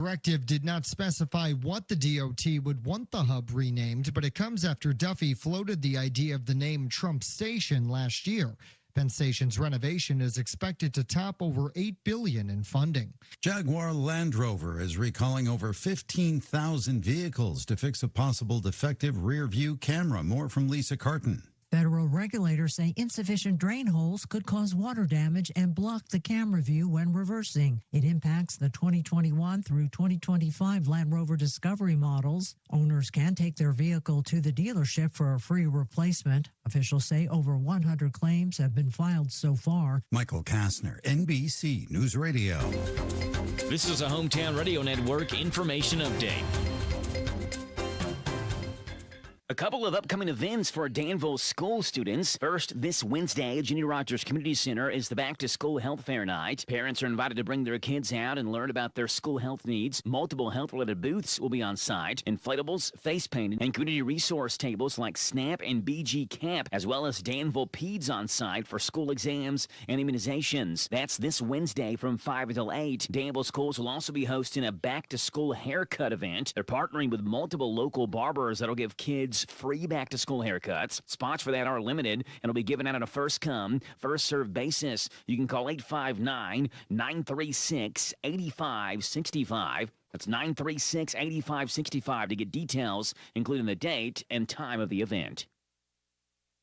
Directive did not specify what the DOT would want the hub renamed, but it comes after Duffy floated the idea of the name Trump Station last year. Penn Station's renovation is expected to top over $8 billion in funding. Jaguar Land Rover is recalling over 15,000 vehicles to fix a possible defective rear-view camera. More from Lisa Carton. Federal regulators say insufficient drain holes could cause water damage and block the camera view when reversing. It impacts the 2021 through 2025 Land Rover Discovery models. Owners can take their vehicle to the dealership for a free replacement. Officials say over 100 claims have been filed so far. Michael Kastner, NBC News Radio. This is a Hometown Radio Network information update. A couple of upcoming events for Danville school students. First, this Wednesday at Jenny Rogers Community Center is the Back to School Health Fair night. Parents are invited to bring their kids out and learn about their school health needs. Multiple health-related booths will be on site. Inflatables, face painting, and community resource tables like SNAP and BG Camp, as well as Danville Peds on site for school exams and immunizations. That's this Wednesday from 5 until 8. Danville schools will also be hosting a Back to School haircut event. They're partnering with multiple local barbers that'll give kids free back-to-school haircuts. Spots for that are limited and will be given out on a first-come, first-served basis. You can call 859-936-8565. That's 936-8565 to get details, including the date and time of the event.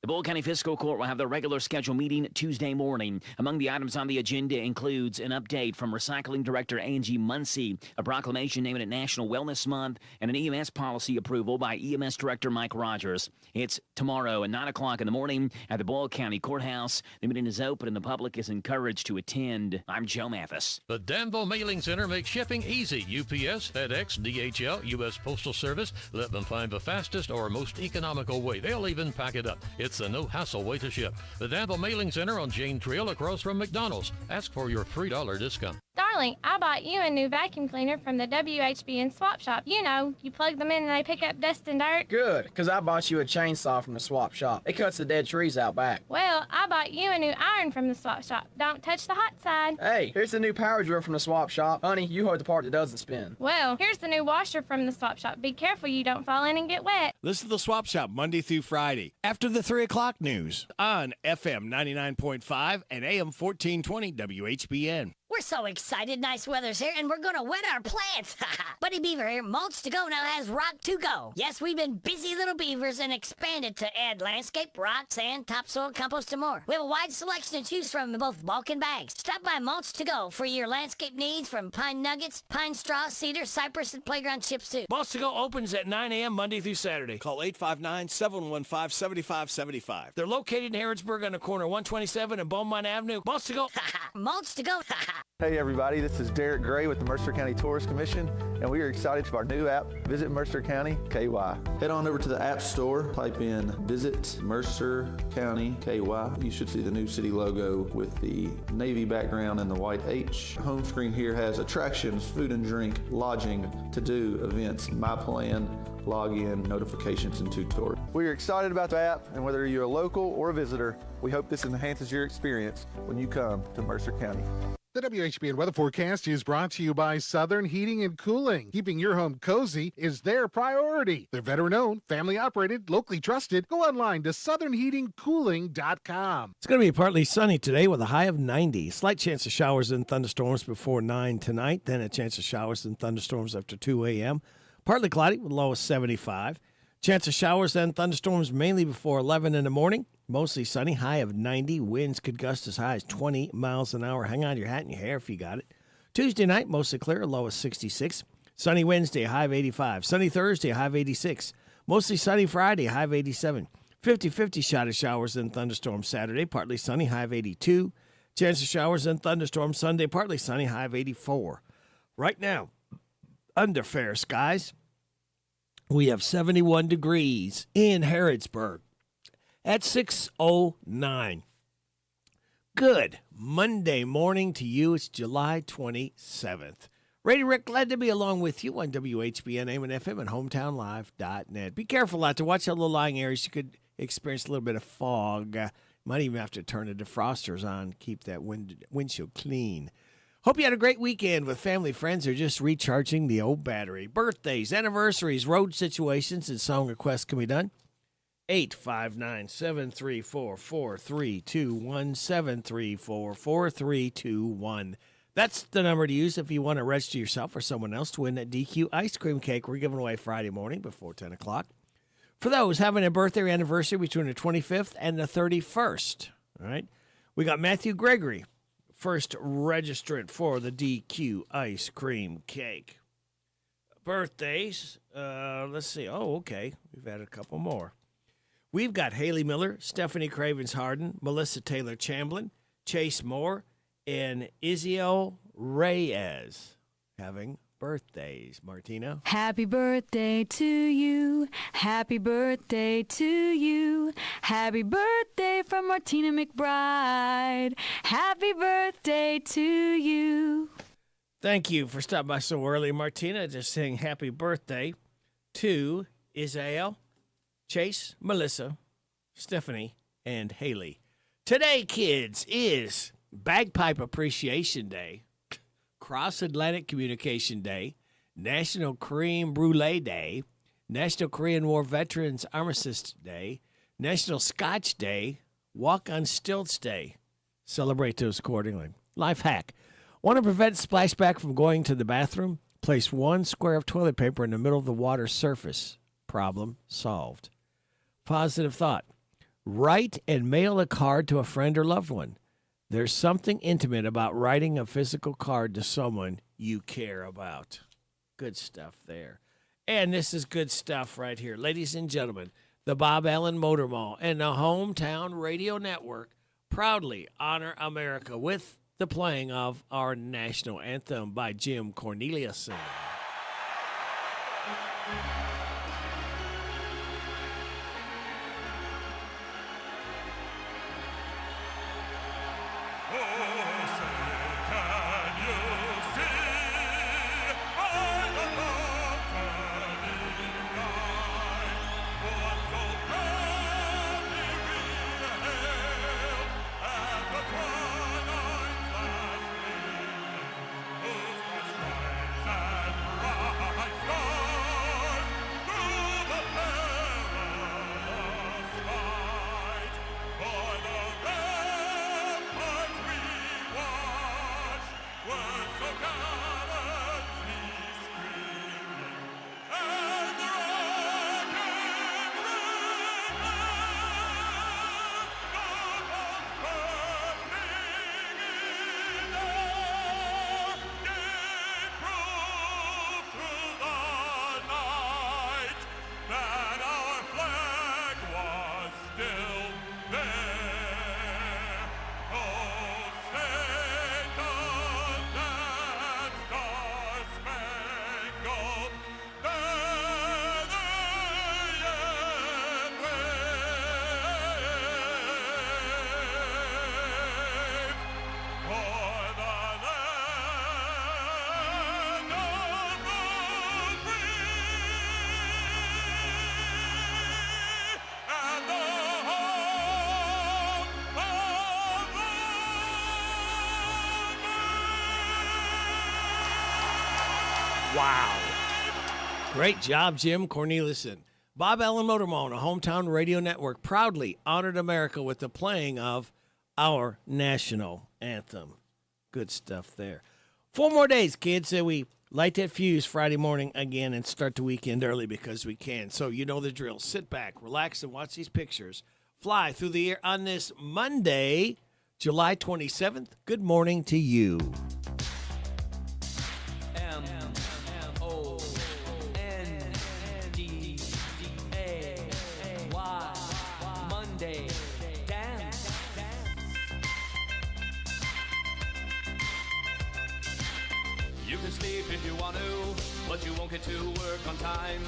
The Bull County Fiscal Court will have their regular scheduled meeting Tuesday morning. Among the items on the agenda includes an update from Recycling Director Angie Muncy, a proclamation naming it National Wellness Month, and an EMS policy approval by EMS Director Mike Rogers. It's tomorrow at 9 o'clock in the morning at the Bull County Courthouse. The meeting is open and the public is encouraged to attend. I'm Joe Mathis. The Danville Mailing Center makes shipping easy. UPS, FedEx, DHL, U.S. Postal Service. Let them find the fastest or most economical way. They'll even pack it up. It's a no-hassle way to ship. The Danville Mailing Center on Jane Trail across from McDonald's. Ask for your $3 discount. Darling, I bought you a new vacuum cleaner from the WHBN swap shop. You know, you plug them in and they pick up dust and dirt. Good, because I bought you a chainsaw from the swap shop. It cuts the dead trees out back. Well, I bought you a new iron from the swap shop. Don't touch the hot side. Hey, here's the new power drill from the swap shop. Honey, you hold the part that doesn't spin. Well, here's the new washer from the swap shop. Be careful you don't fall in and get wet. Listen to the Swap Shop Monday through Friday after the 3 o'clock news on FM 99.5 and AM 1420 WHBN. We're so excited. Nice weather's here, and we're going to wet our plants. Buddy Beaver here. Mulch to Go now has rock to go. Yes, we've been busy little beavers and expanded to add landscape, rock, sand, topsoil, compost, and more. We have a wide selection to choose from in both bulk and bags. Stop by Mulch to Go for your landscape needs from pine nuggets, pine straw, cedar, cypress, and playground chips, too. Mulch to Go opens at 9 a.m. Monday through Saturday. Call 859-715-7575. They're located in Harrodsburg on the corner of 127 and Beaumont Avenue. Mulch to Go. Mulch to Go. Hey everybody, this is Derek Gray with the Mercer County Tourist Commission, and we are excited for our new app, Visit Mercer County KY. Head on over to the App Store, type in Visit Mercer County KY. You should see the new city logo with the navy background and the white H. Home screen here has attractions, food and drink, lodging, to-do, events, My Plan, login, notifications, and tutorials. We are excited about the app, and whether you're a local or a visitor, we hope this enhances your experience when you come to Mercer County. The WHBN weather forecast is brought to you by Southern Heating and Cooling. Keeping your home cozy is their priority. They're veteran-owned, family-operated, locally trusted. Go online to southernheatingcooling.com. It's going to be partly sunny today with a high of 90. Slight chance of showers and thunderstorms before 9 tonight. Then a chance of showers and thunderstorms after 2 a.m. Partly cloudy with a low of 75. Chance of showers and thunderstorms mainly before 11 in the morning. Mostly sunny, high of 90. Winds could gust as high as 20 miles an hour. Hang on to your hat and your hair if you got it. Tuesday night, mostly clear, low of 66. Sunny Wednesday, high of 85. Sunny Thursday, high of 86. Mostly sunny Friday, high of 87. 50-50 shot of showers and thunderstorms Saturday, partly sunny, high of 82. Chance of showers and thunderstorms Sunday, partly sunny, high of 84. Right now, under fair skies, we have 71 degrees in Harrodsburg. At 6:09. Good Monday morning to you. It's July 27th. Radio Rick, glad to be along with you on WHBN, AM and FM, and HometownLive.net. Be careful out to watch out low-lying areas. You could experience a little bit of fog. Might even have to turn the defrosters on, keep that windshield clean. Hope you had a great weekend with family, friends, or just recharging the old battery. Birthdays, anniversaries, road situations, and song requests can be done. 859-734-4321, 734-4321. That's the number to use if you want to register yourself or someone else to win that DQ ice cream cake we're giving away Friday morning before 10 o'clock. For those having a birthday or anniversary between the 25th and the 31st, all right, we got Matthew Gregory, first registrant for the DQ ice cream cake. Birthdays, let's see. Oh, okay. We've had a couple more. We've got Haley Miller, Stephanie Cravens Harden, Melissa Taylor Chamblin, Chase Moore, and Izio Reyes having birthdays. Martina? Happy birthday to you. Happy birthday to you. Happy birthday from Martina McBride. Happy birthday to you. Thank you for stopping by so early, Martina. Just saying happy birthday to Izio, Chase, Melissa, Stephanie, and Haley. Today, kids, is Bagpipe Appreciation Day, Cross-Atlantic Communication Day, National Creme Brulee Day, National Korean War Veterans Armistice Day, National Scotch Day, Walk on Stilts Day. Celebrate those accordingly. Life hack. Want to prevent splashback from going to the bathroom? Place 1 square of toilet paper in the middle of the water surface. Problem solved. Positive thought. Write and mail a card to a friend or loved one. There's something intimate about writing a physical card to someone you care about. Good stuff there. And this is good stuff right here. Ladies and gentlemen, the Bob Allen Motor Mall and the Hometown Radio Network proudly honor America with the playing of our national anthem by Jim Corneliuson. Wow. Great job, Jim Corneliuson. Bob Allen Motor Mall, a Hometown Radio Network, proudly honored America with the playing of our national anthem. Good stuff there. 4 more days, kids, so we light that fuse Friday morning again and start the weekend early because we can. So you know the drill. Sit back, relax, and watch these pictures fly through the air on this Monday, July 27th. Good morning to you. Monday, dance. You can sleep if you want to, but you won't get to work on time.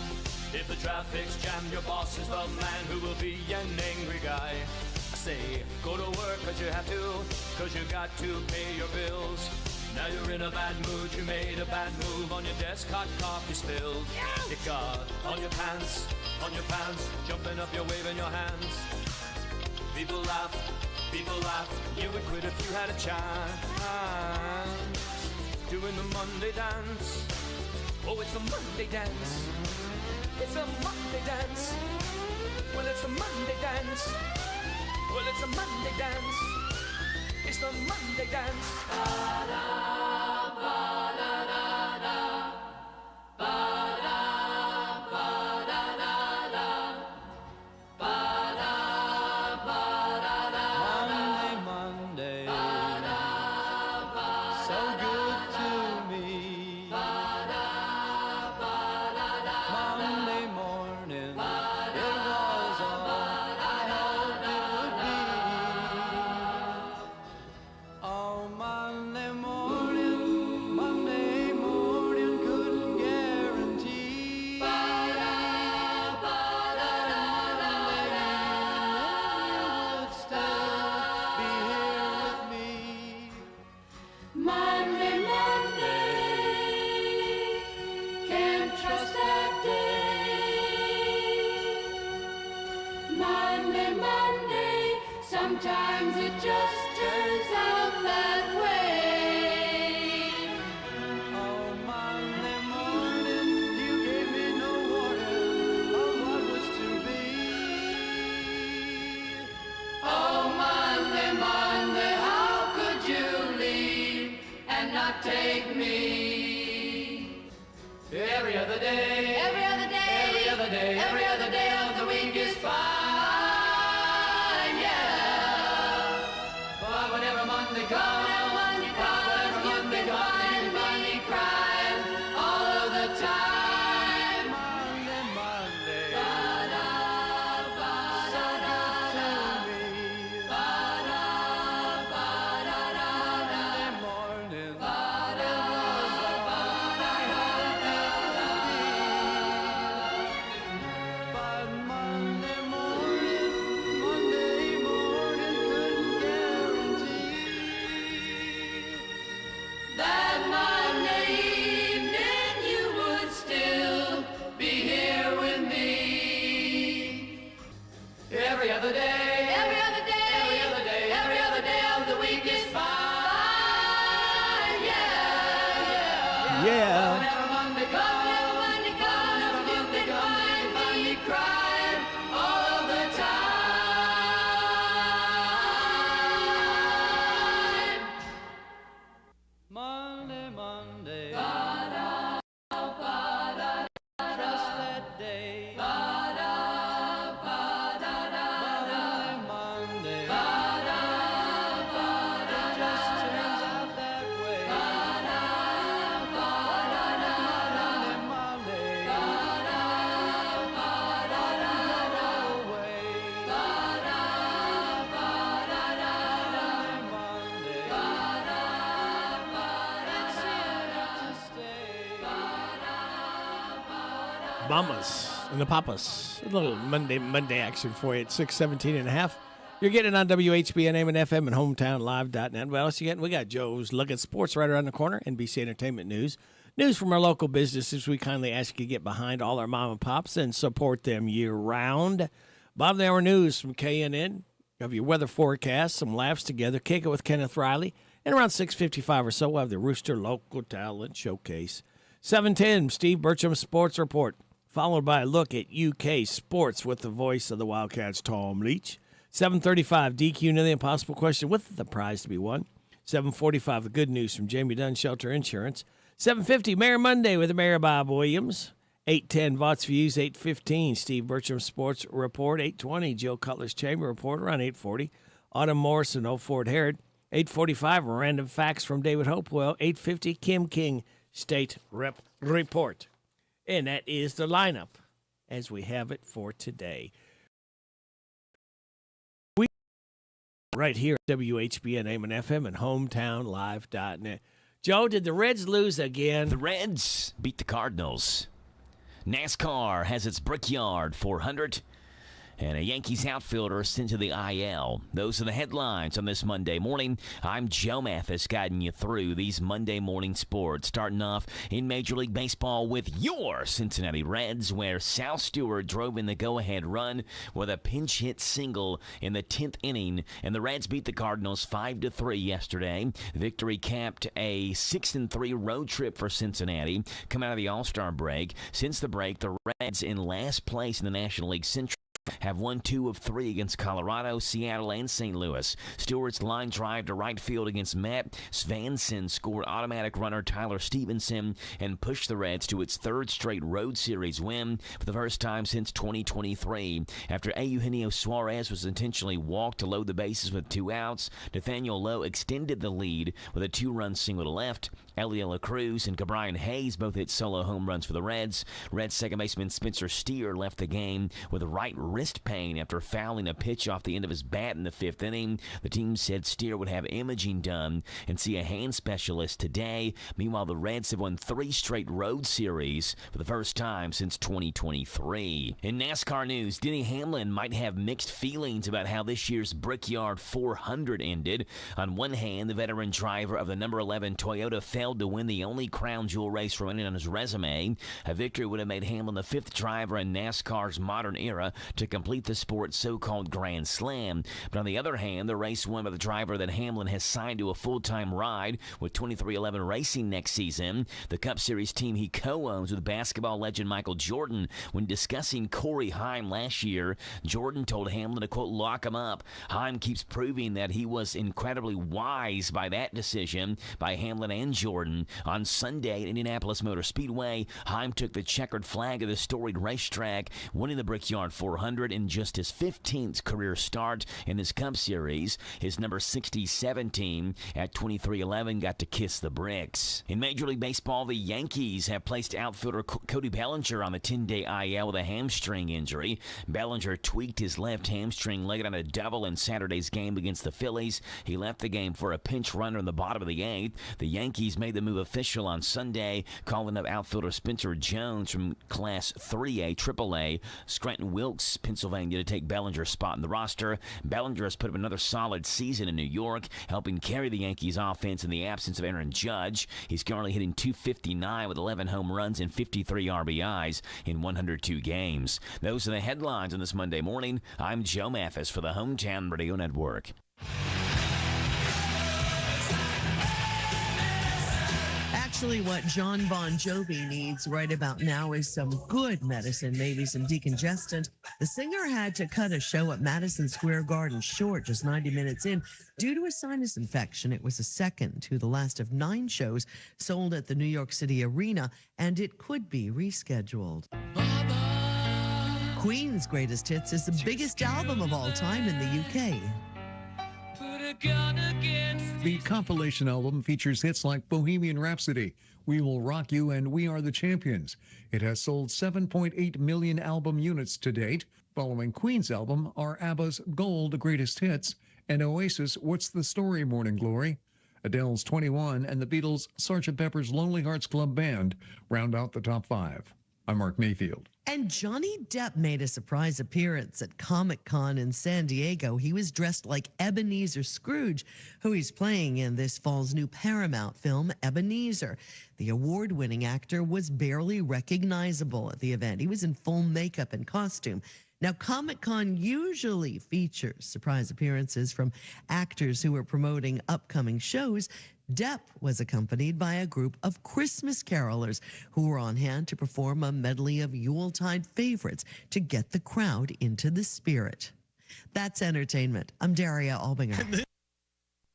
If the traffic's jammed, your boss is the man who will be an angry guy. I say, go to work cause you have to, cause you got to pay your bills. Now you're in a bad mood, you made a bad move, on your desk hot coffee spilled. It got on your pants, jumping up, you're waving your hands. People laugh, you would quit if you had a chance. doing the Monday dance. Oh, it's the Monday dance. It's a Monday dance. Well, it's a Monday dance. Well, it's a Monday dance. It's the Monday dance. Ba-da, ba-da-da-da. Ba-da, ba-da-da-da. Ba-da, ba-da-da-da. Monday, ba-da, ba-da-da. So good to me. Ba-da, ba-da-da. Monday morning, ba-da, it was all I hoped it would be. Oh, Monday morning couldn't guarantee. Ba-da, ba-da-da-da-da. You would still be here with me. Monday, can't trust that day. Monday, sometimes it just turns out that way. Oh, Monday morning, you gave me no warning of what was to be. Oh, Monday, how could you leave and not take me? Every other day, every other day, every other day, every other day of the week is fine, yeah. But whenever Monday comes, you've been finding me crying all of the time. Monday, ba-da, ba-da-da-da. Ba-da, ba-da-da-da. Monday morning, ba-da, but Monday morning couldn't guarantee that Monday evening you would still be here with me. Every other day, every other day, every other day, every other day of the week is fine, yeah, Yeah. Whenever Monday comes, you've been finding me crying all the time. Monday, ba-da, ba-da, trust that day. Ba-da, ba-da-da-da. Monday, ba-da, ba-da, it just turns out that way. Ba-da, ba-da-da-da. Monday, ba-da, ba-da-da-da. Away. Ba-da, ba-da-da-da. Monday, ba-da, it's here to stay. Ba-da, ba-da. Mamas and the Papas. A little Monday action for you at 6:17 and a half. You're getting it on WHBN, AM and FM, and HometownLive.net. What else you getting? We got Joe's Look at Sports right around the corner, NBC Entertainment News. News from our local businesses. We kindly ask you to get behind all our mom and pops and support them year-round. Bottom of the hour news from KNN. You have your weather forecast, some laughs together, kick it with Kenneth Riley. And around 6:55 or so, we'll have the Rooster Local Talent Showcase. 7:10, Steve Bertram Sports Report, followed by a look at UK sports with the voice of the Wildcats, Tom Leach. 7:35, DQ Know the Impossible Question with the prize to be won. 7:45, the good news from Jamie Dunn Shelter Insurance. 7:50, Mayor Monday with the Mayor Bob Williams. 8:10, Vaught's Views. 8:15, Steve Bertram Sports Report. 8:20, Joe Cutler's Chamber Report. Around 8:40, Autumn Morrison, Old Fort Herod. 8:45, Random Facts from David Hopewell. 8:50, Kim King State Rep Report. And that is the lineup as we have it for today. We right here at WHBN, AM and FM, and HometownLive.net. Joe, did the Reds lose again? The Reds beat the Cardinals. NASCAR has its Brickyard 400. And a Yankees outfielder sent to the IL. Those are the headlines on this Monday morning. I'm Joe Mathis guiding you through these Monday morning sports. Starting off in Major League Baseball with your Cincinnati Reds, where Sal Stewart drove in the go-ahead run with a pinch hit single in the 10th inning. And the Reds beat the Cardinals 5-3 yesterday. Victory capped a 6-3 road trip for Cincinnati. Come out of the All-Star break. Since the break, the Reds in last place in the National League Central have won 2 of 3 against Colorado, Seattle, and St. Louis. Stewart's line drive to right field against Matt Svanson scored automatic runner Tyler Stevenson and pushed the Reds to its 3rd straight road series win for the first time since 2023. After Eugenio Suarez was intentionally walked to load the bases with 2 outs, Nathaniel Lowe extended the lead with a 2-run single to left. Elio Cruz and Cabrian Hayes both hit solo home runs for the Reds. Reds second baseman Spencer Steer left the game with right wrist pain after fouling a pitch off the end of his bat in the 5th inning. The team said Steer would have imaging done and see a hand specialist today. Meanwhile, the Reds have won 3 straight road series for the first time since 2023. In NASCAR news, Denny Hamlin might have mixed feelings about how this year's Brickyard 400 ended. On one hand, the veteran driver of the number 11 Toyota failed to win the only crown jewel race remaining on his resume. A victory would have made Hamlin the 5th driver in NASCAR's modern era to complete the sport's so-called Grand Slam. But on the other hand, the race won by the driver that Hamlin has signed to a full-time ride with 2311 Racing next season, the Cup Series team he co-owns with basketball legend Michael Jordan. When discussing Corey Haim last year, Jordan told Hamlin to, quote, lock him up. Haim keeps proving that he was incredibly wise by that decision by Hamlin and Jordan. On Sunday at Indianapolis Motor Speedway, Haim took the checkered flag of the storied racetrack, winning the Brickyard 400 in just his 15th career start in this Cup Series. His number 67 team at 2311 got to kiss the bricks. In Major League Baseball, the Yankees have placed outfielder Cody Bellinger on the 10-day IL with a hamstring injury. Bellinger tweaked his left hamstring leg on a double in Saturday's game against the Phillies. He left the game for a pinch runner in the bottom of the 8th. The Yankees made the move official on Sunday, calling up outfielder Spencer Jones from Class 3A AAA Scranton Wilkes, Pennsylvania, to take Bellinger's spot in the roster. Bellinger has put up another solid season in New York, helping carry the Yankees offense in the absence of Aaron Judge. He's currently hitting .259 with 11 home runs and 53 RBIs in 102 games. Those are the headlines on this Monday morning. I'm Joe Mathis for the Hometown Radio Network. Actually, what John Bon Jovi needs right about now is some good medicine, maybe some decongestant. The singer had to cut a show at Madison Square Garden short, just 90 minutes in, due to a sinus infection. It was the second to the last of 9 shows sold at the New York City Arena, and it could be rescheduled. Queen's Greatest Hits is the biggest album of all time in the UK. The compilation album features hits like Bohemian Rhapsody, We Will Rock You, and We Are the Champions. It has sold 7.8 million album units to date. Following Queen's album are ABBA's Gold Greatest Hits and Oasis' What's the Story Morning Glory. Adele's 21 and the Beatles' Sgt. Pepper's Lonely Hearts Club Band round out the top 5. I'm Mark Mayfield. And Johnny Depp made a surprise appearance at Comic-Con in San Diego. He was dressed like Ebenezer Scrooge, who he's playing in this fall's new Paramount film, Ebenezer. The award-winning actor was barely recognizable at the event. He was in full makeup and costume. Now, Comic-Con usually features surprise appearances from actors who are promoting upcoming shows. Depp was accompanied by a group of Christmas carolers who were on hand to perform a medley of Yuletide favorites to get the crowd into the spirit. That's entertainment. I'm Daria Albinger.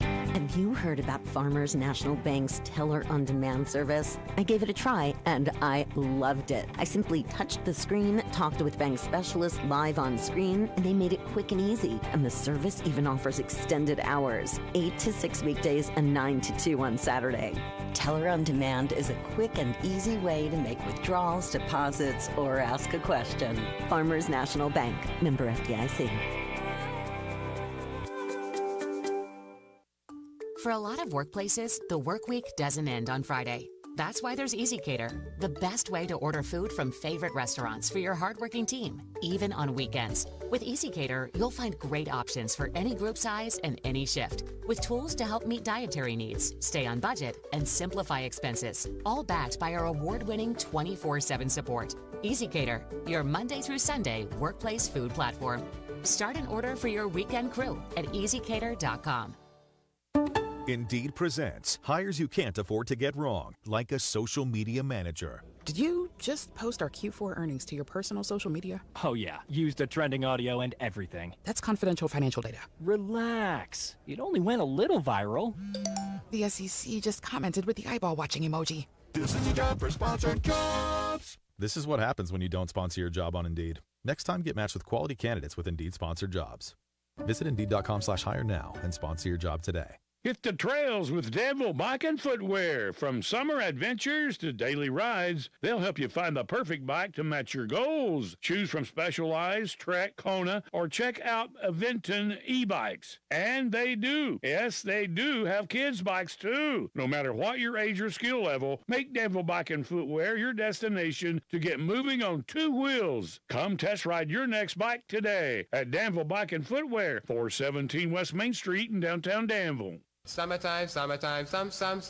Have you heard about Farmers National Bank's Teller On Demand service? I gave it a try and I loved it. I simply touched the screen, talked with bank specialists live on screen, and they made it quick and easy. And the service even offers extended hours, 8 to 6 weekdays and 9 to 2 on Saturday. Teller On Demand is a quick and easy way to make withdrawals, deposits, or ask a question. Farmers National Bank, member FDIC. For a lot of workplaces, the work week doesn't end on Friday. That's why there's EasyCater, the best way to order food from favorite restaurants for your hardworking team, even on weekends. With EasyCater, you'll find great options for any group size and any shift, with tools to help meet dietary needs, stay on budget, and simplify expenses, all backed by our award-winning 24/7 support. EasyCater, your Monday through Sunday workplace food platform. Start an order for your weekend crew at easycater.com. Indeed presents hires you can't afford to get wrong, like a social media manager. Did you just post our Q4 earnings to your personal social media? Oh yeah, used the trending audio and everything. That's confidential financial data. Relax. It only went a little viral. The SEC just commented with the eyeball watching emoji. This is your job for sponsored jobs. This is what happens when you don't sponsor your job on Indeed. Next time, get matched with quality candidates with Indeed sponsored jobs. Visit Indeed.com/hire now and sponsor your job today. Hit the trails with Danville Bike and Footwear. From summer adventures to daily rides, they'll help you find the perfect bike to match your goals. Choose from Specialized, Trek, Kona, or check out Aventon e-bikes. And they do. Yes, they do have kids' bikes too. No matter what your age or skill level, make Danville Bike and Footwear your destination to get moving on two wheels. Come test ride your next bike today at Danville Bike and Footwear, 417 West Main Street in downtown Danville. Summertime, summertime, summertime,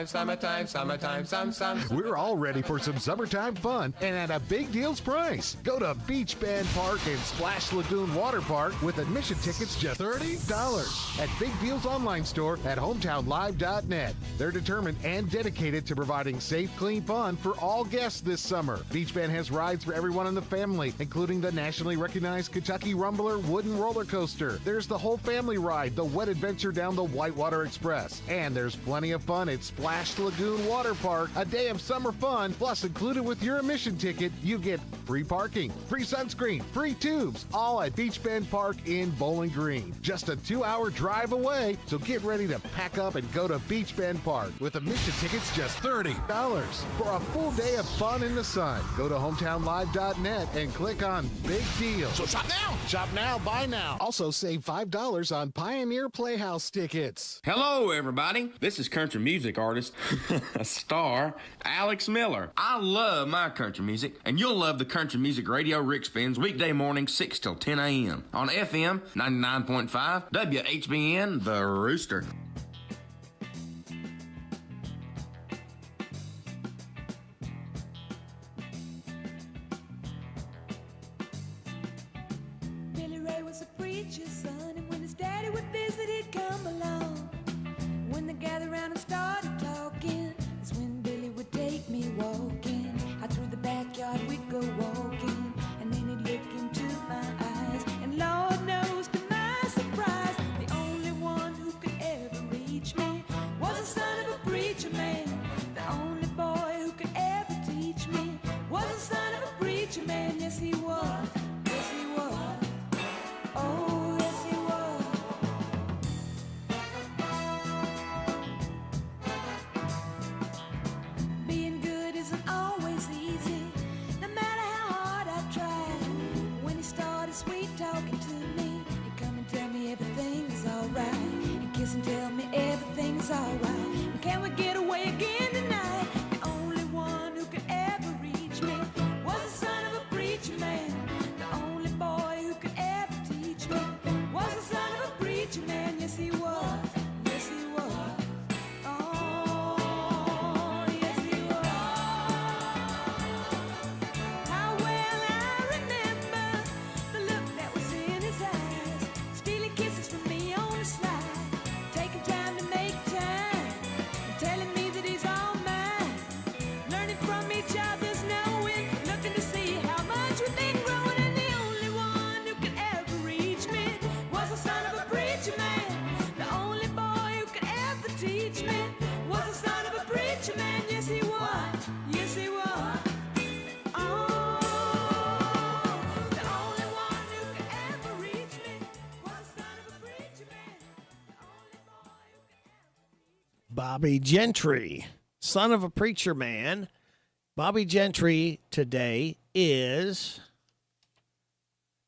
summertime. We're all ready for some summertime fun and at a big deals price. Go to Beach Band Park and Splash Lagoon Water Park with admission tickets just $30 at Big Deals online store at hometownlive.net. They're determined and dedicated to providing safe, clean fun for all guests this summer. Beach Band has rides for everyone in the family, including the nationally recognized Kentucky Rumbler wooden roller coaster. There's the whole family ride, the wet adventure down the Whitewater Express. And there's plenty of fun at Splash Lagoon Water Park, a day of summer fun. Plus, included with your admission ticket, you get free parking, free sunscreen, free tubes, all at Beach Bend Park in Bowling Green. Just a 2-hour drive away, so get ready to pack up and go to Beach Bend Park with admission tickets just $30 for a full day of fun in the sun. Go to hometownlive.net and click on Big Deal. So shop now! Shop now, buy now. Also save $5 on Pioneer Playhouse tickets. Hello, everybody. This is country music artist, star, Alex Miller. I love my country music, and you'll love the Country Music Radio Rick Spins weekday morning 6 till 10 a.m. on FM 99.5 WHBN The Rooster. Billy Ray was a preacher's son, and when his daddy would visit, he'd come along. When they gathered around and started talking, that's when Billy would take me walking. Out through the backyard we'd go walking, and then he'd look into my eyes. And Lord knows, to my surprise, the only one who could ever reach me was the son of a preacher man. The only boy who could ever teach me was the son of a preacher man. Yes, he was. Yes, he was. Oh, yes, he was. Being good isn't always easy, no matter how hard I try. When he started sweet talking to me, he'd come and tell me everything's alright. He'd kiss and tell me everything's alright. And can we get away again tonight? The only one who could ever reach me was the son of a preacher man. The only boy who could ever teach me was the son of a preacher man. Yes, he was. Yes, he was. Oh, yes, he was. How well I remember the look that was in his eyes, stealing kisses from me on the slide, taking time to make time, and telling me that he's all mine. Learning from each other's knowing, looking to see how much we've been growing. And the only one who could ever reach me was the son of a preacher man. The only boy who could ever teach me was the son of a preacher man. Yes, he was. Yes, he was. Oh, the only one who could ever reach me was the son of a preacher man. Bobby Gentry, son of a preacher man. Bobby Gentry today is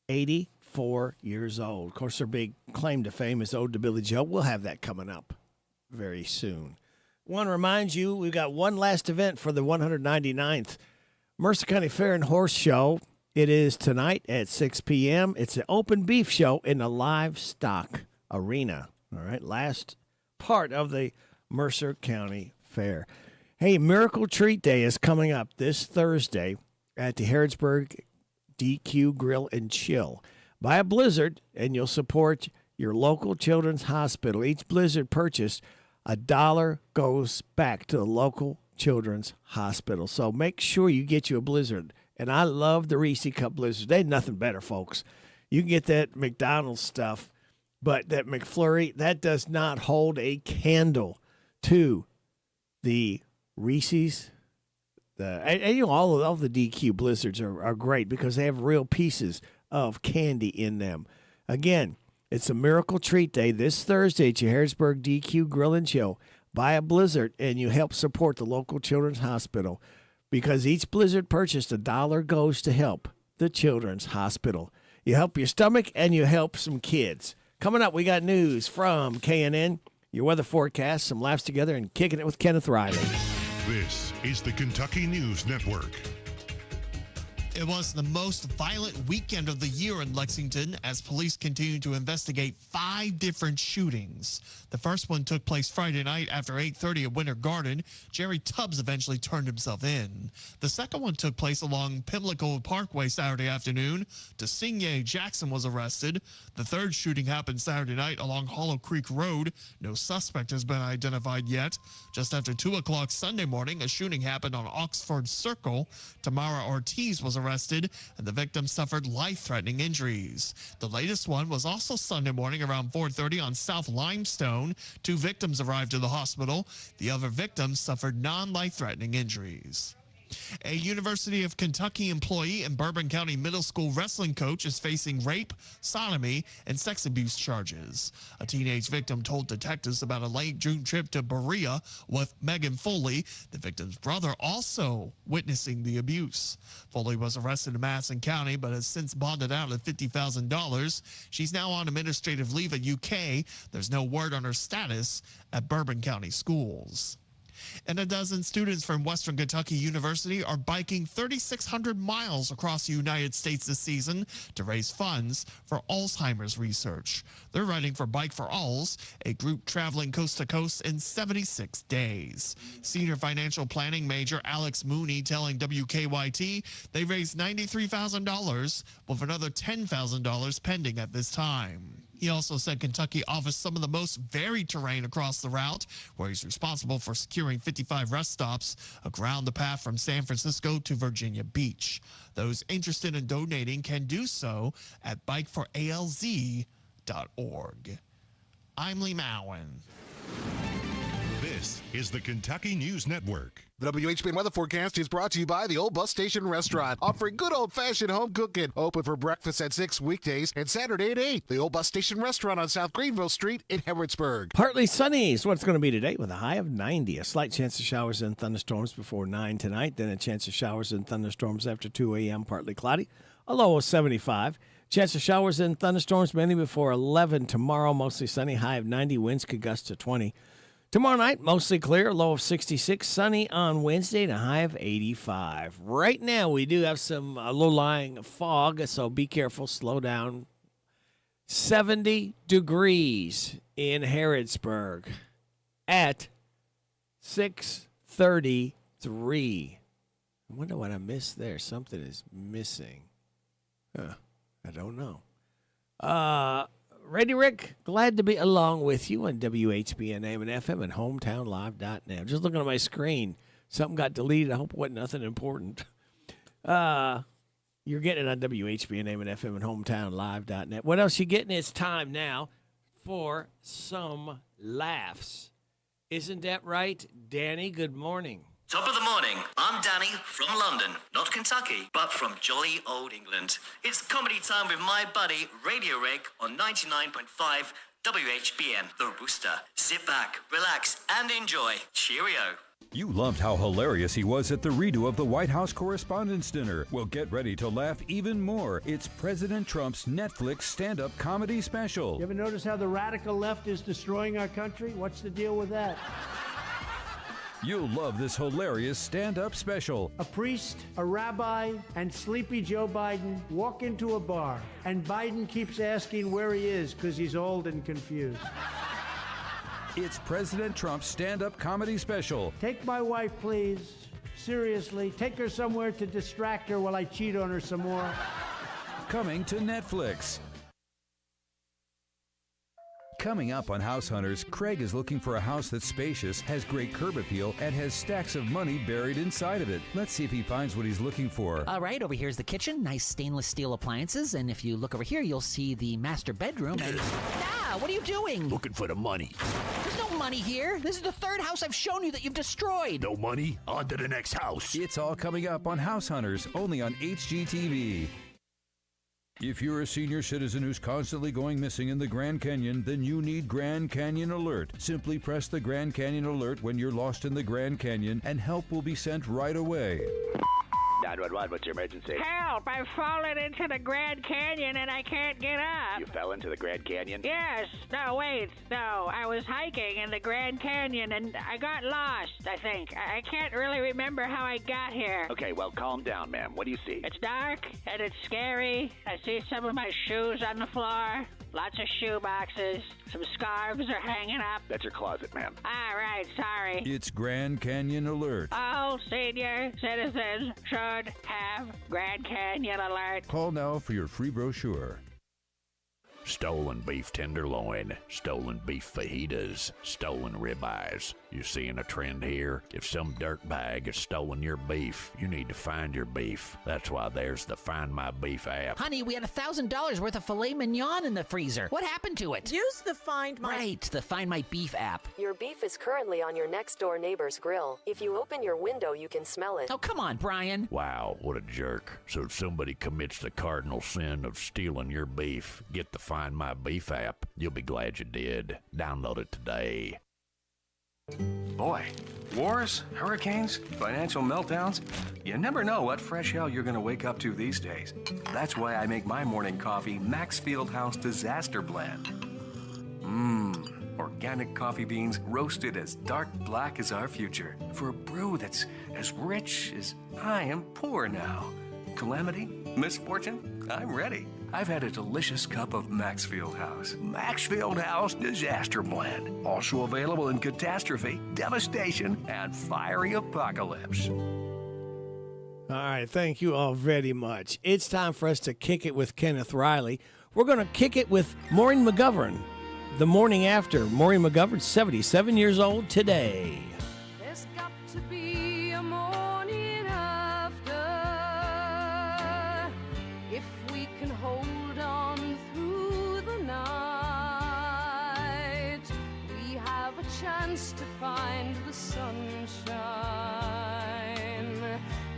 84 years old. Of course, their big claim to fame is Ode to Billy Joe. We'll have that coming up very soon. Want to remind you, we've got one last event for the 199th Mercer County Fair and Horse Show. It is tonight at 6 p.m. It's an open beef show in the livestock arena. All right, last part of the Mercer County Fair. Hey, Miracle Treat Day is coming up this Thursday at the Harrodsburg DQ Grill and Chill. Buy a Blizzard, and you'll support your local children's hospital. Each Blizzard purchased, $1 goes back to the local children's hospital. So make sure you get you a Blizzard. And I love the Reese Cup Blizzards. They ain't nothing better, folks. You can get that McDonald's stuff, but that McFlurry, that does not hold a candle to the Reese's. And you know, all of the DQ Blizzards are great because they have real pieces of candy in them. Again, it's a Miracle Treat Day this Thursday at your Harrisburg DQ Grill and Chill. Buy a Blizzard and you help support the local children's hospital because each Blizzard purchased, $1 goes to help the children's hospital. You help your stomach and you help some kids. Coming up, we got news from KNN, your weather forecast, some laughs together, and kicking it with Kenneth Riley. This is the Kentucky News Network. It was the most violent weekend of the year in Lexington as police continue to investigate 5 different shootings. The first one took place Friday night after 8:30 at Winter Garden. Jerry Tubbs eventually turned himself in. The second one took place along Pimlico Parkway Saturday afternoon. Designé Jackson was arrested. The third shooting happened Saturday night along Hollow Creek Road. No suspect has been identified yet. Just after 2 o'clock Sunday morning, a shooting happened on Oxford Circle. Tamara Ortiz was arrested, and the victim suffered life-threatening injuries. The latest one was also Sunday morning around 4:30 on South Limestone. 2 victims arrived to the hospital. The other victims suffered non-life-threatening injuries. A University of Kentucky employee and Bourbon County Middle School wrestling coach is facing rape, sodomy, and sex abuse charges. A teenage victim told detectives about a late June trip to Berea with Megan Foley, the victim's brother, also witnessing the abuse. Foley was arrested in Madison County but has since bonded out at $50,000. She's now on administrative leave at UK. There's no word on her status at Bourbon County schools. And a dozen students from Western Kentucky University are biking 3,600 miles across the United States this season to raise funds for Alzheimer's research. They're riding for Bike for Alz, a group traveling coast to coast in 76 days. Senior financial planning major Alex Mooney telling WKYT they raised $93,000 with another $10,000 pending at this time. He also said Kentucky offers some of the most varied terrain across the route, where he's responsible for securing 55 rest stops around the path from San Francisco to Virginia Beach. Those interested in donating can do so at bikeforalz.org. I'm Lee Mowen. This is the Kentucky News Network. The WHBN weather forecast is brought to you by the Old Bus Station Restaurant, offering good old-fashioned home cooking. Open for breakfast at 6 weekdays and Saturday at 8. The Old Bus Station Restaurant on South Greenville Street in Harrodsburg. Partly sunny is what it's going to be today with a high of 90. A slight chance of showers and thunderstorms before 9 tonight. Then a chance of showers and thunderstorms after 2 a.m. Partly cloudy. A low of 75. Chance of showers and thunderstorms mainly before 11 tomorrow. Mostly sunny. High of 90. Winds could gust to 20. Tomorrow night, mostly clear, low of 66, sunny on Wednesday, and a high of 85. Right now, we do have some low-lying fog, so be careful, slow down. 70 degrees in Harrodsburg at 6:33. I wonder what I missed there. Something is missing. I don't know. Ready, Rick? Glad to be along with you on WHBN AM and FM and HometownLive.net. I'm just looking at my screen. Something got deleted. I hope it wasn't nothing important. You're getting it on WHBN AM and FM and HometownLive.net. What else you getting? It's time now for some laughs. Isn't that right, Danny? Good morning. Top of the morning, I'm Danny from London, not Kentucky, but from jolly old England. It's comedy time with my buddy Radio Rick on 99.5 WHBN, The Rooster. Sit back, relax, and enjoy. Cheerio. You loved how hilarious he was at the redo of the White House Correspondents' Dinner. Well, get ready to laugh even more. It's President Trump's Netflix stand-up comedy special. You ever notice how the radical left is destroying our country? What's the deal with that? You'll love this hilarious stand-up special. A priest, a rabbi, and sleepy Joe Biden walk into a bar, and Biden keeps asking where he is because he's old and confused. It's President Trump's stand-up comedy special. Take my wife, please. Seriously, take her somewhere to distract her while I cheat on her some more. Coming to Netflix. Coming up on House Hunters, Craig is looking for a house that's spacious, has great curb appeal, and has stacks of money buried inside of it. Let's see if he finds what he's looking for. All right, over here's the kitchen. Nice stainless steel appliances. And if you look over here, you'll see the master bedroom. And what are you doing? Looking for the money. There's no money here. This is the third house I've shown you that you've destroyed. No money? On to the next house. It's all coming up on House Hunters, only on HGTV. If you're a senior citizen who's constantly going missing in the Grand Canyon, then you need Grand Canyon Alert. Simply press the Grand Canyon Alert when you're lost in the Grand Canyon, and help will be sent right away. 911, what's your emergency? Help! I've fallen into the Grand Canyon and I can't get up. You fell into the Grand Canyon? Yes. No, wait. No, I was hiking in the Grand Canyon and I got lost, I think. I can't really remember how I got here. Okay, well, calm down, ma'am. What do you see? It's dark and it's scary. I see some of my shoes on the floor. Lots of shoe boxes. Some scarves are hanging up. That's your closet, ma'am. All right, sorry. It's Grand Canyon Alert. All senior citizens should have Grand Canyon Alert. Call now for your free brochure. Stolen beef tenderloin, stolen beef fajitas, stolen ribeyes. You seeing a trend here? If some dirtbag has stolen your beef, you need to find your beef. That's why there's the Find My Beef app. Honey, we had $1,000 worth of filet mignon in the freezer. What happened to it? Use the Find My... Right, the Find My Beef app. Your beef is currently on your next-door neighbor's grill. If you open your window, you can smell it. Oh, come on, Brian. Wow, what a jerk. So if somebody commits the cardinal sin of stealing your beef, get the Find My Beef app. You'll be glad you did. Download it today. Boy, wars, hurricanes, financial meltdowns, you never know what fresh hell you're going to wake up to these days. That's why I make my morning coffee Max Fieldhouse Disaster Blend. Organic coffee beans roasted as dark black as our future for a brew that's as rich as I am poor now. Calamity? Misfortune? I'm ready. I've had a delicious cup of Max Fieldhouse. Max Fieldhouse Disaster Blend. Also available in catastrophe, devastation, and fiery apocalypse. All right, thank you all very much. It's time for us to kick it with Kenneth Riley. We're going to kick it with Maureen McGovern. The morning after. Maureen McGovern, 77 years old today. There's got to be a morning after. If we can hold on through the night, we have a chance to find the sunshine.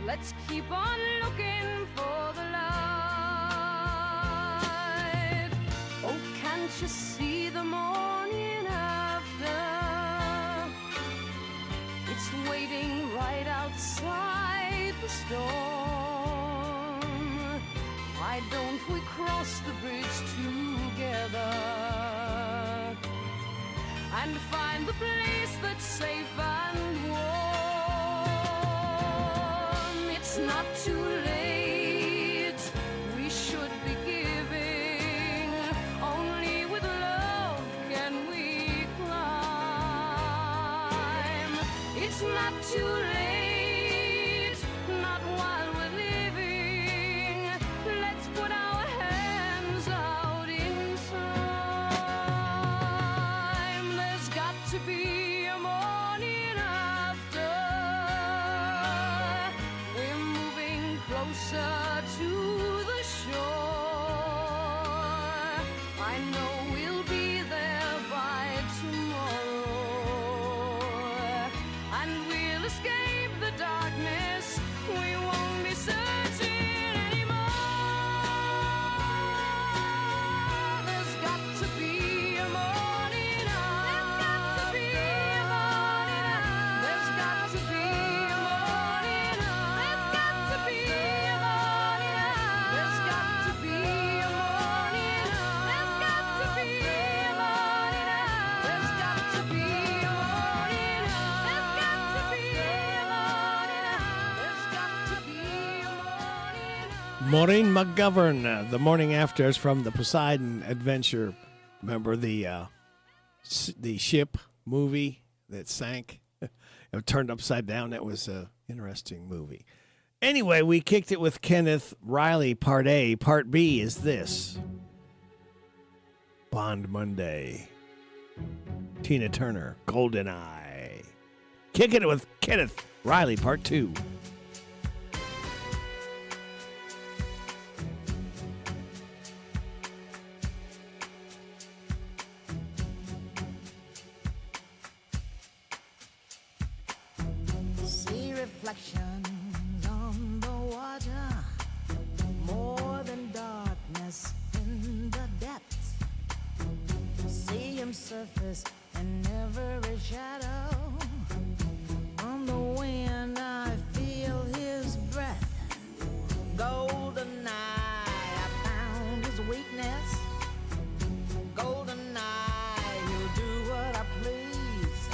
Let's keep on looking for the light. Oh, can't you see the morning after? It's waiting right outside the storm. Why don't we cross the bridge together and find the place that's safe and warm? It's not too late. We should be giving. Only with love can we climb. It's not too late. Not while we're living. Let's put our hands out in time. There's got to be a morning after. We're moving closer to the shore. I know we'll be there by tomorrow. And we'll escape the darkness. We won't be searching anymore. There's got to be a morning after. There's got to be a morning after. There's got to be a morning after. There's got to be a morning after. There's got to be Maureen McGovern, the morning after is from the Poseidon Adventure. Remember the ship movie that sank? It turned upside down. That was an interesting movie. Anyway, we kicked it with Kenneth Riley, Part A. Part B is this. Bond Monday. Tina Turner, Golden Eye. Kicking it with Kenneth Riley, Part 2. See reflections on the water, more than darkness in the depths. See him surface in every shadow. On the wind I feel his breath. Golden eye, I found his weakness. Golden eye, he'll do what I please.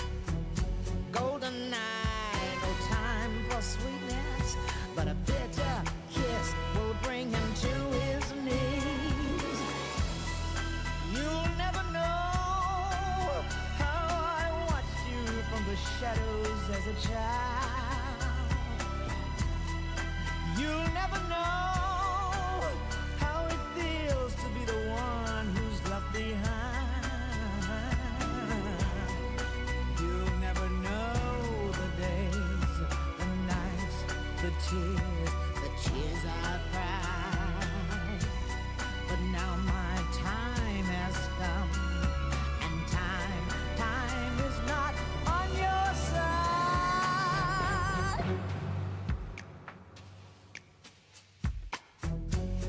Golden eye, no time for sweetness, but a bitter kiss will bring him to his knees. You'll never know how I watched you from the shadows as a child. You'll never know how it feels to be the one who's left behind. You'll never know the days, the nights, the tears I've cried. But now my time has come, and time is not on your side.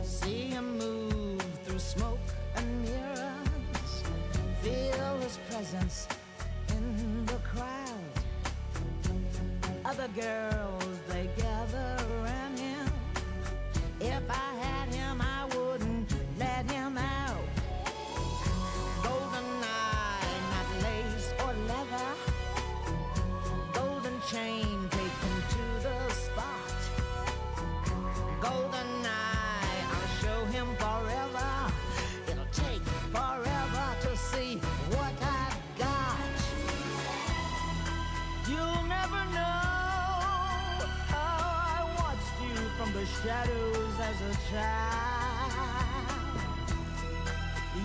See him move through smoke and mirrors, feel his presence in the crowd. Other girls, they gather around him. If I had him, I wouldn't let him out. Golden eye, not lace or leather. Golden chain, take him to the spot. Golden eye, I'll show him forever. It'll take forever to see what I've got. You'll never know how I watched you from the shadows as a child.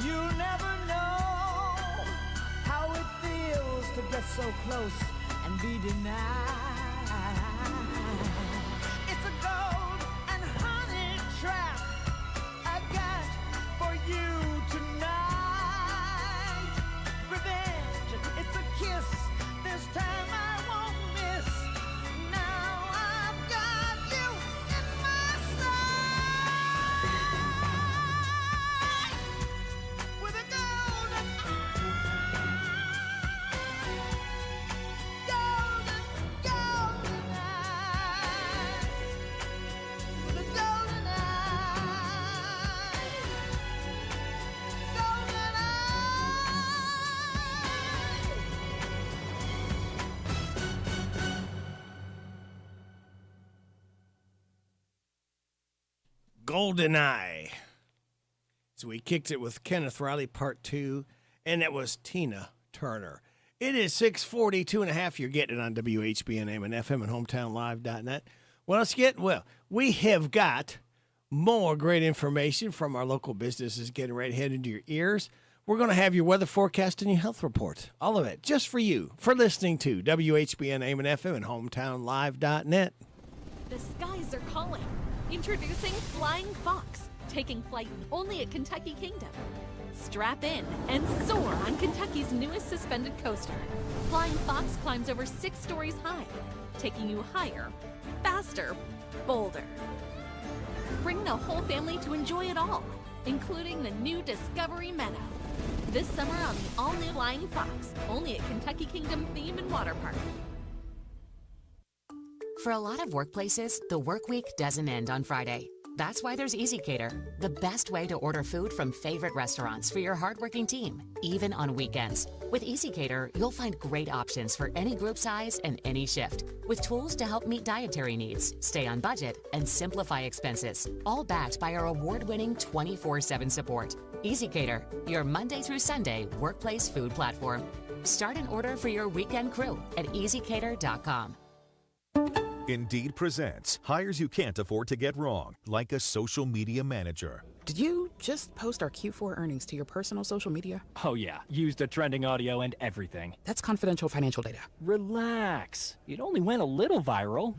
You'll never know how it feels to get so close and be denied. It's a gold and honey trap I got for you tonight. Revenge, it's a kiss. This time I won't miss. Now I've got you in my sight. With a golden eye. With a golden eye. Golden Golden Eye. So we kicked it with Kenneth Riley, Part 2, and that was Tina Turner. It is 6:42 and a half. You're getting it on WHBN AM and FM and HometownLive.net. What else you get? Well, we have got more great information from our local businesses getting right head into your ears. We're going to have your weather forecast and your health report. All of it just for you, for listening to WHBN AM and FM and HometownLive.net. The skies are calling. Introducing Flying Fox, taking flight only at Kentucky Kingdom. Strap in and soar on Kentucky's newest suspended coaster. Flying Fox climbs over 6 stories high, taking you higher, faster, bolder. Bring the whole family to enjoy it all, including the new Discovery Meadow. This summer on the all-new Flying Fox, only at Kentucky Kingdom Theme and Water Park. For a lot of workplaces, the work week doesn't end on Friday. That's why there's EasyCater, the best way to order food from favorite restaurants for your hardworking team, even on weekends. With EasyCater, you'll find great options for any group size and any shift, with tools to help meet dietary needs, stay on budget, and simplify expenses, all backed by our award-winning 24/7 support. EasyCater, your Monday through Sunday workplace food platform. Start an order for your weekend crew at easycater.com. Indeed presents hires you can't afford to get wrong, like a social media manager. Did you just post our Q4 earnings to your personal social media? Oh yeah, used the trending audio and everything. That's confidential financial data. Relax. It only went a little viral.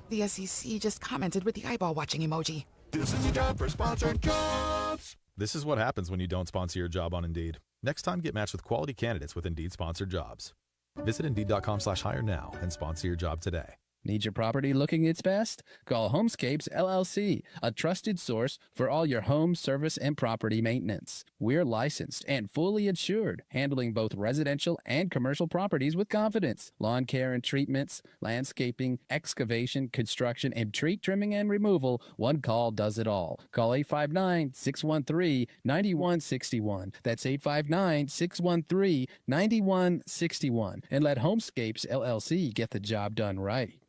The SEC just commented with the eyeball watching emoji. This is your job for sponsored jobs. This is what happens when you don't sponsor your job on Indeed. Next time, get matched with quality candidates with Indeed sponsored jobs. Visit Indeed.com/hire now and sponsor your job today. Need your property looking its best? Call Homescapes LLC, a trusted source for all your home, service, and property maintenance. We're licensed and fully insured, handling both residential and commercial properties with confidence. Lawn care and treatments, landscaping, excavation, construction, and tree trimming and removal. One call does it all. Call 859-613-9161. That's 859-613-9161. And let Homescapes LLC get the job done right.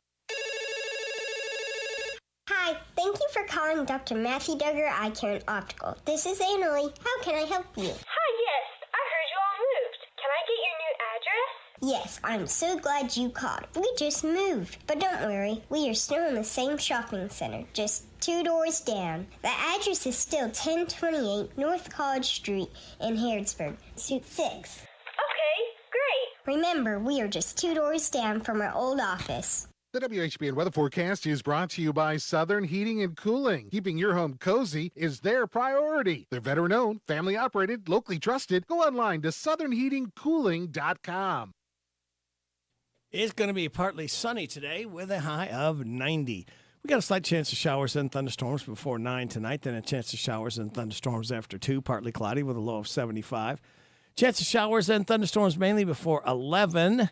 Hi, thank you for calling Dr. Matthew Duggar Eye Care and Optical. This is Annalie. How can I help you? Hi, yes. I heard you all moved. Can I get your new address? Yes, I'm so glad you called. We just moved. But don't worry, we are still in the same shopping center, just 2 doors down. The address is still 1028 North College Street in Harrodsburg, Suite 6. Okay, great. Remember, we are just 2 doors down from our old office. The WHBN weather forecast is brought to you by Southern Heating and Cooling. Keeping your home cozy is their priority. They're veteran-owned, family-operated, locally trusted. Go online to southernheatingcooling.com. It's going to be partly sunny today with a high of 90. We got a slight chance of showers and thunderstorms before 9 tonight, then a chance of showers and thunderstorms after 2, partly cloudy with a low of 75. Chance of showers and thunderstorms mainly before 11.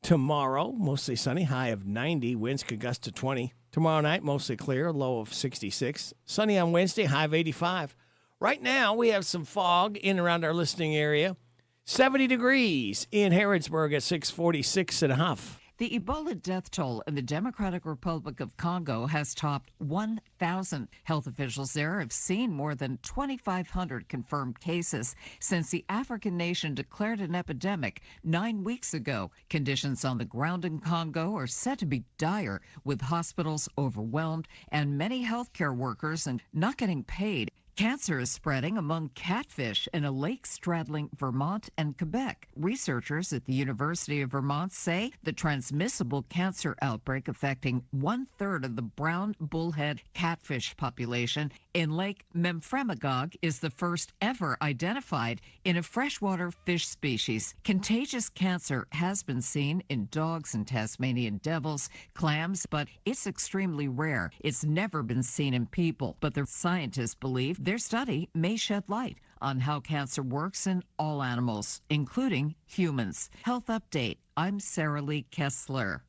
Tomorrow, mostly sunny, high of 90. Winds could gust to 20. Tomorrow night, mostly clear, low of 66. Sunny on Wednesday, high of 85. Right now, we have some fog in and around our listening area. 70 degrees in Harrodsburg at 646 in Huff. The Ebola death toll in the Democratic Republic of Congo has topped 1,000. Health officials there have seen more than 2,500 confirmed cases since the African nation declared an epidemic 9 weeks ago. Conditions on the ground in Congo are said to be dire, with hospitals overwhelmed and many healthcare workers not getting paid. Cancer is spreading among catfish in a lake straddling Vermont and Quebec. Researchers at the University of Vermont say the transmissible cancer outbreak affecting 1/3 of the brown bullhead catfish population in Lake Memphremagog is the first ever identified in a freshwater fish species. Contagious cancer has been seen in dogs and Tasmanian devils, clams, but it's extremely rare. It's never been seen in people, but the scientists believe their study may shed light on how cancer works in all animals, including humans. Health Update. I'm Sarah Lee Kessler.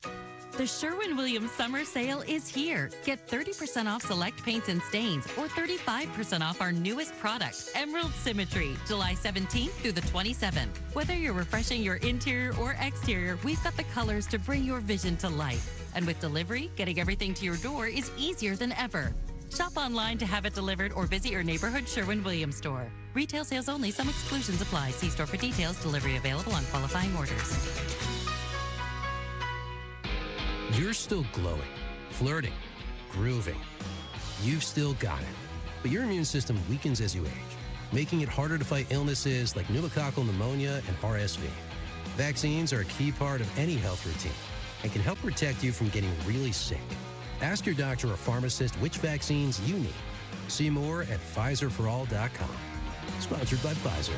The Sherwin-Williams summer sale is here. Get 30% off select paints and stains or 35% off our newest product, Emerald Symmetry, July 17th through the 27th. Whether you're refreshing your interior or exterior, we've got the colors to bring your vision to life. And with delivery, getting everything to your door is easier than ever. Shop online to have it delivered or visit your neighborhood Sherwin-Williams store. Retail sales only. Some exclusions apply. See store for details. Delivery available on qualifying orders. You're still glowing, flirting, grooving. You've still got it. But your immune system weakens as you age, making it harder to fight illnesses like pneumococcal pneumonia and RSV. Vaccines are a key part of any health routine and can help protect you from getting really sick. Ask your doctor or pharmacist which vaccines you need. See more at PfizerForAll.com. Sponsored by Pfizer.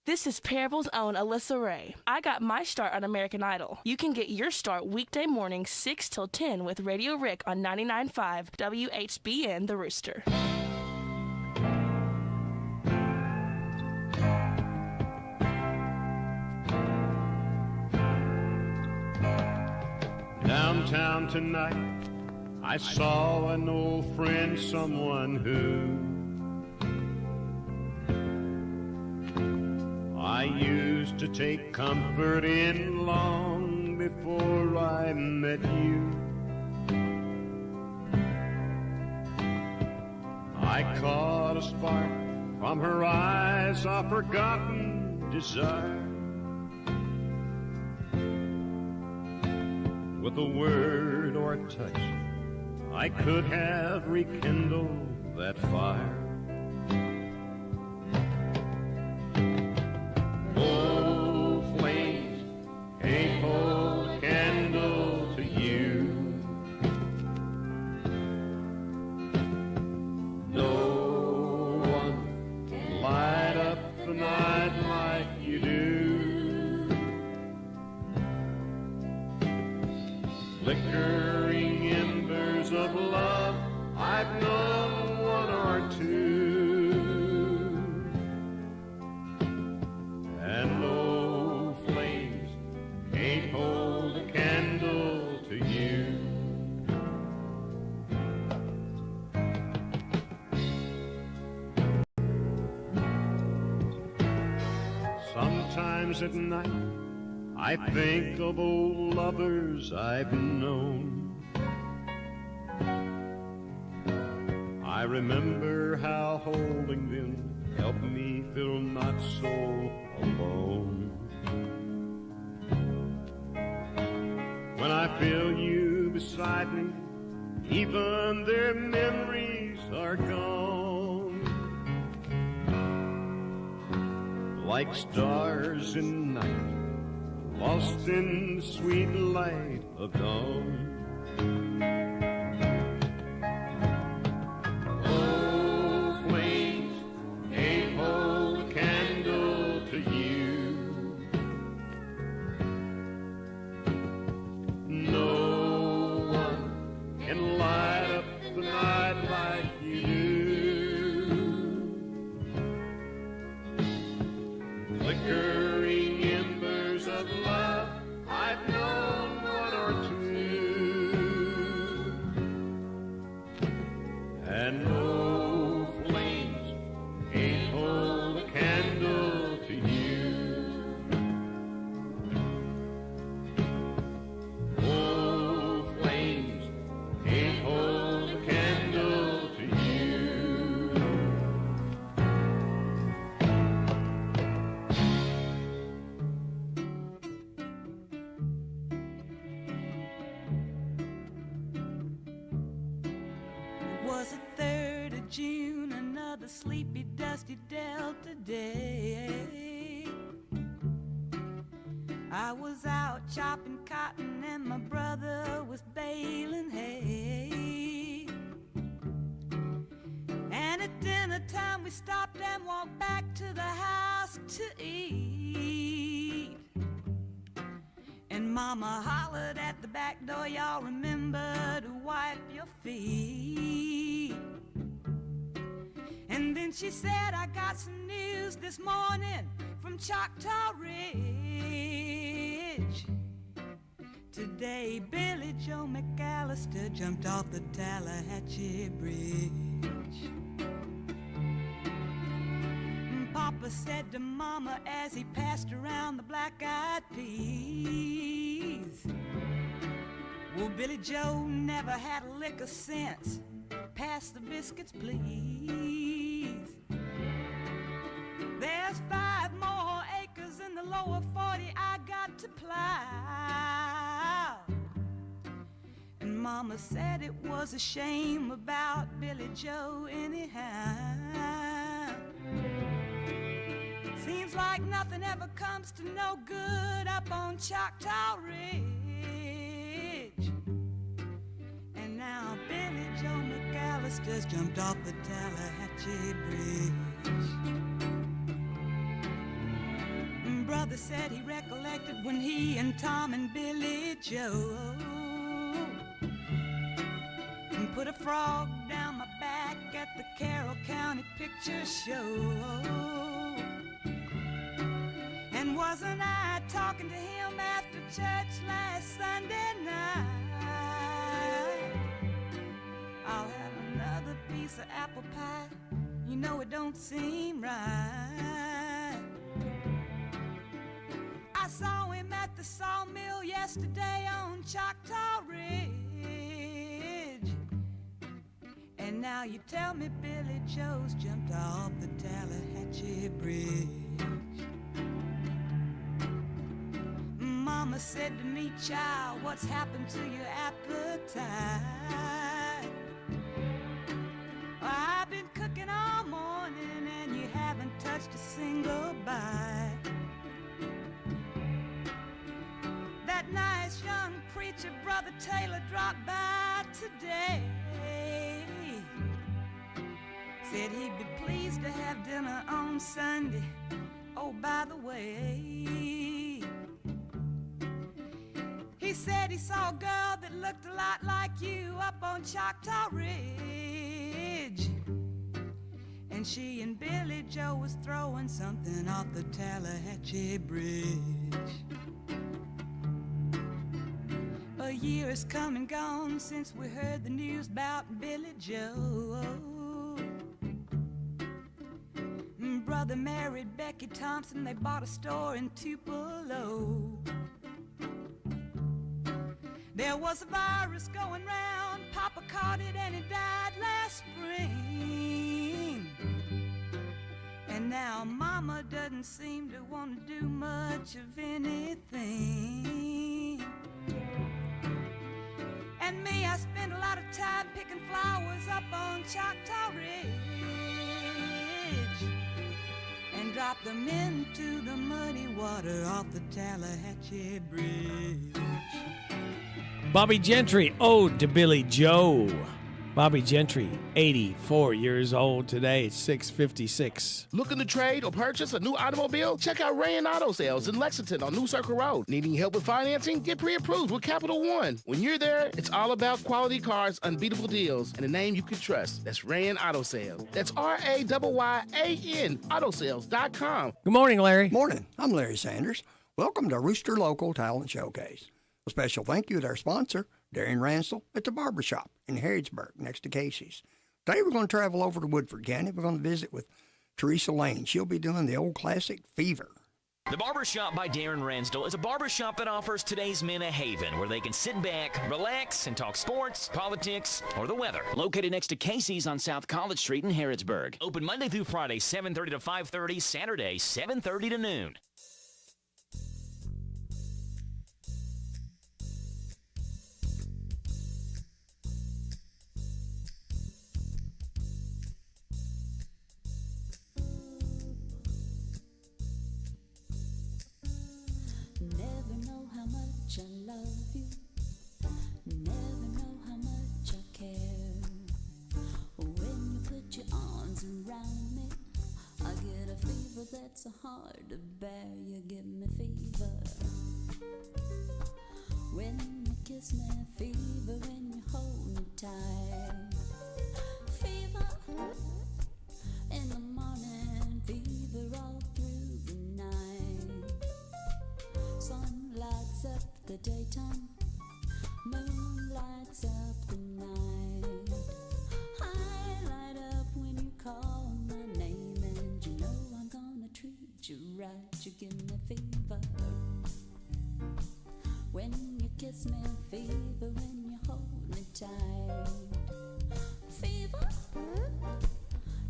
This is Parable's own Alyssa Ray. I got my start on American Idol. You can get your start weekday mornings 6 till 10 with Radio Rick on 99.5 WHBN The Rooster. Downtown tonight, I saw an old friend, someone who I used to take comfort in long before I met you. I caught a spark from her eyes of forgotten desire. With a word or a touch, I could have rekindled that fire. Oh, flames, can't hold a candle to you. No one can light up the night like you do. Flickering embers of love, I've known one or two. And no flames can't hold a candle to you. Sometimes at night I think of old lovers I've known. I remember how holding them helped me feel not so alone. When I feel you beside me, even their memories are gone. Like stars in night, lost in the sweet light of dawn. Oh, flames can't hold a candle to you. No one can light up the night like you do. Flickering embers of love, I've known one or two. And no flames can't hold a candle to you. Oh, flames can't hold a candle to you. It was the 3rd of June, another sleepy, dusty Delta day. I was out chopping cotton and my brother was baling hay. And at dinner time we stopped and walked back to the house to eat. And Mama hollered at the back door, y'all remember to wipe your feet. And then she said, I got some news this morning from Choctaw Ridge. Today Billy Joe McAllister jumped off the Tallahatchie Bridge. Papa said to Mama as he passed around the black-eyed peas, well, Billy Joe never had a lick of sense. Pass the biscuits, please. There's 5 more acres in the lower 40 I got to plow. And Mama said it was a shame about Billy Joe anyhow. Seems like nothing ever comes to no good up on Choctaw Ridge. And now Billy Joe McAllister's jumped off the Tallahatchie Bridge. brother said he recollected when he and Tom and Billy Joe put a frog down my back at the Carroll County Picture Show. And wasn't I talking to him after church last Sunday night? I'll have another piece of apple pie. You know it don't seem right. I saw him at the sawmill yesterday on Choctaw Ridge. And now you tell me Billy Joe's jumped off the Tallahatchie Bridge. Mama said to me, child, what's happened to your appetite? I've been cooking all morning and you haven't touched a single bite. That nice young preacher, Brother Taylor, dropped by today. Said he'd be pleased to have dinner on Sunday. Oh, by the way, he said he saw a girl that looked a lot like you up on Choctaw Ridge. And she and Billy Joe was throwing something off the Tallahatchie Bridge. A year has come and gone since we heard the news about Billy Joe. Brother married Becky Thompson, they bought a store in Tupelo. There was a virus going round, Papa caught it and he died last spring. And now Mama doesn't seem to want to do much of anything. And me, I spend a lot of time picking flowers up on Choctaw Ridge and drop them into the muddy water off the Tallahatchie Bridge. Bobby Gentry, ode to Billy Joe. Bobby Gentry, 84 years old today, 656. Looking to trade or purchase a new automobile? Check out Rayan Auto Sales in Lexington on New Circle Road. Needing help with financing? Get pre-approved with Capital One. When you're there, it's all about quality cars, unbeatable deals, and a name you can trust. That's Rayan Auto Sales. That's RAYYAN Autosales.com. Good morning, Larry. Morning. I'm Larry Sanders. Welcome to Rooster Local Talent Showcase. A special thank you to our sponsor, Darren Ransell at the Barbershop in Harrodsburg next to Casey's. Today we're going to travel over to Woodford County. We're going to visit with Teresa Lane. She'll be doing the old classic Fever. The Barbershop by Darren Ransdell is a barbershop that offers today's men a haven where they can sit back, relax, and talk sports, politics, or the weather. Located next to Casey's on South College Street in Harrodsburg. Open Monday through Friday, 7:30 to 5:30, Saturday, 7:30 to noon. Never know how much I love you. Never know how much I care. When you put your arms around me, I get a fever that's hard to bear. You give me fever. When you kiss me, fever. When you hold me tight, fever. In the morning, fever all through the night. Sun lights up the daytime, moon lights up the night. I light up when you call my name, and you know I'm gonna treat you right. You give me fever. When you kiss me, fever. When you hold me tight, fever.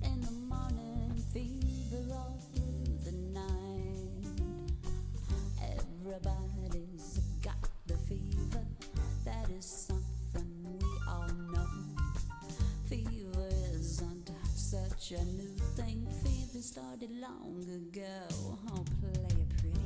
In the morning, fever all through the night. Everybody's got the fever. That is something we all know. Fever isn't such a new thing. Fever started long ago. Oh, play it pretty.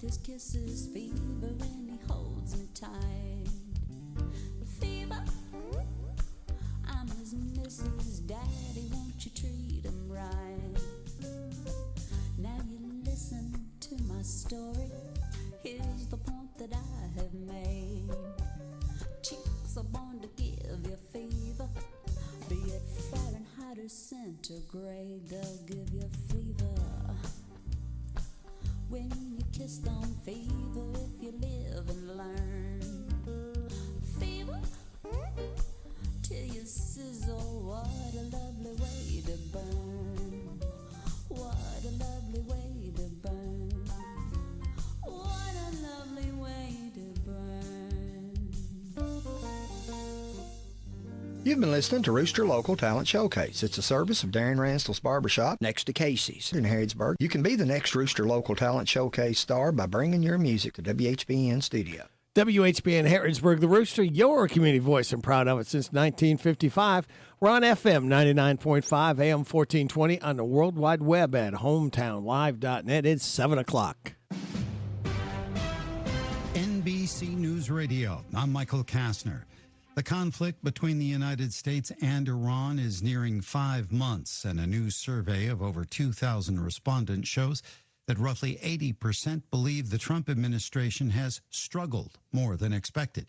his kisses, fever when he holds me tight. Fever, I'm his missus, daddy, won't you treat him right? Now you listen to my story, here's the point that I have made. Chicks are born to give you fever, be it Fahrenheit or centigrade, they'll give you fever. When you kiss them, fever, if you live and learn. Fever, till you sizzle, what a lovely way to burn. What a lovely way to burn. What a lovely way to burn. You've been listening to Rooster Local Talent Showcase. It's a service of Darren Ranstall's Barbershop next to Casey's in Harrodsburg. You can be the next Rooster Local Talent Showcase star by bringing your music to WHBN studio. WHBN Harrodsburg, the Rooster, your community voice, and proud of it since 1955. We're on FM 99.5, AM 1420, on the World Wide Web at hometownlive.net. It's 7 o'clock. NBC News Radio. I'm Michael Kastner. The conflict between the United States and Iran is nearing 5 months, and a new survey of over 2,000 respondents shows that roughly 80% believe the Trump administration has struggled more than expected.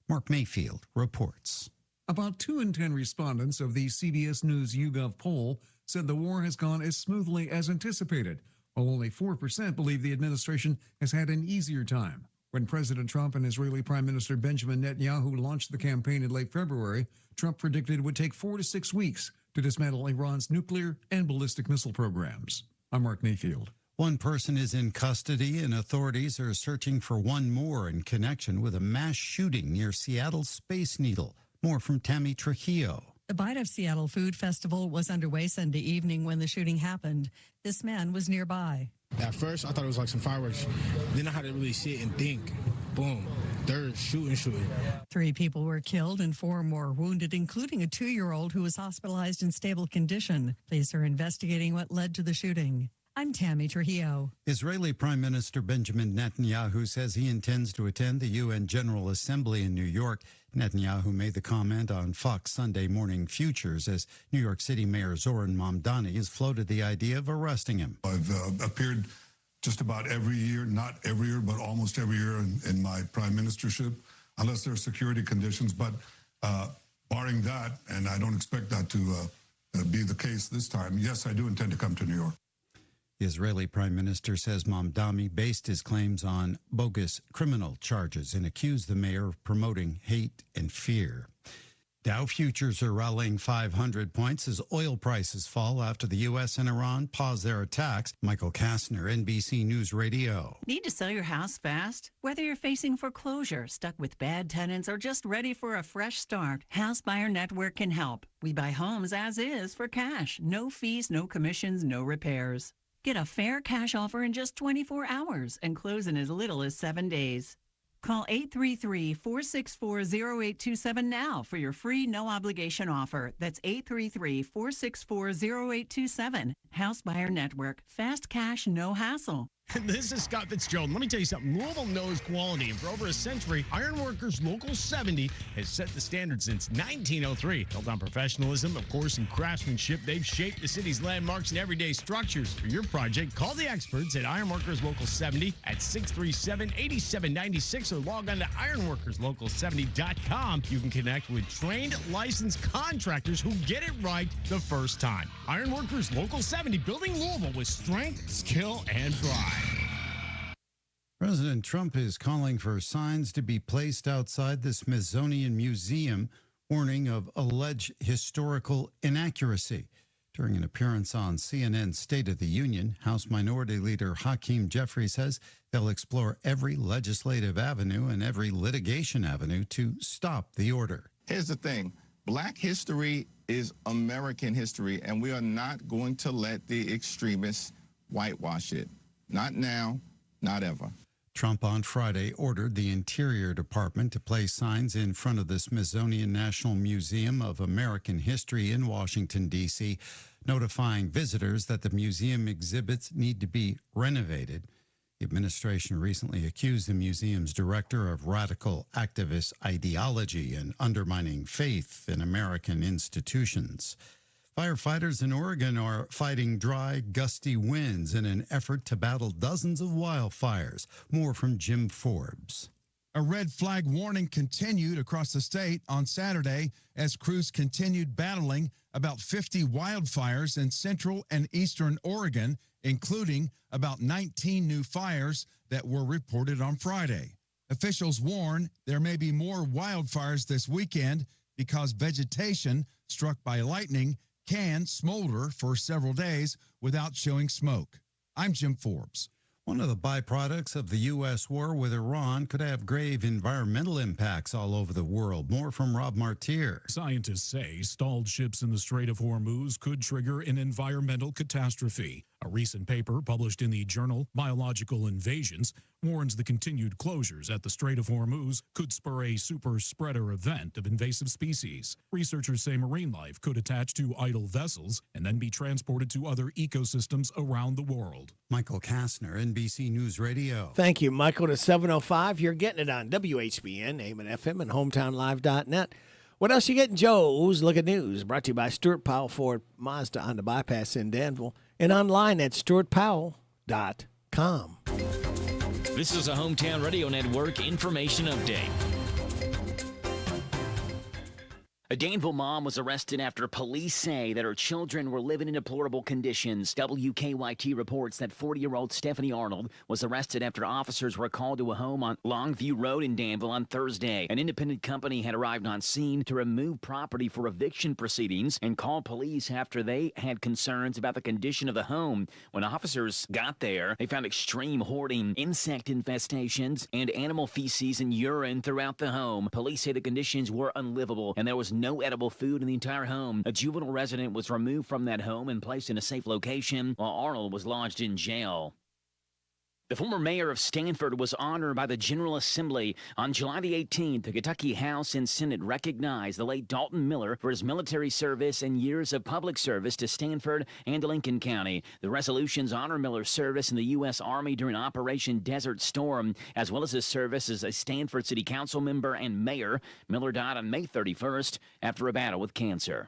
Mark Mayfield reports. About 2 in 10 respondents of the CBS News YouGov poll said the war has gone as smoothly as anticipated, while only 4% believe the administration has had an easier time. When President Trump and Israeli Prime Minister Benjamin Netanyahu launched the campaign in late February, Trump predicted it would take 4 to 6 weeks to dismantle Iran's nuclear and ballistic missile programs. I'm Mark Mayfield. One person is in custody, and authorities are searching for one more in connection with a mass shooting near Seattle's Space Needle. More from Tammy Trujillo. The Bite of Seattle Food Festival was underway Sunday evening when the shooting happened. This man was nearby. At first, I thought it was like some fireworks. Then I had to really sit and think. Boom. They're shooting. 3 people were killed and 4 more wounded, including a 2-year-old who was hospitalized in stable condition. Police are investigating what led to the shooting. I'm Tammy Trujillo. Israeli Prime Minister Benjamin Netanyahu says he intends to attend the UN General Assembly in New York. Netanyahu made the comment on Fox Sunday Morning Futures as New York City Mayor Zoran Mamdani has floated the idea of arresting him. I've appeared just about every year, not every year, but almost every year in my prime ministership, unless there are security conditions. But barring that, and I don't expect that to be the case this time, yes, I do intend to come to New York. The Israeli Prime Minister says Mamdani based his claims on bogus criminal charges and accused the mayor of promoting hate and fear. Dow futures are rallying 500 points as oil prices fall after the U.S. and Iran pause their attacks. Michael Kastner, NBC News Radio. Need to sell your house fast? Whether you're facing foreclosure, stuck with bad tenants, or just ready for a fresh start, House Buyer Network can help. We buy homes as is for cash. No fees, no commissions, no repairs. Get a fair cash offer in just 24 hours and close in as little as 7 days. Call 833-464-0827 now for your free no-obligation offer. That's 833-464-0827. House Buyer Network. Fast cash, no hassle. This is Scott Fitzgerald. Let me tell you something. Louisville knows quality, and for over a century, Ironworkers Local 70 has set the standard since 1903. Built on professionalism, of course, and craftsmanship, they've shaped the city's landmarks and everyday structures. For your project, call the experts at Ironworkers Local 70 at 637-8796 or log on to ironworkerslocal70.com. You can connect with trained, licensed contractors who get it right the first time. Ironworkers Local 70, building Louisville with strength, skill, and pride. President Trump is calling for signs to be placed outside the Smithsonian Museum warning of alleged historical inaccuracy. During an appearance on CNN's State of the Union, House Minority Leader Hakeem Jeffries says they'll explore every legislative avenue and every litigation avenue to stop the order. Here's the thing. Black history is American history, and we are not going to let the extremists whitewash it. Not now, not ever. Trump on Friday ordered the Interior Department to place signs in front of the Smithsonian National Museum of American History in Washington, D.C., notifying visitors that the museum exhibits need to be renovated. The administration recently accused the museum's director of radical activist ideology and undermining faith in American institutions. Firefighters in Oregon are fighting dry, gusty winds in an effort to battle dozens of wildfires. More from Jim Forbes. A red flag warning continued across the state on Saturday as crews continued battling about 50 wildfires in central and eastern Oregon, including about 19 new fires that were reported on Friday. Officials warn there may be more wildfires this weekend because vegetation struck by lightning can smolder for several days without showing smoke. I'm Jim Forbes. One of the byproducts of the U.S. war with Iran could have grave environmental impacts all over the world. More from Rob Martier. Scientists say stalled ships in the Strait of Hormuz could trigger an environmental catastrophe. A recent paper published in the journal Biological Invasions warns the continued closures at the Strait of Hormuz could spur a super spreader event of invasive species. Researchers say marine life could attach to idle vessels and then be transported to other ecosystems around the world. Michael Kastner, NBC News Radio. Thank you, Michael. To 7:05, you're getting it on WHBN, AM and FM, and HometownLive.net. What else you getting? Joe's Look at News, brought to you by Stuart Powell Ford Mazda on the bypass in Danville, and online at stuartpowell.com. This is a Hometown Radio Network information update. A Danville mom was arrested after police say that her children were living in deplorable conditions. WKYT reports that 40-year-old Stephanie Arnold was arrested after officers were called to a home on Longview Road in Danville on Thursday. An independent company had arrived on scene to remove property for eviction proceedings and called police after they had concerns about the condition of the home. When officers got there, they found extreme hoarding, insect infestations, and animal feces and urine throughout the home. Police say the conditions were unlivable and there was no edible food in the entire home. A juvenile resident was removed from that home and placed in a safe location, while Arnold was lodged in jail. The former mayor of Stanford was honored by the General Assembly. On July the 18th, the Kentucky House and Senate recognized the late Dalton Miller for his military service and years of public service to Stanford and Lincoln County. The resolutions honor Miller's service in the U.S. Army during Operation Desert Storm, as well as his service as a Stanford City Council member and mayor. Miller died on May 31st after a battle with cancer.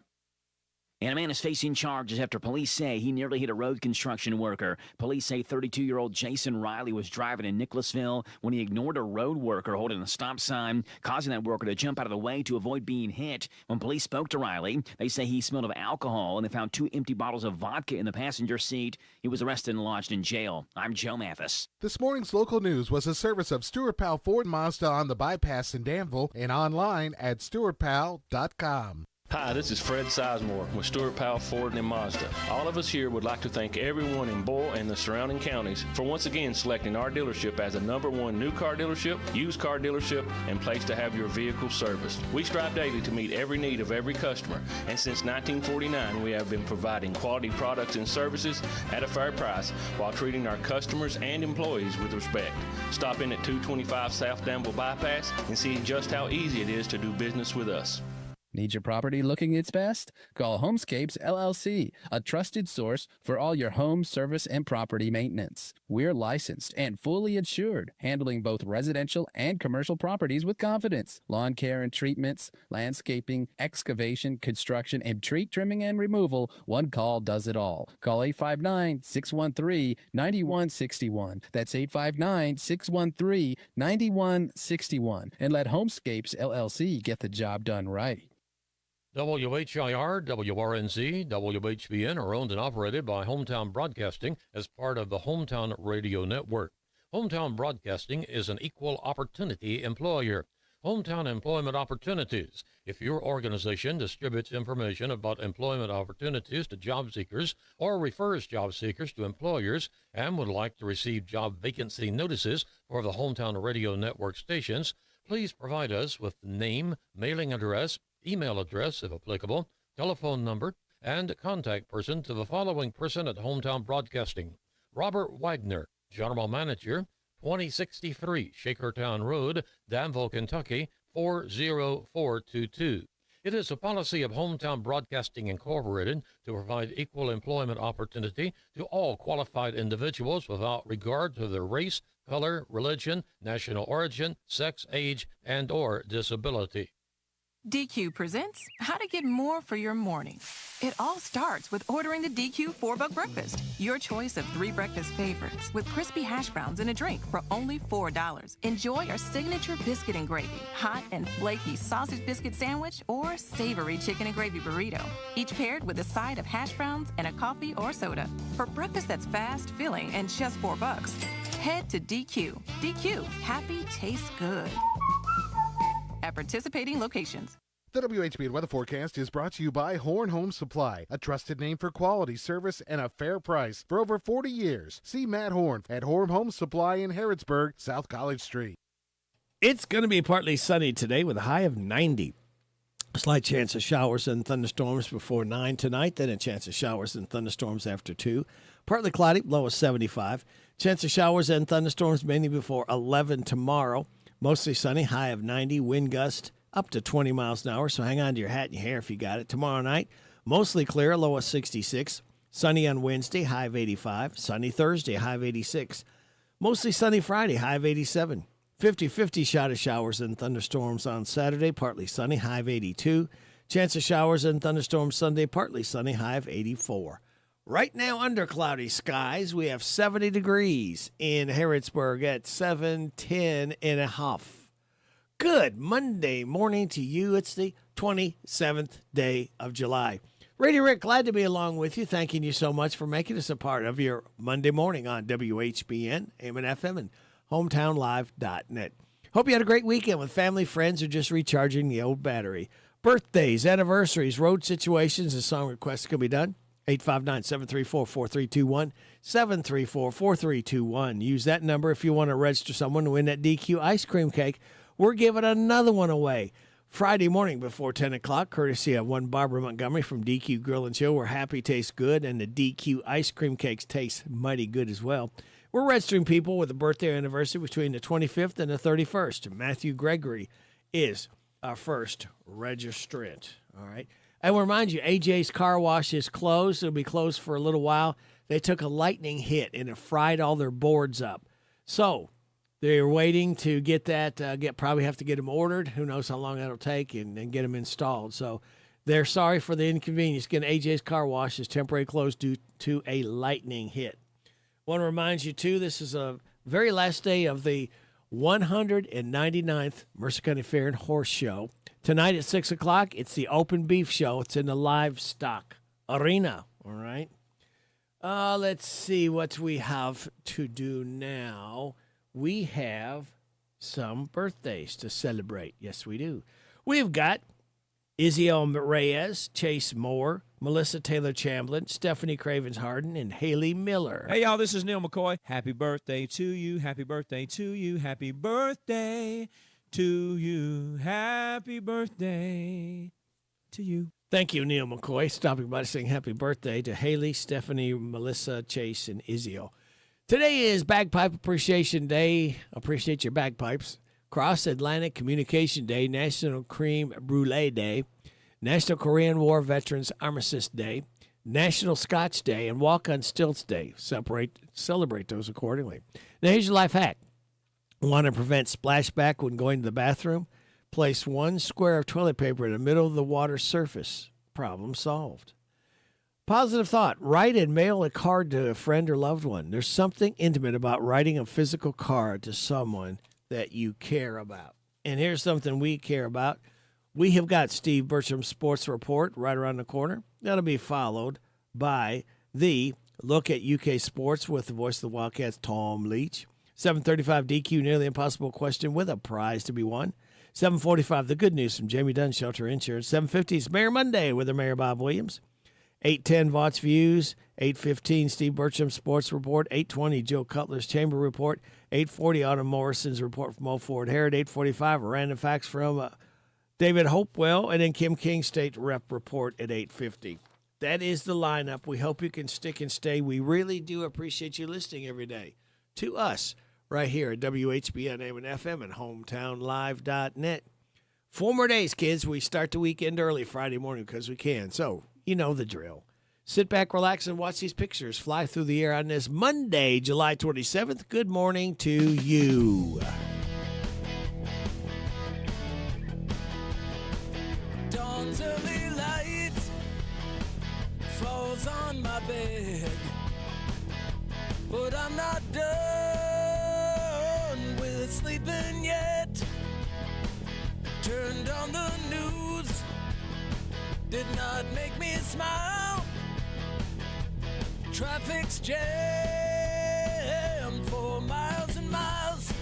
And a man is facing charges after police say he nearly hit a road construction worker. Police say 32-year-old Jason Riley was driving in Nicholasville when he ignored a road worker holding a stop sign, causing that worker to jump out of the way to avoid being hit. When police spoke to Riley, they say he smelled of alcohol and they found 2 empty bottles of vodka in the passenger seat. He was arrested and lodged in jail. I'm Joe Mathis. This morning's local news was a service of Stuart Powell Ford Mazda on the bypass in Danville and online at stuartpowell.com. Hi, this is Fred Sizemore with Stuart Powell Ford and Mazda. All of us here would like to thank everyone in Boyle and the surrounding counties for once again selecting our dealership as the #1 new car dealership, used car dealership, and place to have your vehicle serviced. We strive daily to meet every need of every customer, and since 1949 we have been providing quality products and services at a fair price while treating our customers and employees with respect. Stop in at 225 South Danville Bypass and see just how easy it is to do business with us. Need your property looking its best? Call Homescapes LLC, a trusted source for all your home, service, and property maintenance. We're licensed and fully insured, handling both residential and commercial properties with confidence. Lawn care and treatments, landscaping, excavation, construction, and tree trimming and removal. One call does it all. Call 859-613-9161. That's 859-613-9161. And let Homescapes LLC get the job done right. WHIR, WRNZ, WHBN are owned and operated by Hometown Broadcasting as part of the Hometown Radio Network. Hometown Broadcasting is an equal opportunity employer. Hometown Employment Opportunities. If your organization distributes information about employment opportunities to job seekers or refers job seekers to employers and would like to receive job vacancy notices for the Hometown Radio Network stations, please provide us with name, mailing address, email address, if applicable, telephone number, and contact person to the following person at Hometown Broadcasting. Robert Wagner, General Manager, 2063 Shakertown Road, Danville, Kentucky, 40422. It is a policy of Hometown Broadcasting Incorporated to provide equal employment opportunity to all qualified individuals without regard to their race, color, religion, national origin, sex, age, and/or disability. DQ presents how to get more for your morning. It all starts with ordering the DQ $4 breakfast. Your choice of 3 breakfast favorites with crispy hash browns and a drink for only $4. Enjoy our signature biscuit and gravy, hot and flaky sausage biscuit sandwich, or savory chicken and gravy burrito. Each paired with a side of hash browns and a coffee or soda. For breakfast that's fast, filling, and just $4, head to DQ. DQ, happy tastes good. At participating locations. The WHBN weather forecast is brought to you by Horn Home Supply, a trusted name for quality service and a fair price for over 40 years. See Matt Horn at Horn Home Supply in Harrodsburg, South College Street. It's going to be partly sunny today with a high of 90. A slight chance of showers and thunderstorms before 9 tonight, then a chance of showers and thunderstorms after 2. Partly cloudy, low of 75. Chance of showers and thunderstorms mainly before 11 tomorrow. Mostly sunny, high of 90, wind gust up to 20 miles an hour, so hang on to your hat and your hair if you got it. Tomorrow night, mostly clear, low of 66. Sunny on Wednesday, high of 85. Sunny Thursday, high of 86. Mostly sunny Friday, high of 87. 50-50 shot of showers and thunderstorms on Saturday, partly sunny, high of 82. Chance of showers and thunderstorms Sunday, partly sunny, high of 84. Right now, under cloudy skies, we have 70 degrees in Harrodsburg at 7:10 and a half. Good Monday morning to you. It's the 27th day of July. Radio Rick, glad to be along with you. Thanking you so much for making us a part of your Monday morning on WHBN, AM and FM, and hometownlive.net. Hope you had a great weekend with family, friends, or just recharging the old battery. Birthdays, anniversaries, road situations, and song requests can be done. 859-734-4321, 734-4321. Use that number if you want to register someone to win that DQ ice cream cake. We're giving another one away Friday morning before 10 o'clock, courtesy of one Barbara Montgomery from DQ Grill and Chill, where happy tastes good and the DQ ice cream cakes taste mighty good as well. We're registering people with a birthday or anniversary between the 25th and the 31st. Matthew Gregory is our first registrant. All right. I will remind you, AJ's Car Wash is closed. It'll be closed for a little while. They took a lightning hit and it fried all their boards up. So they're waiting to get that, probably have to get them ordered. Who knows how long that'll take and get them installed. So they're sorry for the inconvenience. Again, AJ's Car Wash is temporarily closed due to a lightning hit. Want to remind you, too, this is a very last day of the 199th Mercer County Fair and Horse Show. Tonight at 6 o'clock, it's the open beef show. It's in the livestock arena, all right? Let's see what we have to do now. We have some birthdays to celebrate. Yes, we do. We've got Izziel Reyes, Chase Moore, Melissa Taylor Chamblin, Stephanie Cravens Harden, and Haley Miller. Hey, y'all, this is Neil McCoy. Happy birthday to you. Happy birthday to you. Happy birthday to you. Happy birthday to you. Thank you, Neil McCoy. Stopping by to sing happy birthday to Haley, Stephanie, Melissa, Chase, and Izziel. Today is Bagpipe Appreciation Day. Appreciate your bagpipes. Cross Atlantic Communication Day, National Cream Brulee Day, National Korean War Veterans Armistice Day, National Scotch Day, and Walk on Stilts Day. Celebrate those accordingly. Now, here's your life hack. Want to prevent splashback when going to the bathroom? Place 1 square of toilet paper in the middle of the water surface. Problem solved. Positive thought. Write and mail a card to a friend or loved one. There's something intimate about writing a physical card to someone that you care about. And here's something we care about. We have got Steve Bertram's Sports Report right around the corner. That'll be followed by the Look at UK Sports with the voice of the Wildcats, Tom Leach. 7:35 DQ, Nearly Impossible Question with a prize to be won. 7:45, the good news from Jamie Dunn, Shelter Insurance. 7:50 is Mayor Monday with the Mayor Bob Williams. 8:10, Vaught's Views. 8:15, Steve Bertram's Sports Report. 8:20, Joe Cutler's Chamber Report. 8:40, Autumn Morrison's report from Old Ford Herod. 8:45, random facts from David Hopewell. And then Kim King's State Rep Report at 8:50. That is the lineup. We hope you can stick and stay. We really do appreciate you listening every day to us right here at WHBN AM and FM and HometownLive.net. 4 more days, kids. We start the weekend early Friday morning because we can. So, you know the drill. Sit back, relax, and watch these pictures fly through the air on this Monday, July 27th. Good morning to you. Dawn's early light falls on my bed, but I'm not done with sleeping yet. Turned on the news, did not make me smile. Traffic's jammed for miles and miles.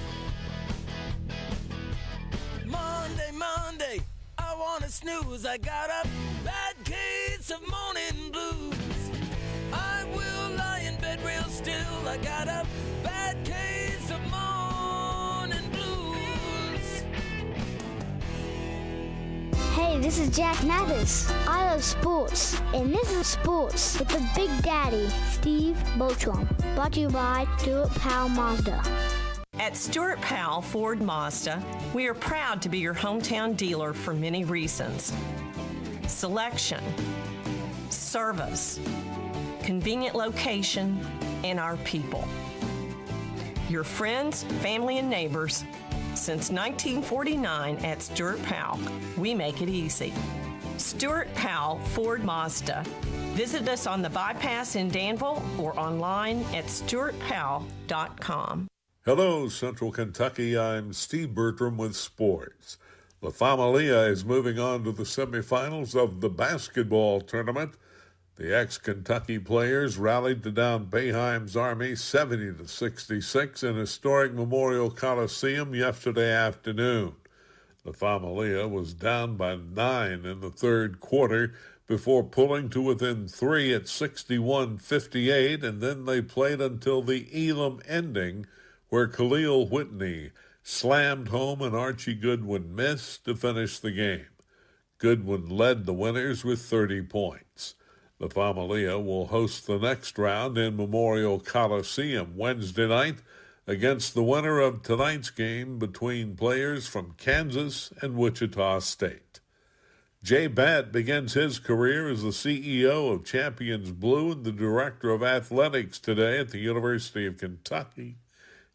Monday, I wanna snooze. I got a bad case of morning blues. I will lie in bed real still. I got a bad case of morning blues. Hey, this is Jack Mathis. I love sports, and this is Sports with the Big Daddy, Steve Bochum. Brought to you by Stuart Powell Mazda. At Stuart Powell Ford Mazda, we are proud to be your hometown dealer for many reasons. Selection, service, convenient location, and our people. Your friends, family, and neighbors. Since 1949 at Stuart Powell, we make it easy. Stuart Powell Ford Mazda. Visit us on the bypass in Danville or online at stuartpowell.com. Hello, Central Kentucky. I'm Steve Bertram with sports. La Familia is moving on to the semifinals of the basketball tournament. The ex-Kentucky players rallied to down Boeheim's Army 70-66 in historic Memorial Coliseum yesterday afternoon. La Familia was down by 9 in the third quarter before pulling to within 3 at 61-58, and then they played until the Elam ending, where Khalil Whitney slammed home and Archie Goodwin missed to finish the game. Goodwin led the winners with 30 points. La Familia will host the next round in Memorial Coliseum Wednesday night against the winner of tonight's game between players from Kansas and Wichita State. Jay Batt begins his career as the CEO of Champions Blue and the Director of Athletics today at the University of Kentucky.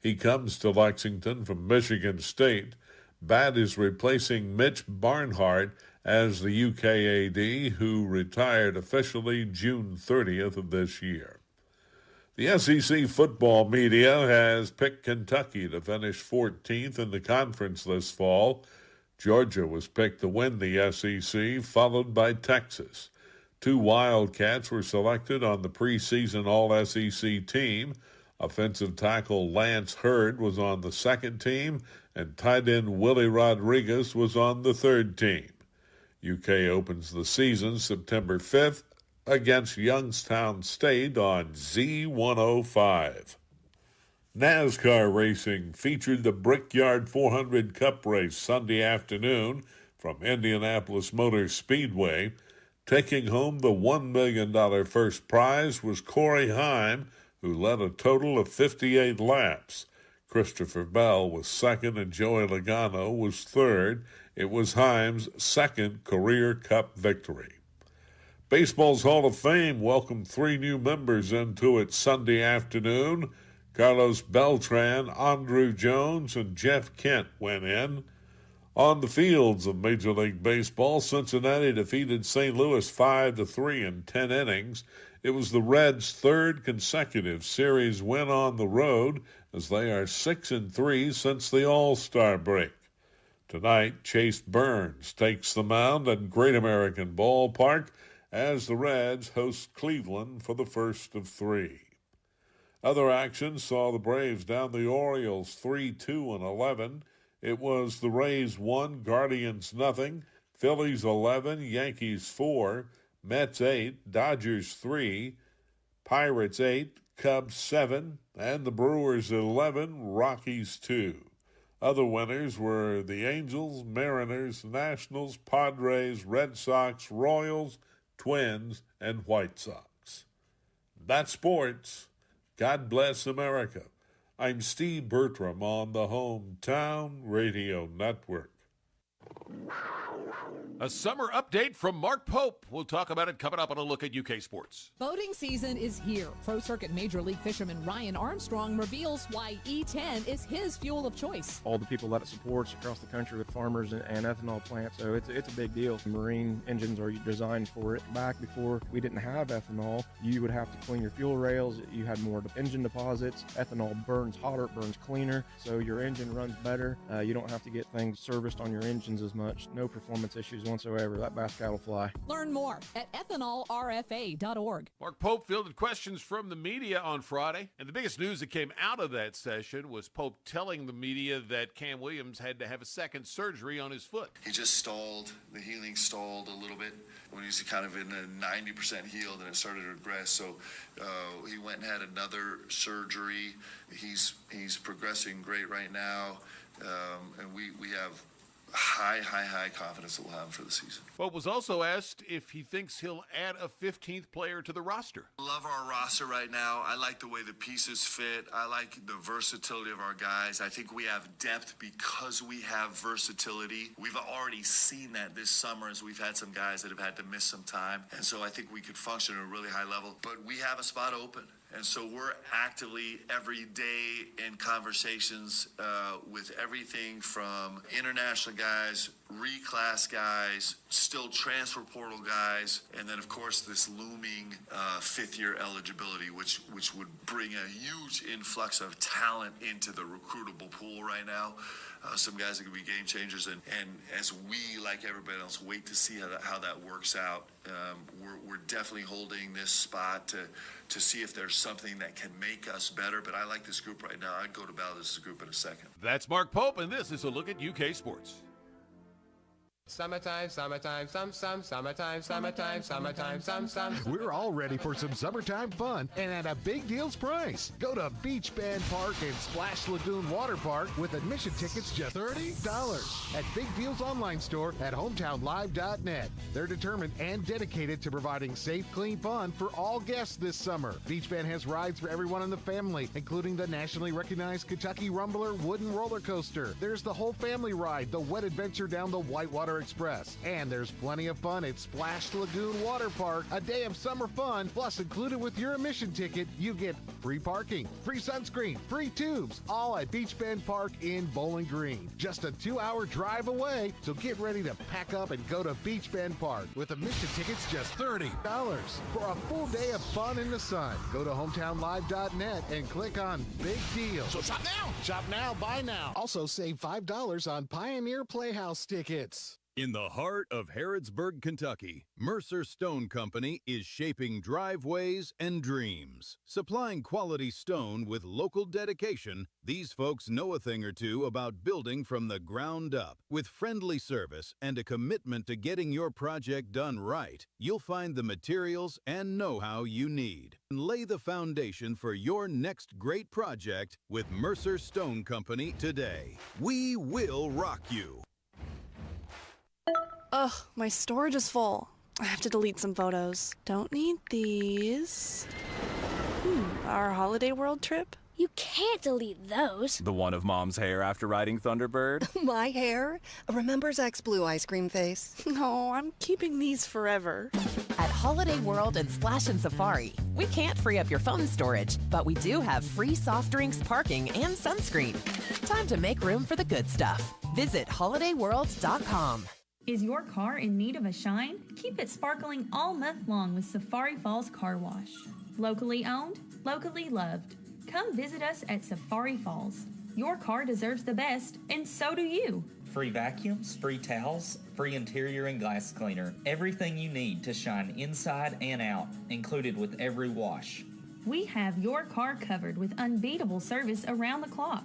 He comes to Lexington from Michigan State. Batt is replacing Mitch Barnhart as the UKAD, who retired officially June 30th of this year. The SEC football media has picked Kentucky to finish 14th in the conference this fall. Georgia was picked to win the SEC, followed by Texas. 2 Wildcats were selected on the preseason All-SEC team. Offensive tackle Lance Hurd was on the second team, and tight end Willie Rodriguez was on the third team. UK opens the season September 5th against Youngstown State on Z105. NASCAR racing featured the Brickyard 400 Cup race Sunday afternoon from Indianapolis Motor Speedway. Taking home the $1 million first prize was Corey Heim, who led a total of 58 laps. Christopher Bell was second and Joey Logano was third. It was Heim's second career Cup victory. Baseball's Hall of Fame welcomed 3 new members into it Sunday afternoon. Carlos Beltran, Andrew Jones, and Jeff Kent went in. On the fields of Major League Baseball, Cincinnati defeated St. Louis 5-3 in 10 innings. It was the Reds' third consecutive series win on the road, as they are 6-3 since the All-Star break. Tonight, Chase Burns takes the mound at Great American Ballpark as the Reds host Cleveland for the first of 3. Other action saw the Braves down the Orioles 3-2 in 11. It was the Rays 1, Guardians nothing, Phillies 11, Yankees 4, Mets 8, Dodgers 3, Pirates 8, Cubs 7, and the Brewers 11, Rockies 2. Other winners were the Angels, Mariners, Nationals, Padres, Red Sox, Royals, Twins, and White Sox. That's sports. God bless America. I'm Steve Bertram on the Hometown Radio Network. A summer update from Mark Pope. We'll talk about it coming up on a look at UK sports. Boating season is here. Pro Circuit Major League fisherman Ryan Armstrong reveals why E10 is his fuel of choice. All the people that it supports across the country with farmers and ethanol plants, so it's a big deal. Marine engines are designed for it. Back before we didn't have ethanol, you would have to clean your fuel rails. You had more engine deposits. Ethanol burns hotter, burns cleaner, so your engine runs better. You don't have to get things serviced on your engines as much. No performance issues whatsoever. That bass cat will fly. Learn more at ethanolrfa.org. Mark Pope fielded questions from the media on Friday, and the biggest news that came out of that session was Pope telling the media that Cam Williams had to have a second surgery on his foot. He just stalled. The healing stalled a little bit when he was kind of in a 90% healed, and it started to regress. So he went and had another surgery. He's progressing great right now, and we have high confidence that we'll have him for the season. Pope was also asked if he thinks he'll add a 15th player to the roster. Love our roster right now. I like the way the pieces fit. I like the versatility of our guys. I think we have depth because we have versatility. We've already seen that this summer as we've had some guys that have had to miss some time. And so I think we could function at a really high level. But we have a spot open. And so we're actively every day in conversations with everything from international guys, reclass guys, still transfer portal guys, and then of course this looming fifth-year eligibility, which would bring a huge influx of talent into the recruitable pool right now. Some guys that could be game changers, and as we, like everybody else, wait to see how that works out, we're definitely holding this spot to see if there's something that can make us better. But I like this group right now. I'd go to battle this group in a second. That's Mark Pope, and this is a look at UK sports. Summertime, summertime, summertime, summertime. We're all ready for some summertime fun and at a big deals price. Go to Beach Bend Park and Splash Lagoon Water Park with admission tickets just $30 at Big Deals online store at hometownlive.net. They're determined and dedicated to providing safe, clean fun for all guests this summer. Beach Bend has rides for everyone in the family, including the nationally recognized Kentucky Rumbler wooden roller coaster. There's the whole family ride, the wet adventure down the Whitewater Express. And there's plenty of fun at Splash Lagoon Water Park. A day of summer fun, plus included with your admission ticket, you get free parking, free sunscreen, free tubes, all at Beach Bend Park in Bowling Green. Just a 2-hour drive away, so get ready to pack up and go to Beach Bend Park with admission tickets just $30 for a full day of fun in the sun. Go to hometownlive.net and click on Big Deal. So shop now! Shop now, buy now. Also save $5 on Pioneer Playhouse tickets. In the heart of Harrodsburg, Kentucky, Mercer Stone Company is shaping driveways and dreams. Supplying quality stone with local dedication, these folks know a thing or two about building from the ground up. With friendly service and a commitment to getting your project done right, you'll find the materials and know-how you need. And lay the foundation for your next great project with Mercer Stone Company today. We will rock you. Ugh, my storage is full. I have to delete some photos. Don't need these. Our Holiday World trip? You can't delete those. The one of Mom's hair after riding Thunderbird? My hair? Remember Zach's blue ice cream face? No, I'm keeping these forever. At Holiday World and Splash and Safari, we can't free up your phone storage, but we do have free soft drinks, parking, and sunscreen. Time to make room for the good stuff. Visit holidayworld.com. Is your car in need of a shine? Keep it sparkling all month long with Safari Falls Car Wash. Locally owned, locally loved. Come visit us at Safari Falls. Your car deserves the best, and so do you. Free vacuums, free towels, free interior and glass cleaner. Everything you need to shine inside and out, included with every wash. We have your car covered with unbeatable service around the clock.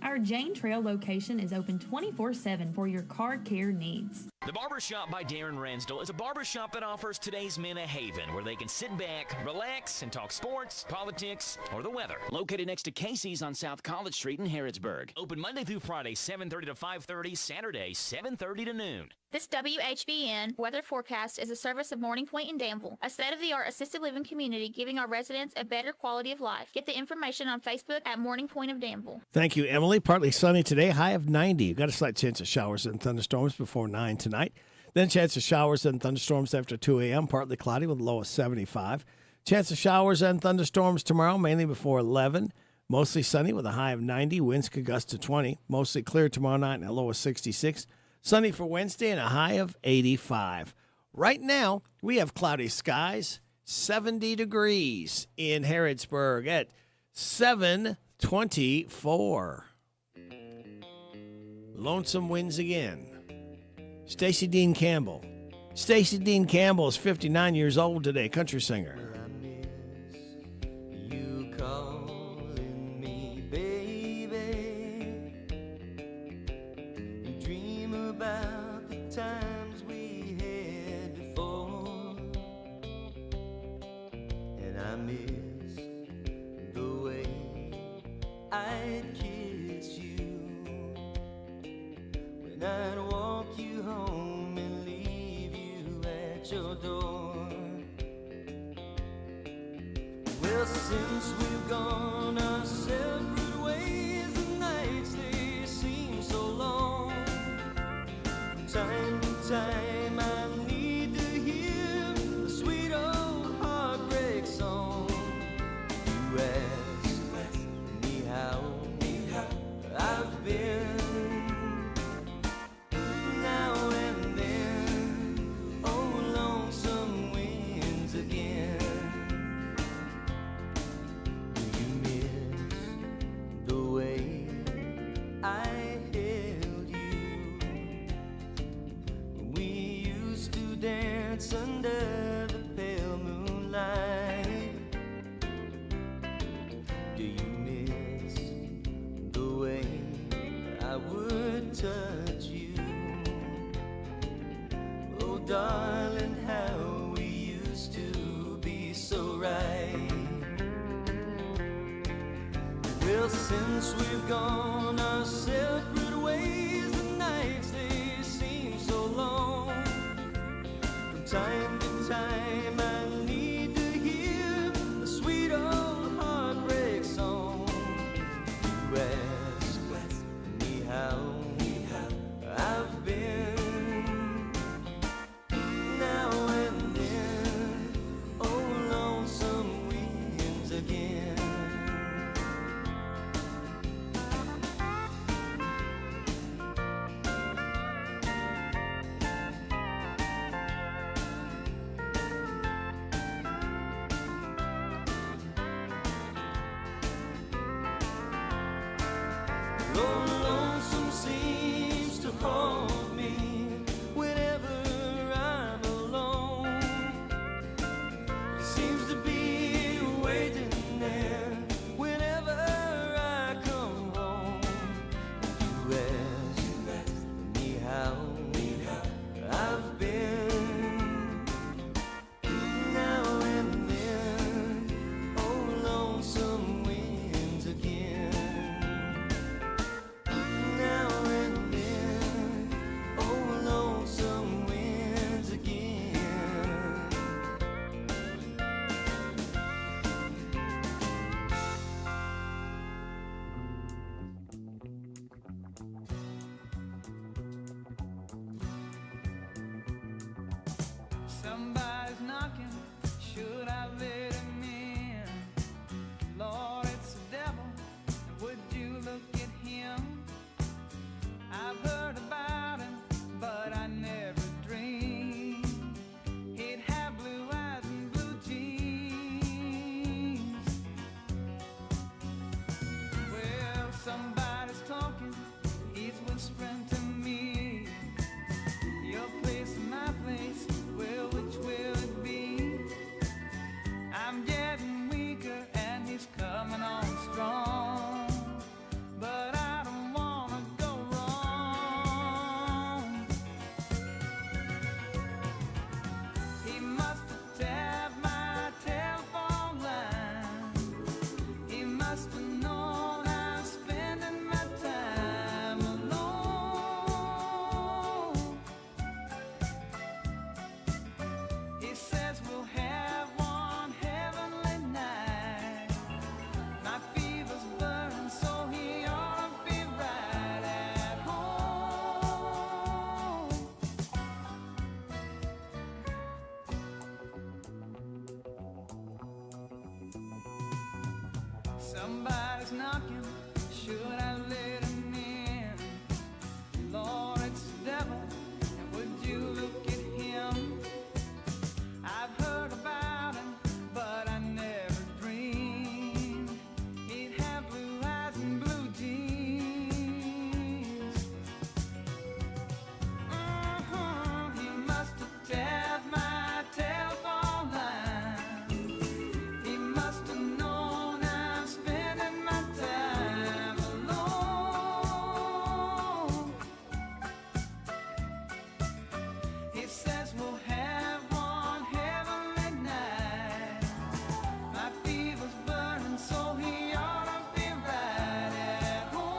Our Jane Trail location is open 24/7 for your car care needs. The Barbershop by Darren Ransdell is a barbershop that offers today's men a haven where they can sit back, relax, and talk sports, politics, or the weather. Located next to Casey's on South College Street in Harrodsburg. Open Monday through Friday, 7:30 to 5:30, Saturday, 7:30 to noon. This WHBN weather forecast is a service of Morning Point in Danville, a state-of-the-art assisted living community giving our residents a better quality of life. Get the information on Facebook at Morning Point of Danville. Thank you, Emily. Partly sunny today, high of 90. You've got a slight chance of showers and thunderstorms before 9 tonight. Then chance of showers and thunderstorms after 2 a.m., partly cloudy with a low of 75. Chance of showers and thunderstorms tomorrow, mainly before 11. Mostly sunny with a high of 90. Winds could gust to 20. Mostly clear tomorrow night and a low of 66. Sunny for Wednesday and a high of 85. Right now, we have cloudy skies, 70 degrees in Harrodsburg at 7:24. Lonesome winds again. Stacey Dean Campbell. Stacey Dean Campbell is 59 years old today, country singer. You calling me, baby, and dream about the times we had before, and I miss the way I'd kiss you when I'd walk you home and leave you at your door. Well, since we've gone our separate ways, the nights they seem so long. From time to time I need to hear the sweet old heartbreak song. You ask me how I've been. Now and then, oh, lonesome winds again. Do you miss the way I held you? We used to dance under the pale moonlight. Do you miss the way I would touch you? Oh, darling, how we used to be so right. Well, since we've gone our separate ways, the nights they seem so long. From time to time I need to hear the sweet old heartbreak song. You ask me how I've been. Now and then, oh, lonesome winds again. Lonesome seems to haunt me whenever I'm alone. Seems to be waiting there whenever I come home. You ask me how I've been. Now and then, oh, lonesome winds again. Now and then, oh, Somebody's knocking, should I let him in? Lord, it's the devil, and would you look at him? I've heard about him, but I never dreamed he'd have blue eyes and blue jeans. He must have tapped my telephone line. He must have known I'm spending my time alone. He says we'll have one heavenly night. My fever's burning, so he ought to be right at home.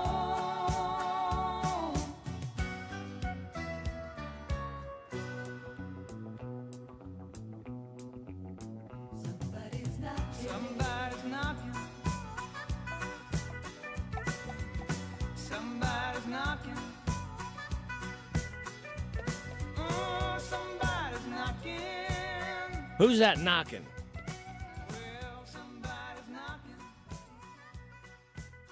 Somebody's knocking. Somebody's knocking. Somebody's knocking. Somebody's knocking. Who's that knocking?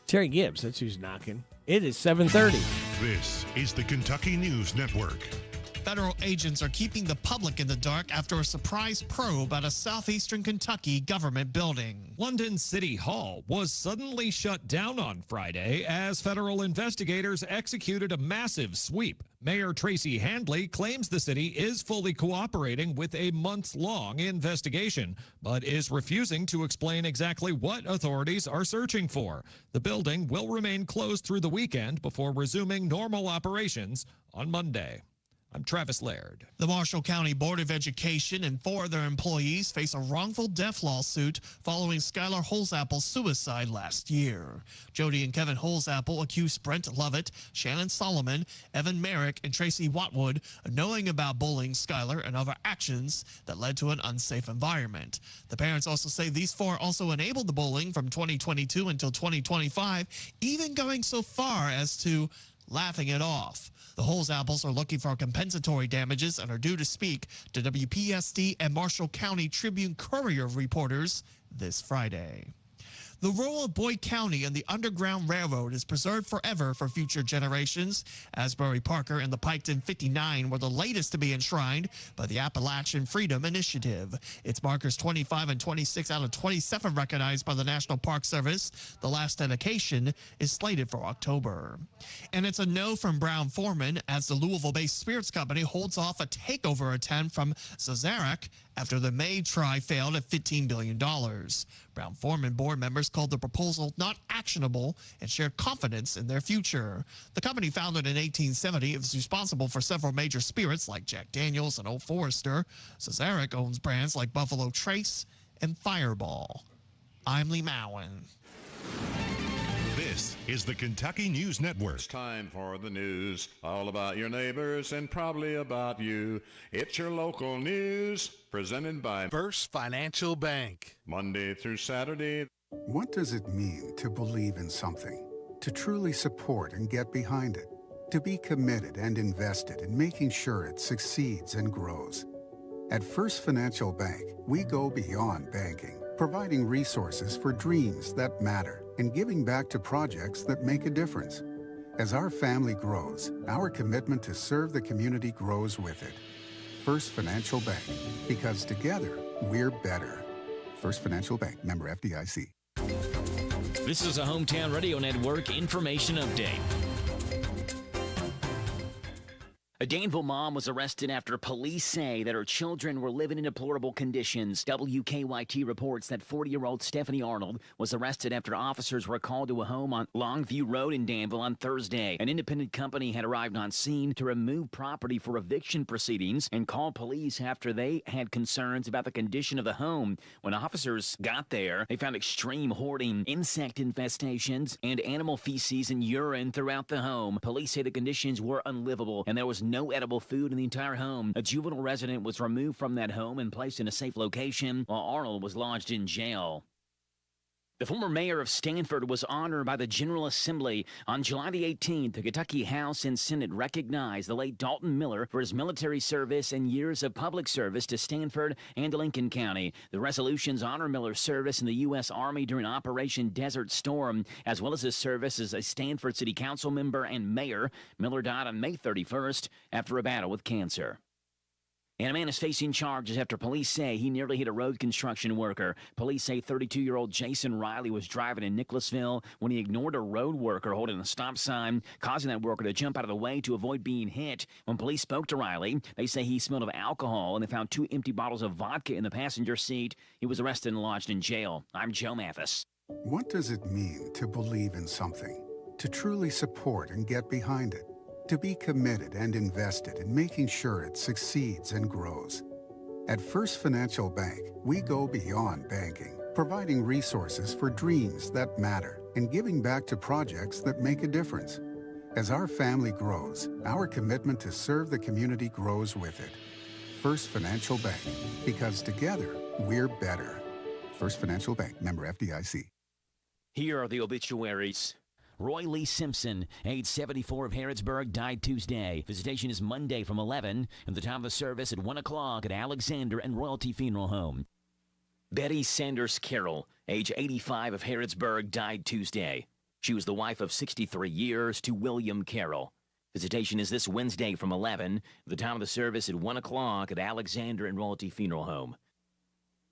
Terry Gibbs, that's who's knocking. It is 7:30. This is the Kentucky News Network. Federal agents are keeping the public in the dark after a surprise probe at a southeastern Kentucky government building. London City Hall was suddenly shut down on Friday as federal investigators executed a massive sweep. Mayor Tracy Handley claims the city is fully cooperating with a months-long investigation, but is refusing to explain exactly what authorities are searching for. The building will remain closed through the weekend before resuming normal operations on Monday. I'm Travis Laird. The Marshall County Board of Education and 4 of their employees face a wrongful death lawsuit following Skylar Holzapple's suicide last year. Jody and Kevin Holzapple accused Brent Lovett, Shannon Solomon, Evan Merrick, and Tracy Watwood of knowing about bullying Skylar and other actions that led to an unsafe environment. The parents also say these 4 also enabled the bullying from 2022 until 2025, even going so far as to laughing it off. The Holzapples are looking for compensatory damages and are due to speak to WPSD and Marshall County Tribune Courier reporters this Friday. The role of Boyd County and the Underground Railroad is preserved forever for future generations. Asbury Parker and the Piketon 59 were the latest to be enshrined by the Appalachian Freedom Initiative. Its markers 25 and 26 out of 27 recognized by the National Park Service. The last dedication is slated for October. And it's a no from Brown-Forman as the Louisville-based spirits company holds off a takeover attempt from SESAC after the May try failed at $15 billion. Brown-Forman board members called the proposal not actionable and shared confidence in their future. The company, founded in 1870, is responsible for several major spirits like Jack Daniels and Old Forester. SESAC owns brands like Buffalo Trace and Fireball. I'm Lee Mowen. This is the Kentucky News Network. It's time for the news, all about your neighbors and probably about you. It's your local news, presented by First Financial Bank. Monday through Saturday. What does it mean to believe in something? To truly support and get behind it? To be committed and invested in making sure it succeeds and grows? At First Financial Bank, we go beyond banking, providing resources for dreams that matter and giving back to projects that make a difference. As our family grows, our commitment to serve the community grows with it. First Financial Bank, because together, we're better. First Financial Bank, member FDIC. This is a Hometown Radio Network information update. A Danville mom was arrested after police say that her children were living in deplorable conditions. WKYT reports that 40-year-old Stephanie Arnold was arrested after officers were called to a home on Longview Road in Danville on Thursday. An independent company had arrived on scene to remove property for eviction proceedings and called police after they had concerns about the condition of the home. When officers got there, they found extreme hoarding, insect infestations, and animal feces and urine throughout the home. Police say the conditions were unlivable and there was no edible food in the entire home. A juvenile resident was removed from that home and placed in a safe location, while Arnold was lodged in jail. The former mayor of Stanford was honored by the General Assembly. On July the 18th, the Kentucky House and Senate recognized the late Dalton Miller for his military service and years of public service to Stanford and Lincoln County. The resolutions honor Miller's service in the U.S. Army during Operation Desert Storm, as well as his service as a Stanford City Council member and mayor. Miller died on May 31st after a battle with cancer. And a man is facing charges after police say he nearly hit a road construction worker. Police say 32-year-old Jason Riley was driving in Nicholasville when he ignored a road worker holding a stop sign, causing that worker to jump out of the way to avoid being hit. When police spoke to Riley, they say he smelled of alcohol and they found 2 empty bottles of vodka in the passenger seat. He was arrested and lodged in jail. I'm Joe Mathis. What does it mean to believe in something? To truly support and get behind it? To be committed and invested in making sure it succeeds and grows. At First Financial Bank, we go beyond banking, providing resources for dreams that matter and giving back to projects that make a difference. As our family grows, our commitment to serve the community grows with it. First Financial Bank, because together, we're better. First Financial Bank, member FDIC. Here are the obituaries. Roy Lee Simpson, age 74 of Harrodsburg, died Tuesday. Visitation is Monday from 11 and the time of the service at 1 o'clock at Alexander and Royalty Funeral Home. Betty Sanders Carroll, age 85 of Harrodsburg, died Tuesday. She was the wife of 63 years to William Carroll. Visitation is this Wednesday from 11, the time of the service at 1 o'clock at Alexander and Royalty Funeral Home.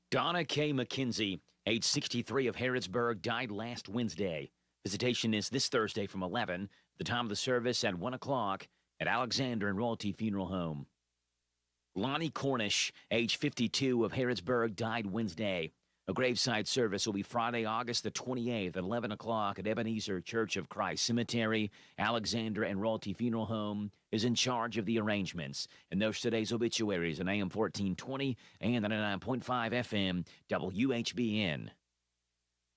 Donna K. McKenzie, age 63 of Harrodsburg, died last Wednesday. Visitation is this Thursday from 11, the time of the service at 1 o'clock at Alexander and Royalty Funeral Home. Lonnie Cornish, age 52 of Harrodsburg, died Wednesday. A graveside service will be Friday, August the 28th at 11 o'clock at Ebenezer Church of Christ Cemetery. Alexander and Royalty Funeral Home is in charge of the arrangements. And those today's obituaries on AM 1420 and 99.5 FM WHBN.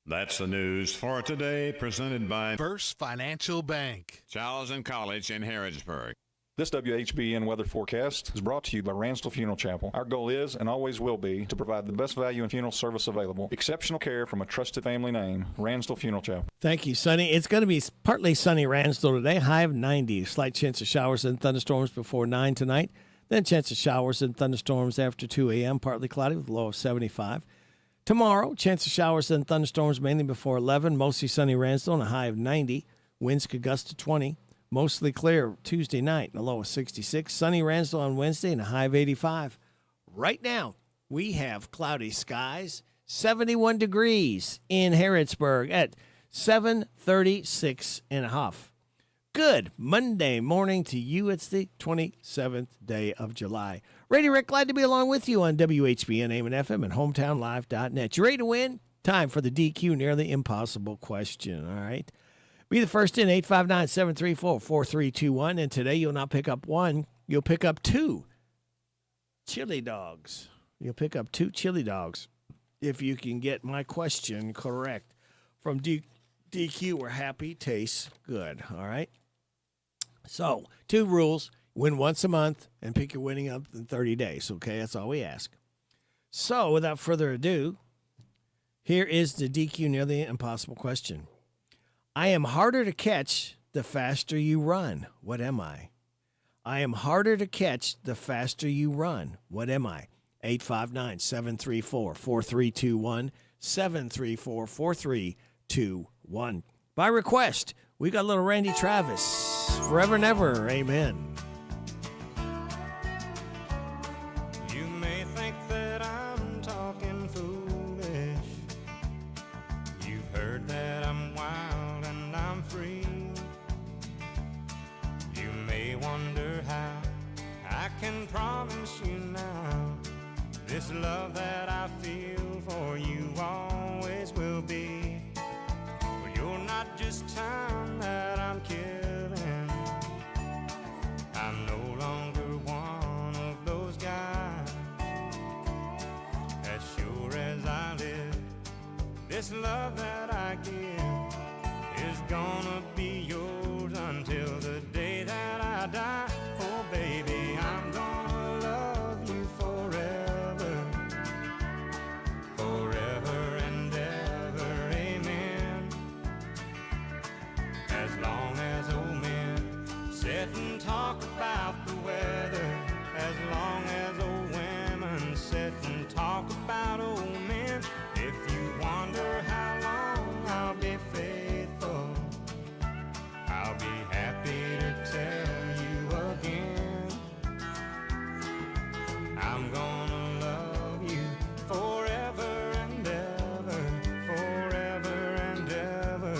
That's the news for today, presented by First Financial Bank, Charles and College in Harrodsburg. This WHBN weather forecast is brought to you by Ransdell Funeral Chapel. Our goal is and always will be to provide the best value in funeral service available. Exceptional care from a trusted family name, Ransdell Funeral Chapel. Thank you, Sonny. It's going to be partly sunny Ransdell today, high of 90. Slight chance of showers and thunderstorms before 9 tonight. Then chance of showers and thunderstorms after 2 a.m., partly cloudy with a low of 75. Tomorrow, chance of showers and thunderstorms mainly before 11. Mostly sunny Ransdell and a high of 90. Winds could gust to 20. Mostly clear Tuesday night and a low of 66. Sunny Ransdell on Wednesday and a high of 85. Right now, we have cloudy skies. 71 degrees in Harrodsburg at 7:36 and a half. Good Monday morning to you. It's the 27th day of July. Radio Rick, glad to be along with you on WHBN, AM and FM, and HometownLive.net. You ready to win? Time for the DQ Nearly Impossible question, all right? Be the first in, 859-734-4321. And today you'll not pick up one, you'll pick up 2 chili dogs. You'll pick up 2 chili dogs if you can get my question correct. From DQ, where happy tastes good, all right? So, 2 rules. Win once a month and pick your winning up in 30 days, okay? That's all we ask. So, without further ado, here is the DQ Nearly Impossible question. I am harder to catch the faster you run. What am I? I am harder to catch the faster you run. What am I? 859-734-4321, 734-4321. By request, we got a little Randy Travis. Forever and ever, amen. You may think that I'm talking foolish. You've heard that I'm wild and I'm free. You may wonder how I can promise you now this love that I feel for you always will be. But you're not just time that I'm killing. I'm no longer one of those guys. As sure as I live, this love that I give is gonna be yours until the day that I die. Oh baby, I'm gonna love you forever, forever and ever, amen. talk about the weather as long as old women sit and talk about old men. If you wonder how long I'll be faithful, I'll be happy to tell you again. I'm gonna love you forever and ever, forever and ever.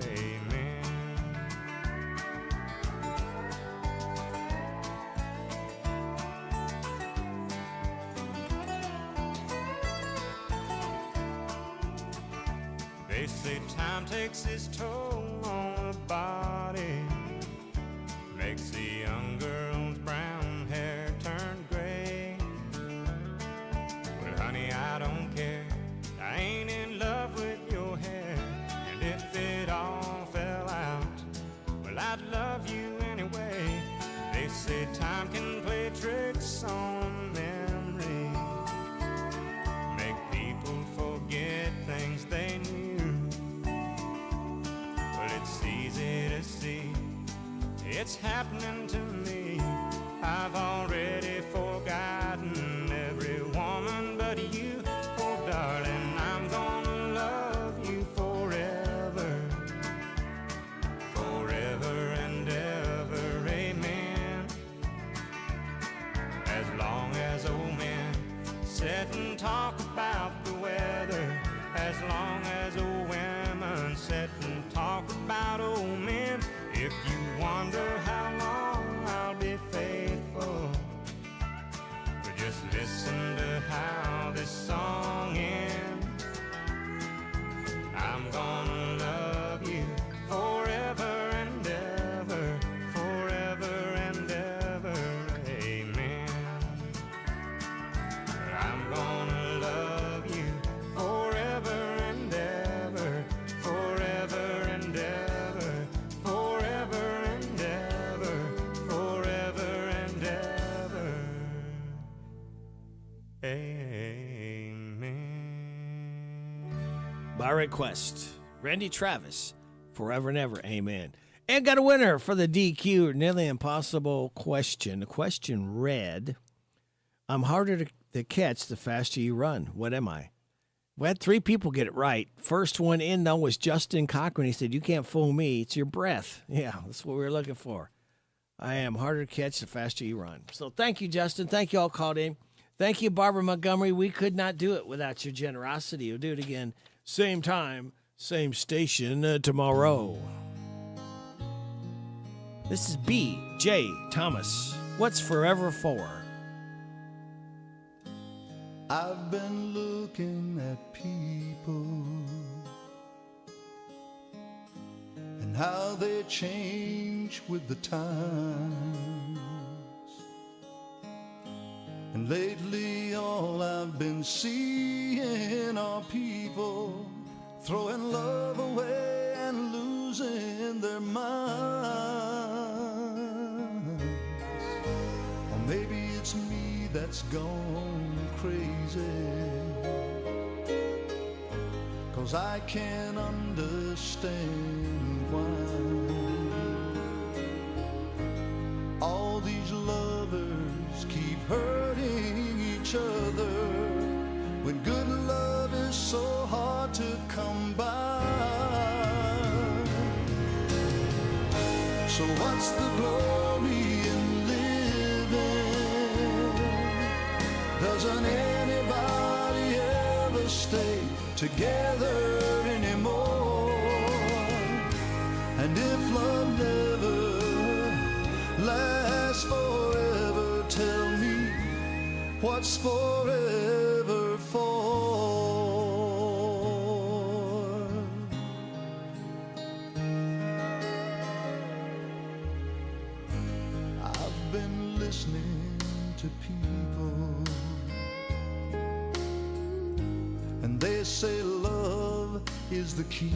Amen. They say time takes its toll on the body, makes the young girl's brown hair turn gray. Well, honey, I don't care. I ain't in love with your hair. And if it all fell out, well, I'd love you anyway. They say time can play tricks on memory, make people forget things they knew. Well, it's easy to see it's happening to me. I've already forgotten every woman but you. Oh, darling, I'm gonna love you forever, forever and ever. Amen. As long as old men sit and talk about the weather, as long as old women sit and talk about old men. If you wonder how long I'll be faithful, but just listen to how this song ends. I'm gonna love you forever and ever, forever and ever. Amen. I'm gonna love you forever and ever, forever and ever, forever and ever, forever and ever. Amen. By request, Randy Travis, Forever and Ever, amen. And got a winner for the DQ Nearly Impossible question. The question read, I'm harder to catch the faster you run. What am I? We had 3 people get it right. First one in, though, was Justin Cochran. He said, you can't fool me. It's your breath. Yeah, that's what we were looking for. I am harder to catch the faster you run. So thank you, Justin. Thank you all called in. Thank you, Barbara Montgomery. We could not do it without your generosity. We'll do it again. Same time, same station tomorrow. This is B.J. Thomas. What's Forever For? I've been looking at people and how they change with the times. And lately all I've been seeing are people throwing love away and losing their minds. Or maybe it's me that's gone crazy, 'cause I can't understand why all these lovers keep hurting each other when good love is so hard to come by. So what's the glory in living? Doesn't anybody ever stay together anymore? And if love never lasts forever, tell me what's forever for? I've been listening to people, and they say love is the key.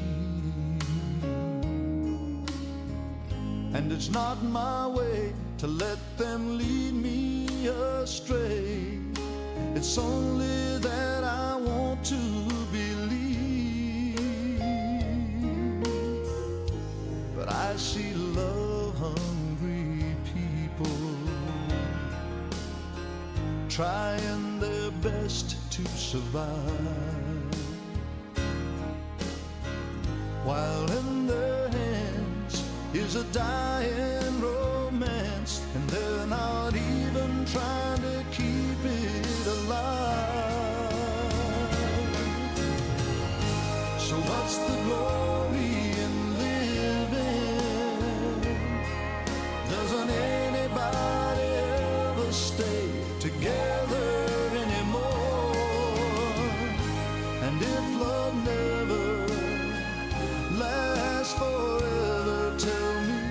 And it's not my way to let them lead me astray. It's only that I want to believe. But I see love-hungry people trying their best to survive, while in their hands is a dying romance, and they're not even trying to keep it alive. So what's the glory in living? Doesn't anybody ever stay together anymore? And if love never lasts forever, tell me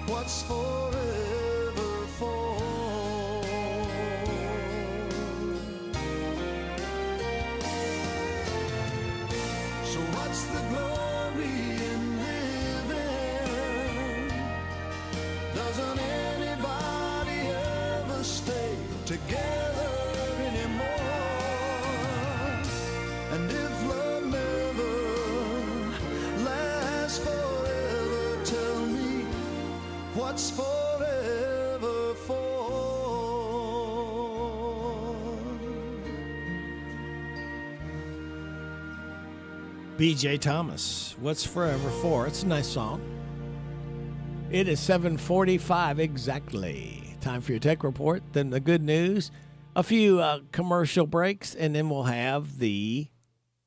what's forever for? So what's the glory in living? Doesn't anybody ever stay together anymore? And if love never lasts forever, tell me what's forever for? B.J. Thomas, What's Forever For? It's a nice song. It is 7:45 exactly. Time for your tech report. Then the good news, a few commercial breaks, and then we'll have the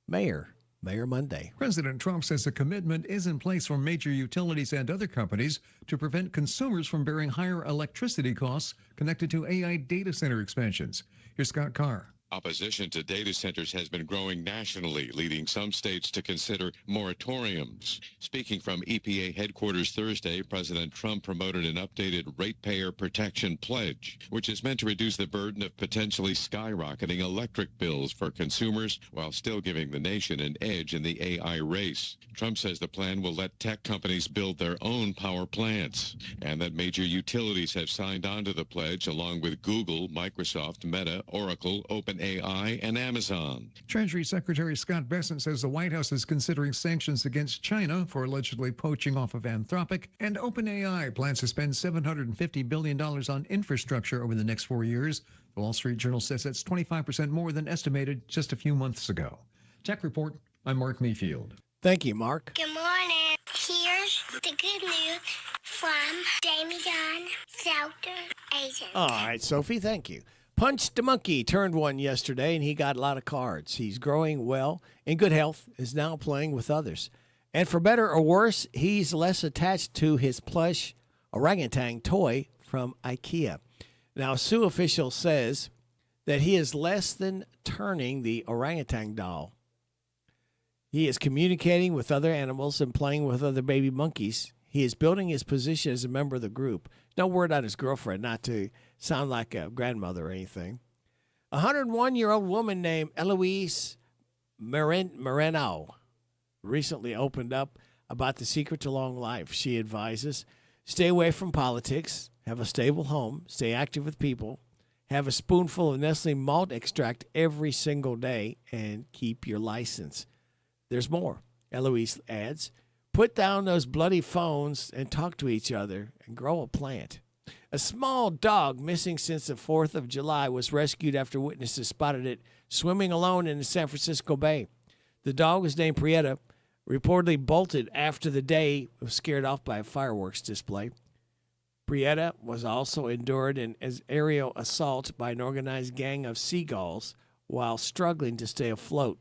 Mayor Monday. President Trump says a commitment is in place for major utilities and other companies to prevent consumers from bearing higher electricity costs connected to AI data center expansions. Here's Scott Carr. Opposition to data centers has been growing nationally, leading some states to consider moratoriums. Speaking from EPA headquarters Thursday, President Trump promoted an updated ratepayer protection pledge, which is meant to reduce the burden of potentially skyrocketing electric bills for consumers while still giving the nation an edge in the AI race. Trump says the plan will let tech companies build their own power plants, and that major utilities have signed on to the pledge along with Google, Microsoft, Meta, Oracle, OpenAI, and Amazon. Treasury Secretary Scott Bessent says the White House is considering sanctions against China for allegedly poaching off of Anthropic, and OpenAI plans to spend $750 billion on infrastructure over the next 4 years. The Wall Street Journal says that's 25% more than estimated just a few months ago. Tech Report, I'm Mark Mayfield. Thank you, Mark. Good morning. Here's the good news from Jamie Dunn, Shelter Agent. All right, Sophie, thank you. Punch the Monkey turned one yesterday, and he got a lot of cards. He's growing well, in good health, is now playing with others. And for better or worse, he's less attached to his plush orangutan toy from IKEA. Now, a Sioux official says that he is less than turning the orangutan doll. He is communicating with other animals and playing with other baby monkeys. He is building his position as a member of the group. No word on his girlfriend, not to sound like a grandmother or anything. A 101-year-old woman named Eloise Moreno recently opened up about the secret to long life. She advises, stay away from politics, have a stable home, stay active with people, have a spoonful of Nestle malt extract every single day, and keep your license. There's more. Eloise adds, put down those bloody phones and talk to each other and grow a plant. A small dog missing since the 4th of July was rescued after witnesses spotted it swimming alone in the San Francisco Bay. The dog was named Prieta, reportedly bolted after the day was scared off by a fireworks display. Prieta was also endured an aerial assault by an organized gang of seagulls while struggling to stay afloat,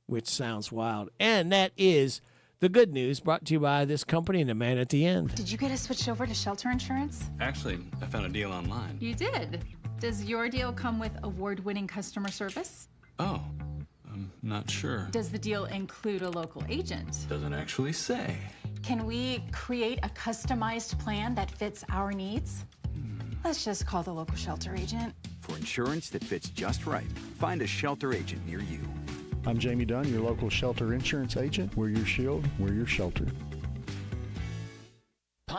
which sounds wild. And that is the good news brought to you by this company and the man at the end. Did you get us switched over to shelter insurance? Actually, I found a deal online. You did? Does your deal come with award-winning customer service? Oh, I'm not sure. Does the deal include a local agent? Doesn't actually say. Can we create a customized plan that fits our needs? Let's just call the local shelter agent. For insurance that fits just right, find a shelter agent near you. I'm Jamie Dunn, your local shelter insurance agent. We're your shield, we're your shelter.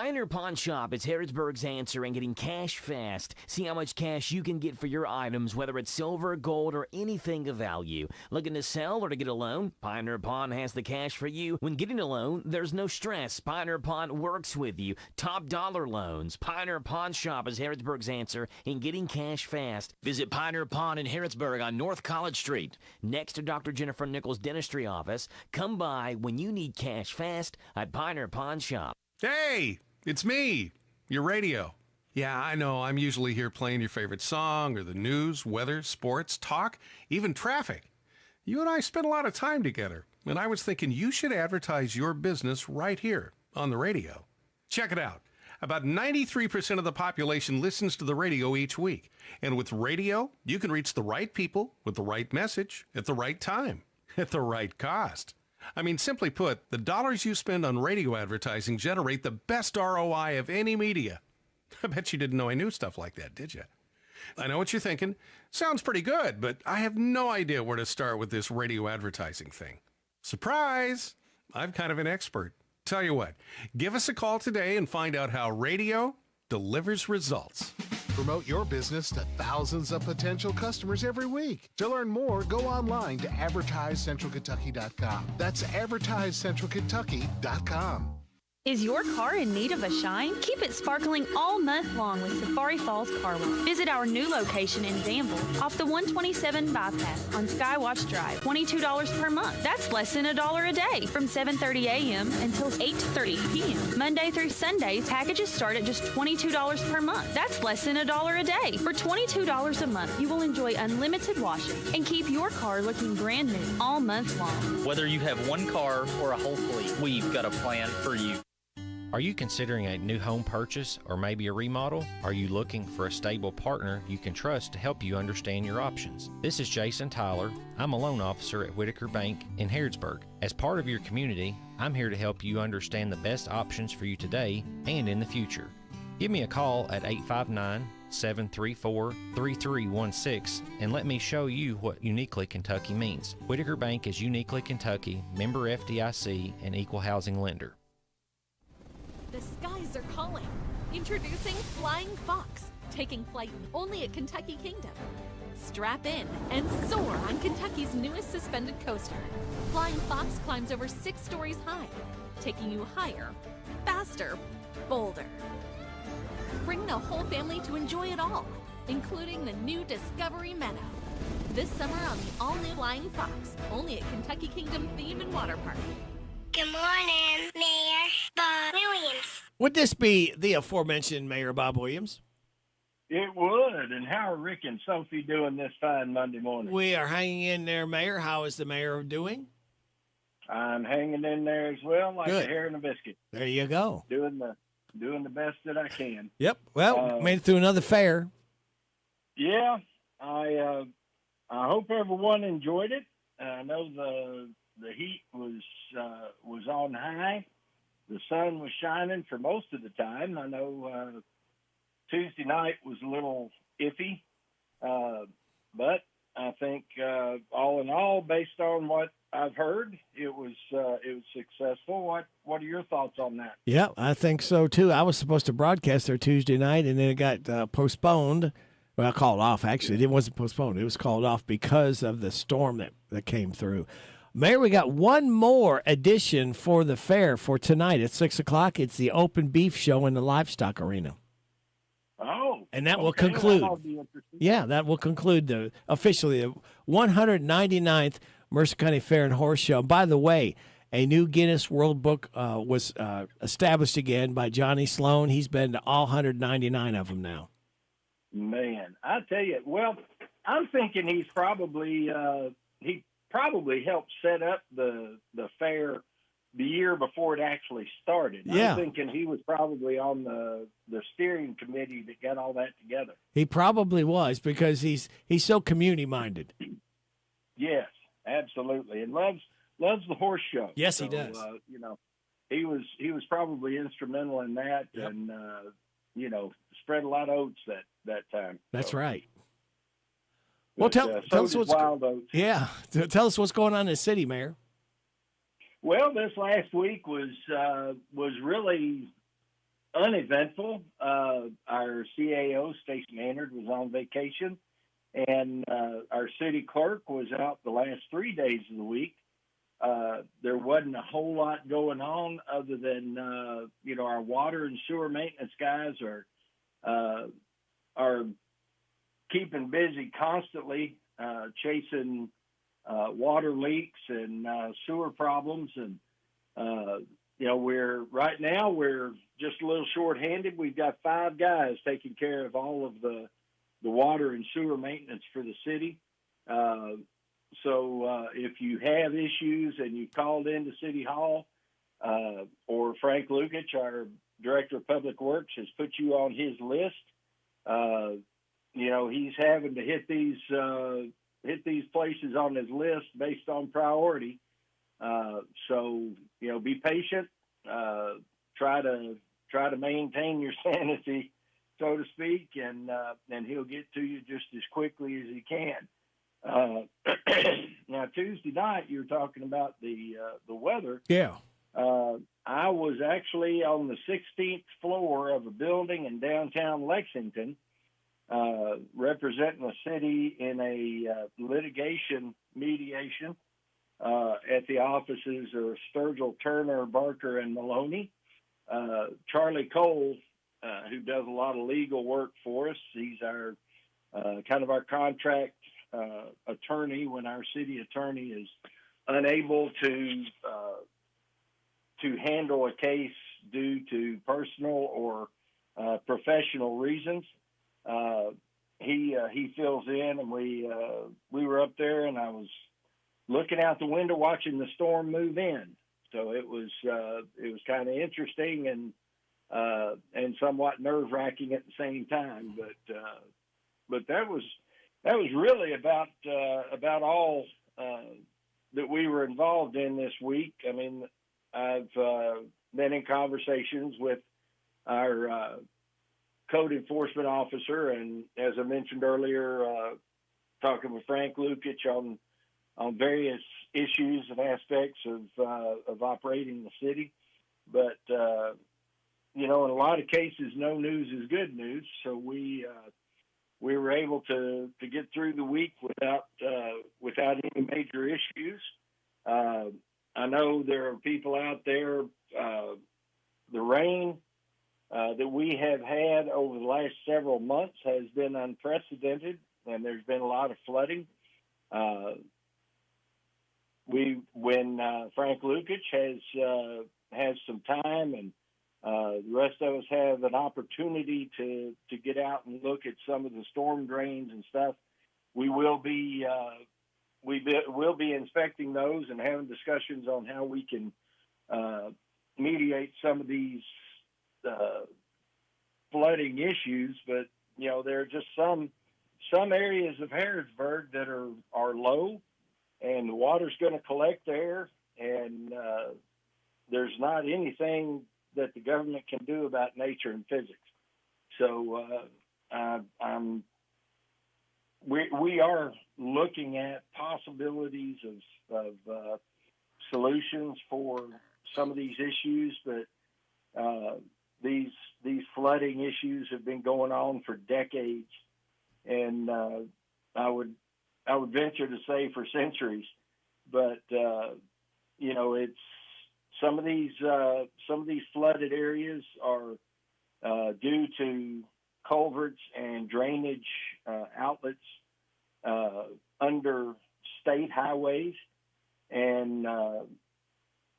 Pioneer Pawn Shop is Harrodsburg's answer in getting cash fast. See how much cash you can get for your items, whether it's silver, gold, or anything of value. Looking to sell or to get a loan? Pioneer Pawn has the cash for you. When getting a loan, there's no stress. Pioneer Pawn works with you. Top dollar loans. Pioneer Pawn Shop is Harrodsburg's answer in getting cash fast. Visit Pioneer Pawn in Harrodsburg on North College Street, next to Dr. Jennifer Nichols' dentistry office. Come by when you need cash fast at Pioneer Pawn Shop. Hey, it's me, your radio. Yeah, I know, I'm usually here playing your favorite song or the news, weather, sports, talk, even traffic. You and I spend a lot of time together, and I was thinking you should advertise your business right here on the radio. Check it out. About 93% of the population listens to the radio each week. And with radio, you can reach the right people with the right message at the right time, at the right cost. I mean, simply put, the dollars you spend on radio advertising generate the best ROI of any media. I bet you didn't know I knew stuff like that, did you? I know what you're thinking. Sounds pretty good, but I have no idea where to start with this radio advertising thing. Surprise! I'm kind of an expert. Tell you what, give us a call today and find out how radio delivers results. Promote your business to thousands of potential customers every week. To learn more, go online to advertisecentralkentucky.com. That's advertisecentralkentucky.com. Is your car in need of a shine? Keep it sparkling all month long with Safari Falls Car Wash. Visit our new location in Danville off the 127 bypass on Skywatch Drive. $22 per month. That's less than $1 a day from 7:30 a.m. until 8:30 p.m. Monday through Sundays, packages start at just $22 per month. That's less than $1 a day. For $22 a month, you will enjoy unlimited washing and keep your car looking brand new all month long. Whether you have one car or a whole fleet, we've got a plan for you. Are you considering a new home purchase or maybe a remodel? Are you looking for a stable partner you can trust to help you understand your options? This is Jason Tyler. I'm a loan officer at Whitaker Bank in Harrodsburg. As part of your community, I'm here to help you understand the best options for you today and in the future. Give me a call at 859-734-3316 and let me show you what Uniquely Kentucky means. Whitaker Bank is Uniquely Kentucky, member FDIC, and equal housing lender. The skies are calling. Introducing Flying Fox, taking flight only at Kentucky Kingdom. Strap in and soar on Kentucky's newest suspended coaster. Flying Fox climbs over 6 stories high, taking you higher, faster, bolder. Bring the whole family to enjoy it all, including the new Discovery Meadow. This summer on the all-new Flying Fox, only at Kentucky Kingdom Theme and Water Park. Good morning, Mayor Bob Williams. Would this be the aforementioned Mayor Bob Williams? It would. And how are Rick and Sophie doing this fine Monday morning? We are hanging in there, Mayor. How is the mayor doing? I'm hanging in there as well, like Good. a hair and a biscuit. There you go. Doing the best that I can. Yep. Well, made it through another fair. Yeah. I hope everyone enjoyed it. I know the heat was on high. The sun was shining for most of the time. I know Tuesday night was a little iffy, but I think all in all, based on what I've heard, it was successful. What are your thoughts on that? Yeah, I think so too. I was supposed to broadcast there Tuesday night, and then it got postponed. Well, called off. Actually, it wasn't postponed. It was called off because of the storm that came through. Mayor, we got one more edition for the fair for tonight at 6 o'clock. It's the open beef show in the livestock arena. Oh, and that will conclude. Yeah, that will conclude officially the 199th Mercer County Fair and Horse Show. By the way, a new Guinness World Book was established again by Johnny Sloan. He's been to all 199 of them now. Man, I tell you, well, I'm thinking he's probably he helped set up the fair the year before it actually started. Yeah. I'm thinking he was probably on the steering committee that got all that together. He probably was, because he's so community minded. Yes, absolutely, and loves the horse show. Yes, he does. He was probably instrumental in that, yep. And spread a lot of oats that time. That's right. Well, tell us what's wild oats. Yeah, tell us what's going on in the city, Mayor. Well, this last week was really uneventful. Our CAO, Stacey Maynard, was on vacation, and our city clerk was out the last 3 days of the week. There wasn't a whole lot going on other than, our water and sewer maintenance guys are keeping busy constantly, chasing water leaks and sewer problems. And, we're just a little short-handed. We've got 5 guys taking care of all of the water and sewer maintenance for the city. So if you have issues and you called into City Hall, or Frank Lukich, our Director of Public Works, has put you on his list, he's having to hit these places on his list based on priority. So be patient. Try to maintain your sanity, so to speak, and he'll get to you just as quickly as he can. Now, Tuesday night, you were talking about the weather. Yeah. I was actually on the 16th floor of a building in downtown Lexington, representing the city in a litigation mediation at the offices of Sturgill, Turner, Barker, and Maloney. Charlie Cole, who does a lot of legal work for us, he's our kind of our contract attorney when our city attorney is unable to handle a case due to personal or professional reasons. He fills in, and we were up there, and I was looking out the window watching the storm move in. So it was kind of interesting and somewhat nerve-wracking at the same time. But that was really about all that we were involved in this week. I mean, I've been in conversations with our code enforcement officer, and as I mentioned earlier, talking with Frank Lukich on various issues and aspects of operating the city. But in a lot of cases, no news is good news. So we were able to get through the week without any major issues. I know there are people out there. The rain that we have had over the last several months has been unprecedented, and there's been a lot of flooding. When Frank Lukich has some time, and the rest of us have an opportunity to get out and look at some of the storm drains and stuff, we will be inspecting those and having discussions on how we can mediate some of these flooding issues. But there are just some areas of Harrodsburg that are low, and the water's going to collect there, and there's not anything that the government can do about nature and physics. So we are looking at possibilities of solutions for some of these issues, but these flooding issues have been going on for decades, and I would venture to say for centuries. But it's some of these flooded areas are due to culverts and drainage outlets under state highways. And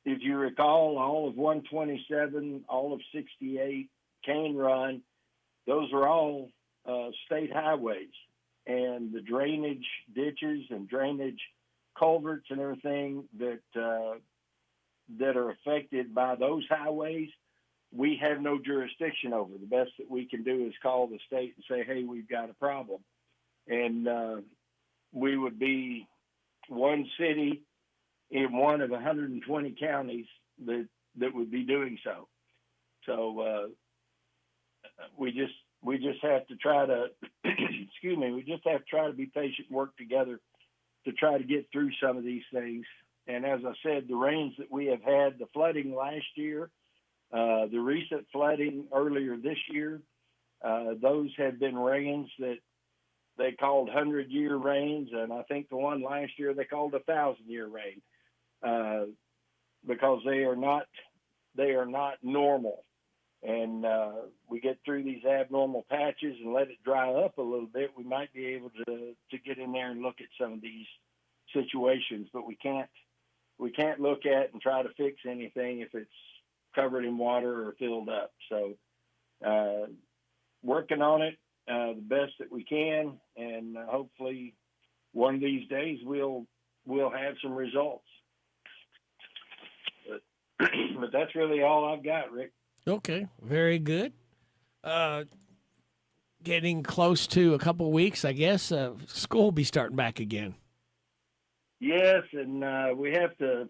if you recall, all of 127, all of 68, Cane Run, those are all state highways. And the drainage ditches and drainage culverts and everything that are affected by those highways, we have no jurisdiction over. The best that we can do is call the state and say, hey, we've got a problem. And we would be one city in one of 120 counties that would be doing so. So we just have to try to, excuse me, we just have to try to be patient, work together to try to get through some of these things. And as I said, the rains that we have had, the flooding last year, The recent flooding earlier this year, those have been rains that they called 100-year rains, and I think the one last year they called 1,000-year rain, because they are not normal. And we get through these abnormal patches and let it dry up a little bit, we might be able to get in there and look at some of these situations. But we can't look at and try to fix anything if it's covered in water or filled up. So working on it the best that we can, and hopefully one of these days we'll have some results. But that's really all I've got, Rick. Okay, very good. Getting close to a couple weeks, I guess. School will be starting back again. Yes, and we have to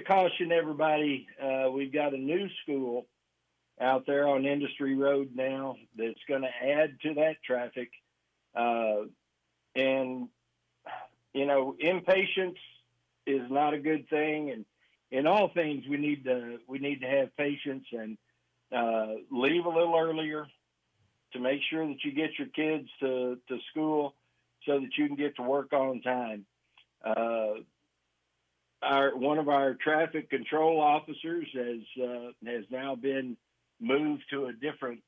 caution everybody. We've got a new school out there on Industry Road now that's going to add to that traffic. And, you know, impatience is not a good thing. And in all things, we need to have patience and leave a little earlier to make sure that you get your kids to school so that you can get to work on time. One of our traffic control officers has now been moved to a different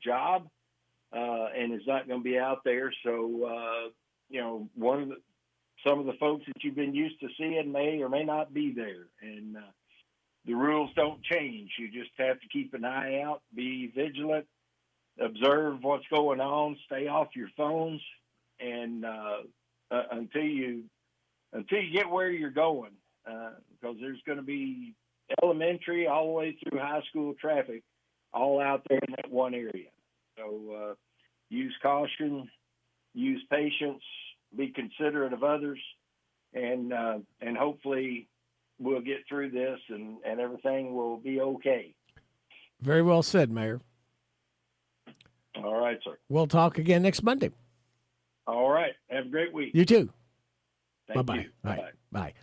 job and is not going to be out there. So, you know, some of the folks that you've been used to seeing may or may not be there. And the rules don't change. You just have to keep an eye out, be vigilant, observe what's going on, stay off your phones, and until you get where you're going, because there's going to be elementary all the way through high school traffic all out there in that one area. So use caution, use patience, be considerate of others, and hopefully we'll get through this and everything will be okay. Very well said, Mayor. All right, sir. We'll talk again next Monday. All right. Have a great week. You too. Thank Bye-bye. you. Bye-bye. Bye.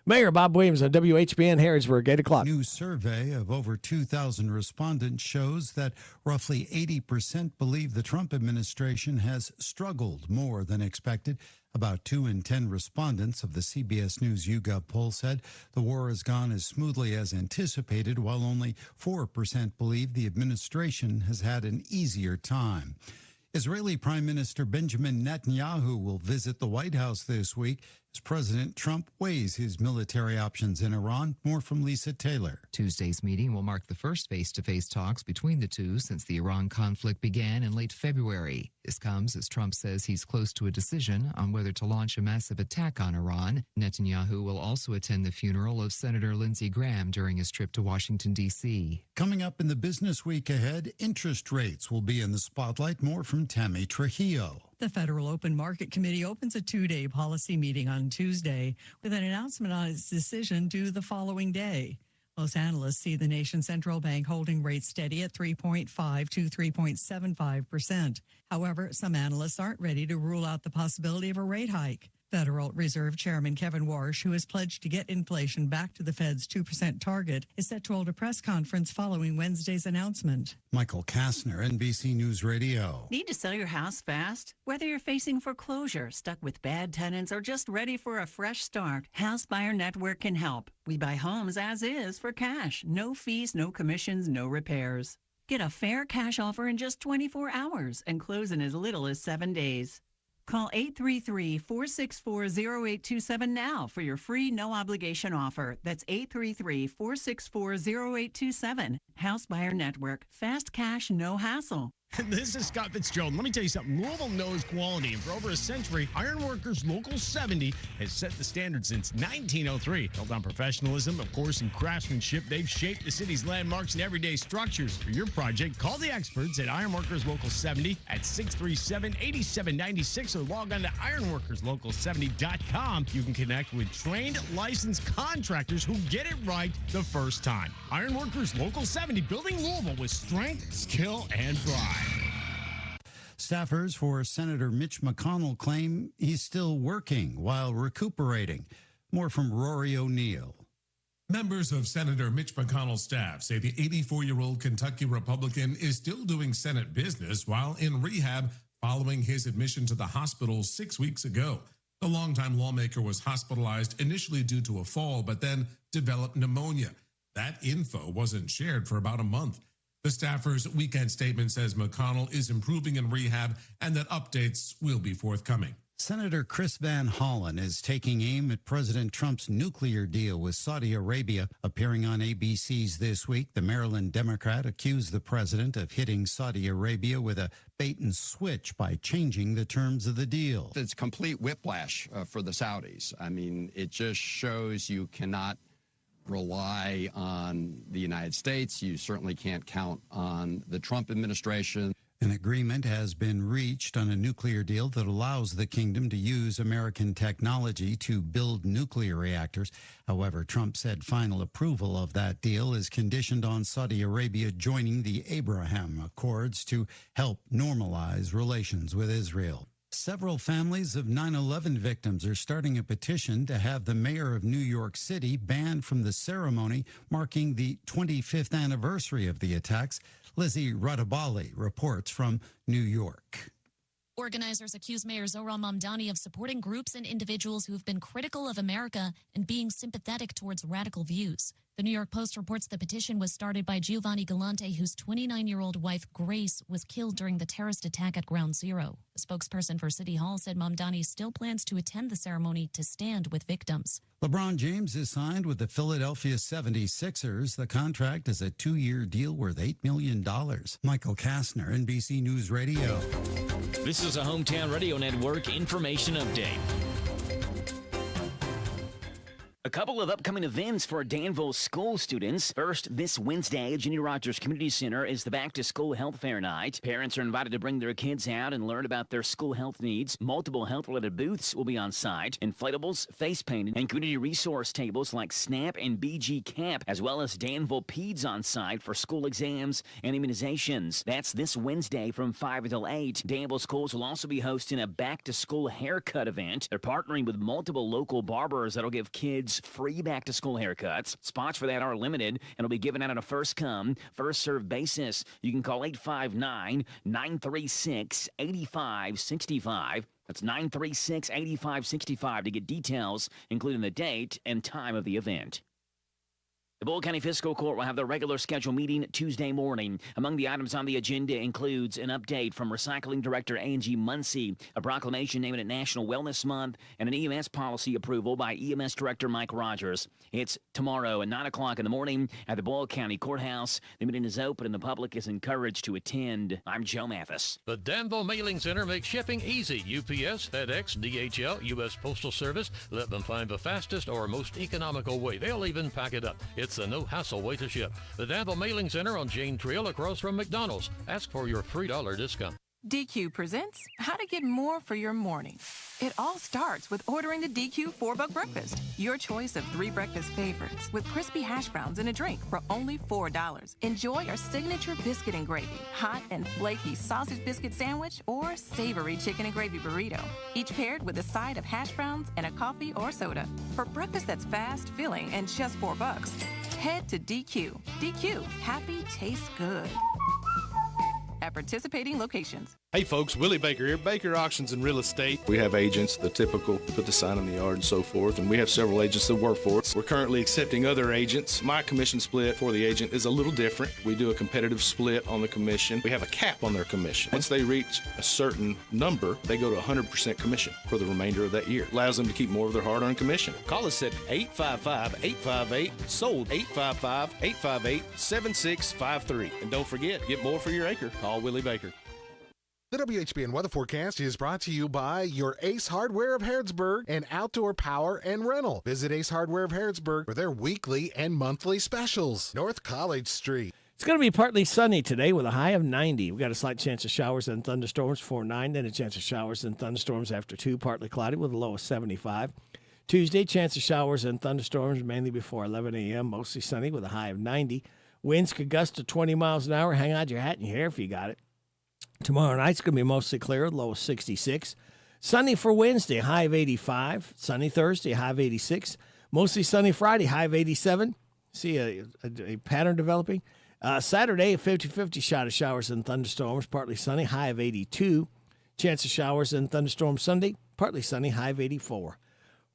Mayor Bob Williams on WHBN Harrodsburg, 8 o'clock. A new survey of over 2,000 respondents shows that roughly 80% believe the Trump administration has struggled more than expected. About 2 in 10 respondents of the CBS News YouGov poll said the war has gone as smoothly as anticipated, while only 4% believe the administration has had an easier time. Israeli Prime Minister Benjamin Netanyahu will visit the White House this week as President Trump weighs his military options in Iran. More from Lisa Taylor. Tuesday's meeting will mark the first face-to-face talks between the two since the Iran conflict began in late February. This comes as Trump says he's close to a decision on whether to launch a massive attack on Iran. Netanyahu will also attend the funeral of Senator Lindsey Graham during his trip to Washington, D.C. Coming up in the business week ahead, interest rates will be in the spotlight. More from Tammy Trujillo. The Federal Open Market Committee opens a 2-day policy meeting on Tuesday with an announcement on its decision due the following day. Most analysts see the nation's central bank holding rates steady at 3.5 to 3.75%. However, some analysts aren't ready to rule out the possibility of a rate hike. Federal Reserve Chairman Kevin Warsh, who has pledged to get inflation back to the Fed's 2% target, is set to hold a press conference following Wednesday's announcement. Michael Kastner, NBC News Radio. Need to sell your house fast? Whether you're facing foreclosure, stuck with bad tenants, or just ready for a fresh start, House Buyer Network can help. We buy homes as is for cash. No fees, no commissions, no repairs. Get a fair cash offer in just 24 hours and close in as little as 7 days. Call 833-464-0827 now for your free no-obligation offer. That's 833-464-0827. House Buyer Network. Fast cash, no hassle. This is Scott Fitzgerald. Let me tell you something. Louisville knows quality, and for over a century, Ironworkers Local 70 has set the standard since 1903. Built on professionalism, of course, and craftsmanship, they've shaped the city's landmarks and everyday structures. For your project, call the experts at Ironworkers Local 70 at 637-8796 or log on to ironworkerslocal70.com. You can connect with trained, licensed contractors who get it right the first time. Ironworkers Local 70, building Louisville with strength, skill, and pride. Staffers for Senator Mitch McConnell claim he's still working while recuperating. More from Rory O'Neill. Members of Senator Mitch McConnell's staff say the 84-year-old Kentucky Republican is still doing Senate business while in rehab following his admission to the hospital 6 weeks ago. The longtime lawmaker was hospitalized initially due to a fall, but then developed pneumonia. That info wasn't shared for about a month. The staffer's weekend statement says McConnell is improving in rehab and that updates will be forthcoming. Senator Chris Van Hollen is taking aim at President Trump's nuclear deal with Saudi Arabia. Appearing on ABC's This Week, the Maryland Democrat accused the president of hitting Saudi Arabia with a bait and switch by changing the terms of the deal. It's complete whiplash for the Saudis. I mean, it just shows you cannot rely on the United States. You certainly can't count on the Trump administration. An agreement has been reached on a nuclear deal that allows the kingdom to use American technology to build nuclear reactors. However, Trump said final approval of that deal is conditioned on Saudi Arabia joining the Abraham Accords to help normalize relations with Israel. Several families of 9/11 victims are starting a petition to have the mayor of New York City banned from the ceremony marking the 25th anniversary of the attacks. Lizzie Radabali reports from New York. Organizers accuse Mayor Zohran Mamdani of supporting groups and individuals who have been critical of America and being sympathetic towards radical views. The New York Post reports the petition was started by Giovanni Galante, whose 29-year-old wife, Grace, was killed during the terrorist attack at Ground Zero. A spokesperson for City Hall said Mamdani still plans to attend the ceremony to stand with victims. LeBron James is signed with the Philadelphia 76ers. The contract is a 2-year deal worth $8 million. Michael Kastner, NBC News Radio. This is a Hometown Radio Network information update. A couple of upcoming events for Danville school students. First, this Wednesday at Jenny Rogers Community Center is the Back to School Health Fair Night. Parents are invited to bring their kids out and learn about their school health needs. Multiple health-related booths will be on site. Inflatables, face paint, and community resource tables like SNAP and BG Camp, as well as Danville Peds on site for school exams and immunizations. That's this Wednesday from 5 until 8. Danville schools will also be hosting a Back to School haircut event. They're partnering with multiple local barbers that'll give kids free back-to-school haircuts. Spots for that are limited and will be given out on a first-come, first-served basis. You can call 859-936-8565. That's 936-8565 to get details, including the date and time of the event. The Bull County Fiscal Court will have their regular scheduled meeting Tuesday morning. Among the items on the agenda includes an update from Recycling Director Angie Muncy, a proclamation naming it National Wellness Month, and an EMS policy approval by EMS Director Mike Rogers. It's tomorrow at 9 o'clock in the morning at the Bull County Courthouse. The meeting is open and the public is encouraged to attend. I'm Joe Mathis. The Danville Mailing Center makes shipping easy. UPS, FedEx, DHL, U.S. Postal Service. Let them find the fastest or most economical way. They'll even pack it up. It's a no-hassle way to ship. The Danville Mailing Center on Jane Trail across from McDonald's. Ask for your $3 discount. DQ presents how to get more for your morning. It all starts with ordering the DQ 4-Buck Breakfast. Your choice of 3 breakfast favorites with crispy hash browns and a drink for only $4. Enjoy our signature biscuit and gravy, hot and flaky sausage biscuit sandwich, or savory chicken and gravy burrito. Each paired with a side of hash browns and a coffee or soda. For breakfast that's fast, filling, and just $4, head to DQ. DQ, happy tastes good. At participating locations. Hey folks, Willie Baker here, Baker Auctions and Real Estate. We have agents, the typical, put the sign in the yard and so forth, and we have several agents that work for us. We're currently accepting other agents. My commission split for the agent is a little different. We do a competitive split on the commission. We have a cap on their commission. Once they reach a certain number, they go to 100% commission for the remainder of that year. Allows them to keep more of their hard-earned commission. Call us at 855-858-SOLD, 855-858-7653. And don't forget, get more for your acre. Call Willie Baker. The WHBN weather forecast is brought to you by your Ace Hardware of Harrodsburg and Outdoor Power and Rental. Visit Ace Hardware of Harrodsburg for their weekly and monthly specials. North College Street. It's going to be partly sunny today with a high of 90. We've got a slight chance of showers and thunderstorms before 9, then a chance of showers and thunderstorms after 2, partly cloudy with a low of 75. Tuesday, chance of showers and thunderstorms mainly before 11 a.m., mostly sunny with a high of 90. Winds could gust to 20 miles an hour. Hang on to your hat and your hair if you got it. Tomorrow night's going to be mostly clear, low of 66. Sunny for Wednesday, high of 85. Sunny Thursday, high of 86. Mostly sunny Friday, high of 87. See a pattern developing. Saturday, a 50-50 shot of showers and thunderstorms, partly sunny, high of 82. Chance of showers and thunderstorms Sunday, partly sunny, high of 84.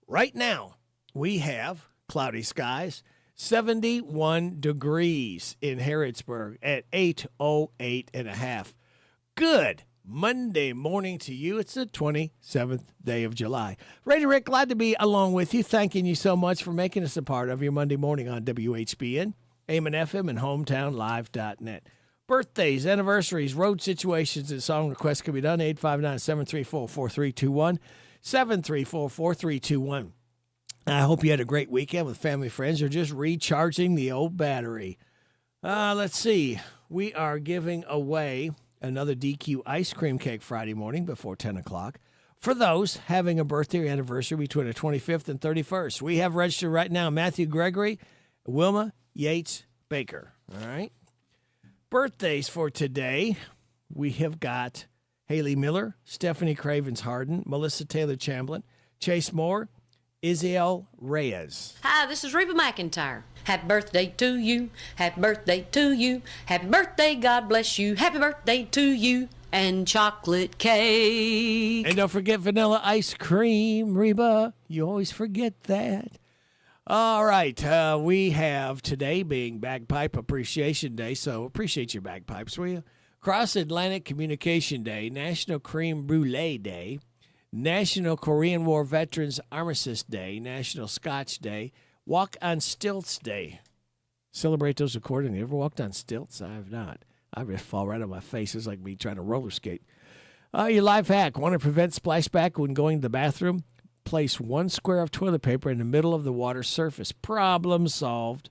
Right now, we have cloudy skies, 71 degrees in Harrodsburg at 8:08.5. Good Monday morning to you. It's the 27th day of July. Ray Rick, glad to be along with you. Thanking you so much for making us a part of your Monday morning on WHBN, AM and FM, and HometownLive.net. Birthdays, anniversaries, road situations, and song requests can be done. 859-734-4321, 734-4321. I hope you had a great weekend with family, friends, or just recharging the old battery. Let's see. We are giving away another DQ ice cream cake Friday morning before 10 o'clock for those having a birthday or anniversary between the 25th and 31st. We have registered right now Matthew Gregory, Wilma Yates Baker. All right. Birthdays for today, we have got Haley Miller, Stephanie Cravens Harden, Melissa Taylor Chamblin, Chase Moore, Isiel Reyes. Hi, this is Reba McEntire. Happy birthday to you. Happy birthday to you. Happy birthday, God bless you. Happy birthday to you. And chocolate cake. And don't forget vanilla ice cream, Reba. You always forget that. All right. We have today being Bagpipe Appreciation Day, so appreciate your bagpipes, will you? Cross Atlantic Communication Day, National Creme Brulee Day, National Korean War Veterans Armistice Day, National Scotch Day, Walk on Stilts Day. Celebrate those accordingly. You ever walked on stilts? I have not. I just fall right on my face. It's like me trying to roller skate. Your life hack. Want to prevent splashback when going to the bathroom? Place 1 square of toilet paper in the middle of the water surface. Problem solved.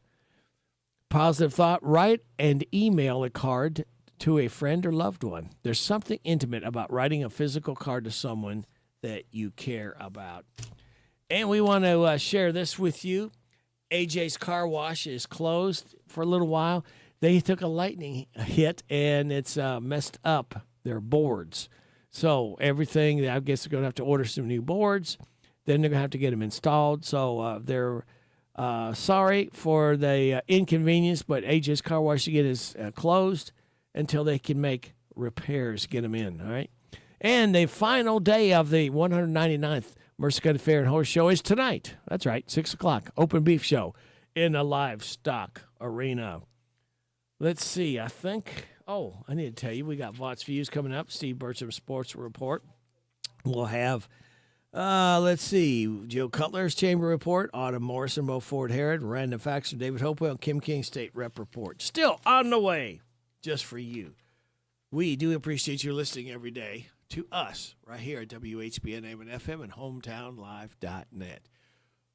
Positive thought. Write and email a card to a friend or loved one. There's something intimate about writing a physical card to someone that you care about. And we want to share this with you. AJ's Car Wash is closed for a little while. They took a lightning hit, and it's messed up their boards. So everything, I guess they're going to have to order some new boards. Then they're going to have to get them installed. So they're sorry for the inconvenience, but AJ's Car Wash again is closed until they can make repairs, get them in, all right? And the final day of the 199th Mercer County Fair and Horse Show is tonight. That's right, 6 o'clock, open beef show in the livestock arena. Let's see, I need to tell you, we got Vaught's Views coming up, Steve Burcham Sports Report. We'll have, Joe Cutler's Chamber Report, Autumn Morrison, Bo Ford Herod, Random Facts from David Hopewell, and Kim King State Rep Report. Still on the way, just for you. We do appreciate you listening every day to us right here at WHBN AM and FM and HometownLive.net.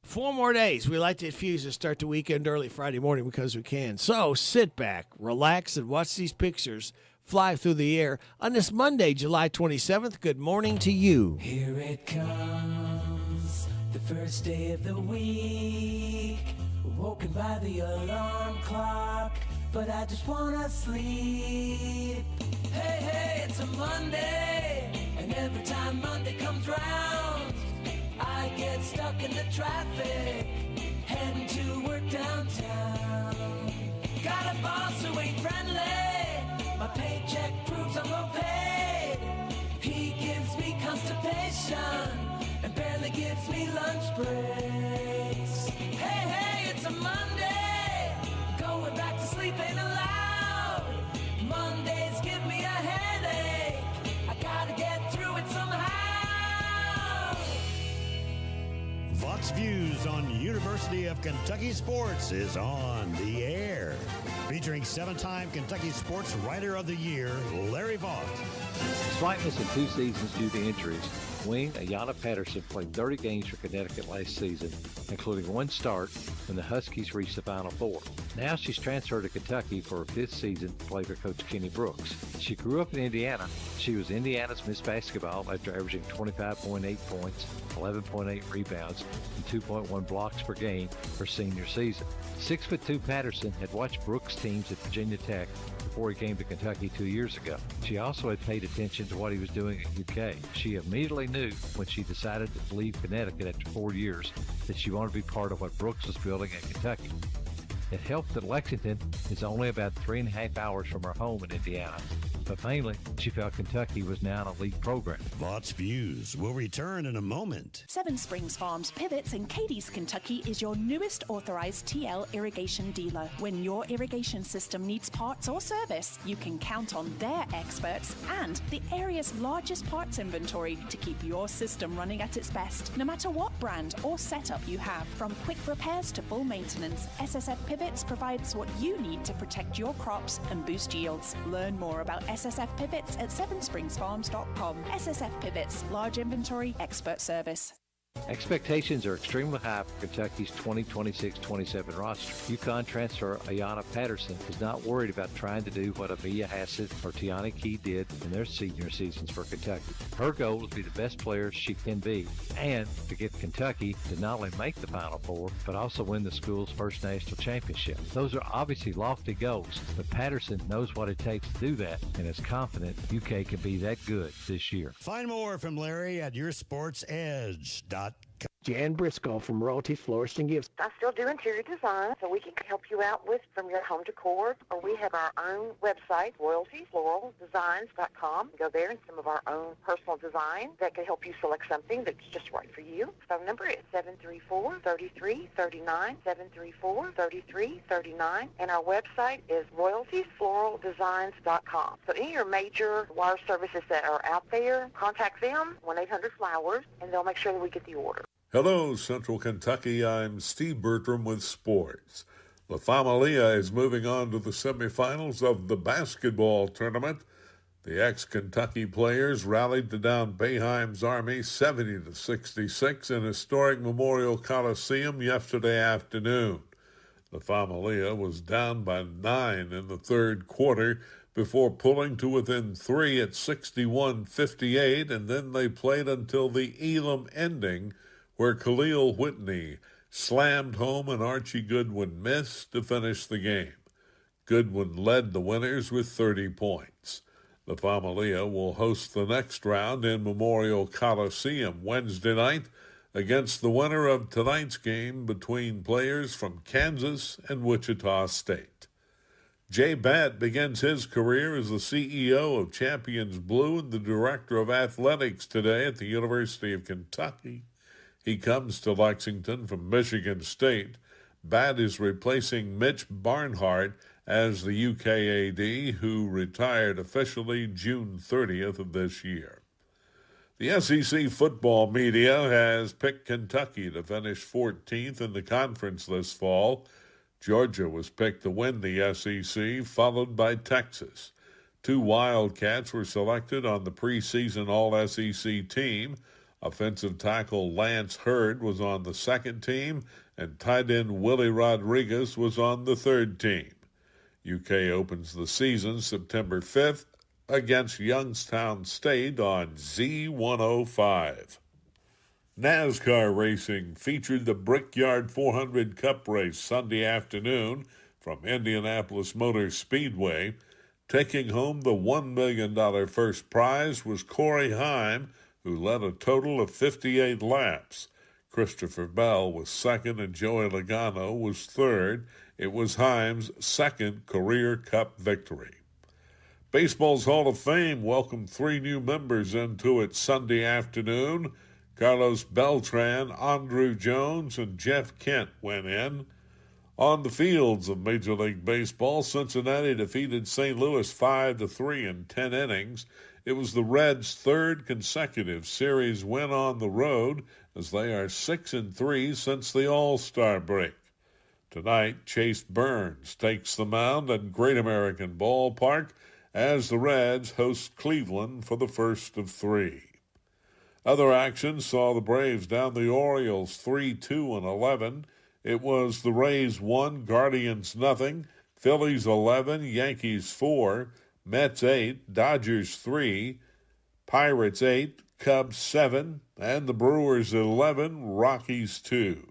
4 more days. We like to infuse and start the weekend early Friday morning because we can. So sit back, relax, and watch these pictures fly through the air on this Monday, July 27th. Good morning to you. Here it comes, the first day of the week. Woken by the alarm clock, but I just wanna sleep. Hey, hey, it's a Monday, and every time Monday comes round, I get stuck in the traffic, heading to work downtown. Got a boss who ain't friendly, my paycheck proves I'm well paid. He gives me constipation, and barely gives me lunch breaks. Hey, hey, it's a Monday, going back to sleep ain't allowed. Mondays give me a headache, I gotta get through it somehow. Vox Views on University of Kentucky Sports is on the air. Featuring 7-time Kentucky Sports Writer of the Year, Larry Vaught. Despite missing 2 seasons due to injuries, wing Ayanna Patterson played 30 games for Connecticut last season, including 1 start when the Huskies reached the Final Four. Now she's transferred to Kentucky for her 5th season to play for Coach Kenny Brooks. She grew up in Indiana. She was Indiana's Miss Basketball after averaging 25.8 points, 11.8 rebounds, and 2.1 blocks per game her senior season. 6'2" Patterson had watched Brooks' teams at Virginia Tech before he came to Kentucky 2 years ago. She also had paid attention to what he was doing at UK. She immediately knew knew when she decided to leave Connecticut after 4 years that she wanted to be part of what Brooks was building in Kentucky. It helped that Lexington is only about 3.5 hours from her home in Indiana, but mainly she felt Kentucky was now an elite program. Lots Views will return in a moment. Seven Springs Farms Pivots in Cadiz, Kentucky is your newest authorized TL irrigation dealer. When your irrigation system needs parts or service, you can count on their experts and the area's largest parts inventory to keep your system running at its best. No matter what brand or setup you have, from quick repairs to full maintenance, SSF Pivots provides what you need to protect your crops and boost yields. Learn more about SSF Pivots at sevenspringsfarms.com. SSF Pivots, large inventory, expert service. Expectations are extremely high for Kentucky's 2026-27 roster. UConn transfer Ayanna Patterson is not worried about trying to do what Amia Hassett or Tiana Key did in their senior seasons for Kentucky. Her goal is to be the best player she can be and to get Kentucky to not only make the Final Four, but also win the school's first national championship. Those are obviously lofty goals, but Patterson knows what it takes to do that and is confident UK can be that good this year. Find more from Larry at yoursportsedge.com. Jan Briscoe from Royalty Florist and Gifts. I still do interior design, so we can help you out with from your home decor, or we have our own website, royaltyfloraldesigns.com. Go there and some of our own personal design that can help you select something that's just right for you. Phone number is 734-3339, 734-3339, and our website is royaltyfloraldesigns.com. So any of your major wire services that are out there, contact them, 1-800-FLOWERS, and they'll make sure that we get the order. Hello, Central Kentucky. I'm Steve Bertram with sports. La Familia is moving on to the semifinals of the basketball tournament. The ex-Kentucky players rallied to down Boeheim's Army 70-66 in historic Memorial Coliseum yesterday afternoon. La Familia was down by 9 in the third quarter before pulling to within 3 at 61-58, and then they played until the Elam ending, where Khalil Whitney slammed home and Archie Goodwin missed to finish the game. Goodwin led the winners with 30 points. La Familia will host the next round in Memorial Coliseum Wednesday night against the winner of tonight's game between players from Kansas and Wichita State. Jay Batt begins his career as the CEO of Champions Blue and the Director of Athletics today at the University of Kentucky. He comes to Lexington from Michigan State. Batt is replacing Mitch Barnhart as the UKAD, who retired officially June 30th of this year. The SEC football media has picked Kentucky to finish 14th in the conference this fall. Georgia was picked to win the SEC, followed by Texas. 2 Wildcats were selected on the preseason All-SEC team. Offensive tackle Lance Hurd was on the second team, and tight end Willie Rodriguez was on the third team. UK opens the season September 5th against Youngstown State on Z105. NASCAR racing featured the Brickyard 400 Cup race Sunday afternoon from Indianapolis Motor Speedway. Taking home the $1 million first prize was Corey Heim, who led a total of 58 laps. Christopher Bell was second and Joey Logano was third. It was Heim's second career Cup victory. Baseball's Hall of Fame welcomed 3 new members into it Sunday afternoon. Carlos Beltran, Andrew Jones, and Jeff Kent went in. On the fields of Major League Baseball, Cincinnati defeated St. Louis 5-3 in 10 innings. It was the Reds' third consecutive series win on the road, as they are 6-3 since the All-Star break. Tonight, Chase Burns takes the mound at Great American Ballpark as the Reds host Cleveland for the first of 3. Other action saw the Braves down the Orioles 3-2-11. It was the Rays 1, Guardians nothing, Phillies 11, Yankees 4, Mets 8, Dodgers 3, Pirates 8, Cubs 7, and the Brewers 11, Rockies 2.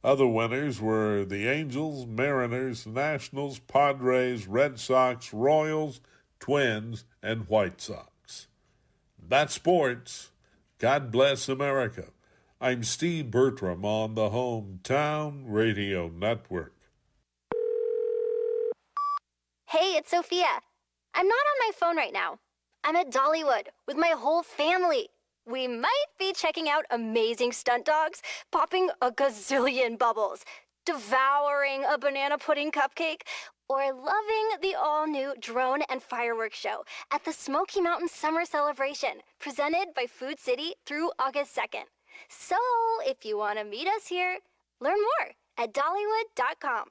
Other winners were the Angels, Mariners, Nationals, Padres, Red Sox, Royals, Twins, and White Sox. That's sports. God bless America. I'm Steve Bertram on the Hometown Radio Network. Hey, it's Sophia. I'm not on my phone right now. I'm at Dollywood with my whole family. We might be checking out amazing stunt dogs, popping a gazillion bubbles, devouring a banana pudding cupcake, or loving the all-new drone and fireworks show at the Smoky Mountain Summer Celebration, presented by Food City through August 2nd. So, if you want to meet us here, learn more at Dollywood.com.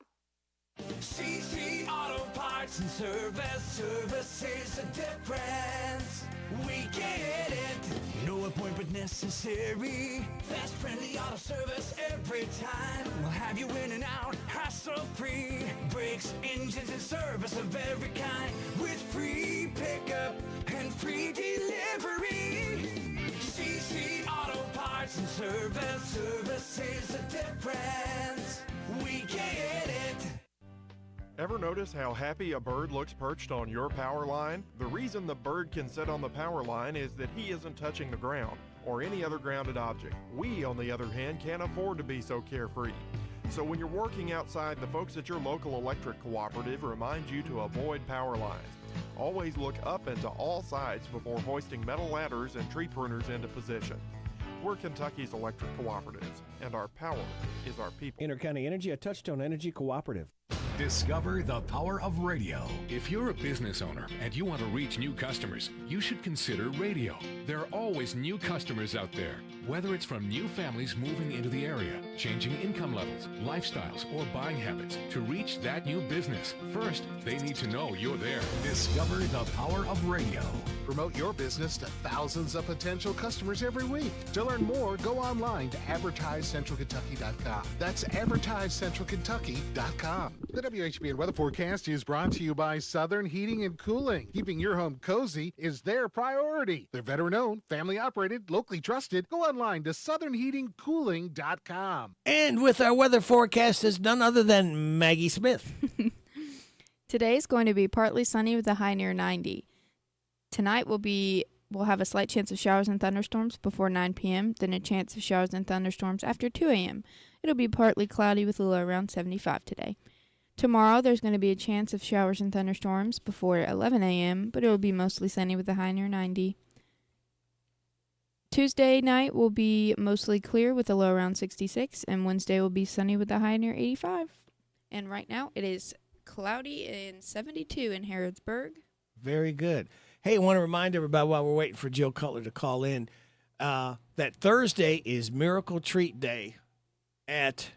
CC Auto Parts and Service is a difference. We get it. No appointment necessary. Fast, friendly auto service every time. We'll have you in and out, hassle-free. Brakes, engines, and service of every kind. With free pickup and free delivery. CC Auto Parts and Service is a difference. We get it. Ever notice how happy a bird looks perched on your power line? The reason the bird can sit on the power line is that he isn't touching the ground or any other grounded object. We, on the other hand, can't afford to be so carefree. So when you're working outside, the folks at your local electric cooperative remind you to avoid power lines. Always look up and to all sides before hoisting metal ladders and tree pruners into position. We're Kentucky's electric cooperatives, and our power is our people. Intercounty Energy, a Touchstone Energy cooperative. Discover the power of radio. If you're a business owner and you want to reach new customers, you should consider radio. There are always new customers out there, whether it's from new families moving into the area, changing income levels, lifestyles, or buying habits. To reach that new business, first, they need to know you're there. Discover the power of radio. Promote your business to thousands of potential customers every week. To learn more, go online to advertisecentralkentucky.com. That's advertisecentralkentucky.com. The WHBN weather forecast is brought to you by Southern Heating and Cooling. Keeping your home cozy is their priority. They're veteran-owned, family-operated, locally trusted. Go online to southernheatingcooling.com. And with our weather forecast is none other than Maggie Smith. Today's going to be partly sunny with a high near 90. Tonight we'll have a slight chance of showers and thunderstorms before 9 p.m., then a chance of showers and thunderstorms after 2 a.m. It'll be partly cloudy with a low around 75 today. Tomorrow there's going to be a chance of showers and thunderstorms before 11 a.m., but it will be mostly sunny with a high near 90. Tuesday night will be mostly clear with a low around 66, and Wednesday will be sunny with a high near 85. And right now it is cloudy and 72 in Harrodsburg. Very good. Hey, I want to remind everybody while we're waiting for Jill Cutler to call in that Thursday is Miracle Treat Day at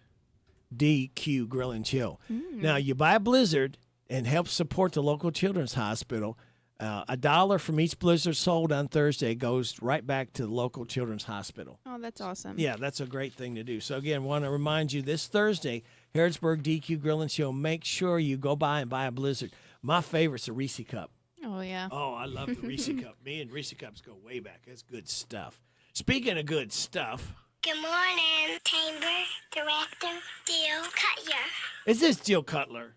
DQ Grill and Chill. Now, you buy a Blizzard and help support the local children's hospital. $1 from each Blizzard sold on Thursday goes right back to the local children's hospital. Oh, that's awesome. Yeah, that's a great thing to do. So, again, want to remind you this Thursday, Harrodsburg DQ Grill and Chill, make sure you go by and buy a Blizzard. My favorite's a Reese Cup. Oh, yeah. Oh, I love the Reese Cup. Me and Reese Cups go way back. That's good stuff. Speaking of good stuff. Good morning, Chamber Director Jill Cutler. Is this Jill Cutler?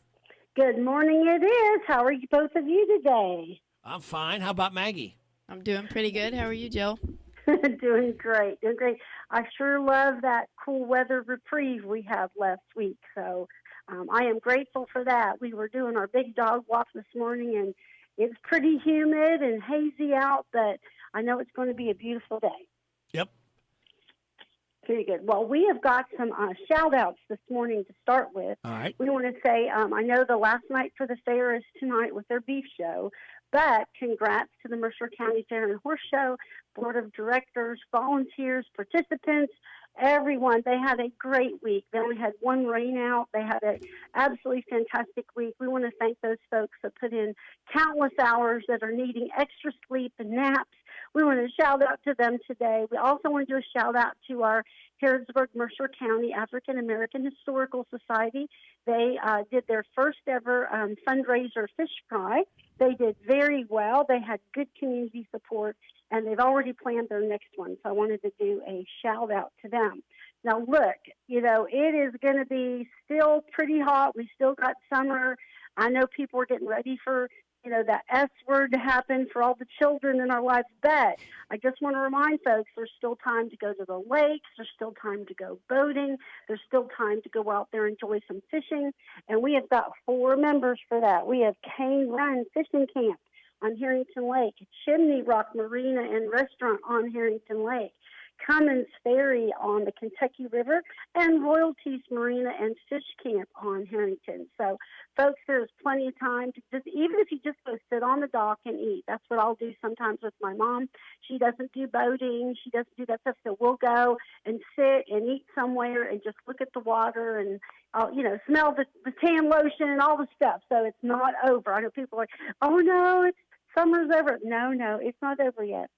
Good morning, it is. How are you, both of you today? I'm fine. How about Maggie? I'm doing pretty good. How are you, Jill? Doing great. I sure love that cool weather reprieve we had last week. So I am grateful for that. We were doing our big dog walk this morning, and it's pretty humid and hazy out, but I know it's going to be a beautiful day. Yep. Pretty good. Well, we have got some shout-outs this morning to start with. All right. We want to say, I know the last night for the fair is tonight with their beef show, but congrats to the Mercer County Fair and Horse Show, board of directors, volunteers, participants, everyone. They had a great week. They only had one rain out. They had an absolutely fantastic week. We want to thank those folks that put in countless hours that are needing extra sleep and naps. We want to shout out to them today. We also want to do a shout out to our Harrodsburg Mercer County African American Historical Society. They did their first ever fundraiser fish fry. They did very well. They had good community support, and they've already planned their next one. So I wanted to do a shout out to them. Now, look, it is going to be still pretty hot. We still got summer. I know people are getting ready for that S word to happen for all the children in our lives. But I just want to remind folks there's still time to go to the lakes. There's still time to go boating. There's still time to go out there and enjoy some fishing. And we have got 4 members for that. We have Cane Run Fishing Camp on Harrington Lake, Chimney Rock Marina and Restaurant on Harrington Lake, Cummins Ferry on the Kentucky River, and Royalties Marina and Fish Camp on Harrington. So, folks, there's plenty of time to even if you just go sit on the dock and eat. That's what I'll do sometimes with my mom. She doesn't do boating. She doesn't do that stuff. So we'll go and sit and eat somewhere and just look at the water and, smell the tan lotion and all the stuff. So it's not over. I know people are like, oh, no, summer's over. No, it's not over yet.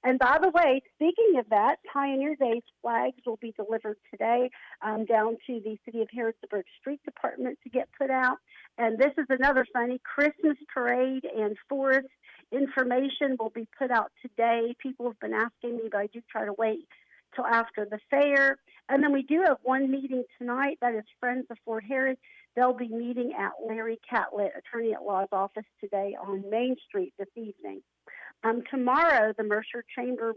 And by the way, speaking of that, Pioneer Days flags will be delivered today down to the City of Harrisburg Street Department to get put out. And this is another funny Christmas parade and forest information will be put out today. People have been asking me, but I do try to wait till after the fair. And then we do have one meeting tonight. That is Friends of Fort Harris. They'll be meeting at Larry Catlett, Attorney at Law's office today on Main Street this evening. Tomorrow, the Mercer Chamber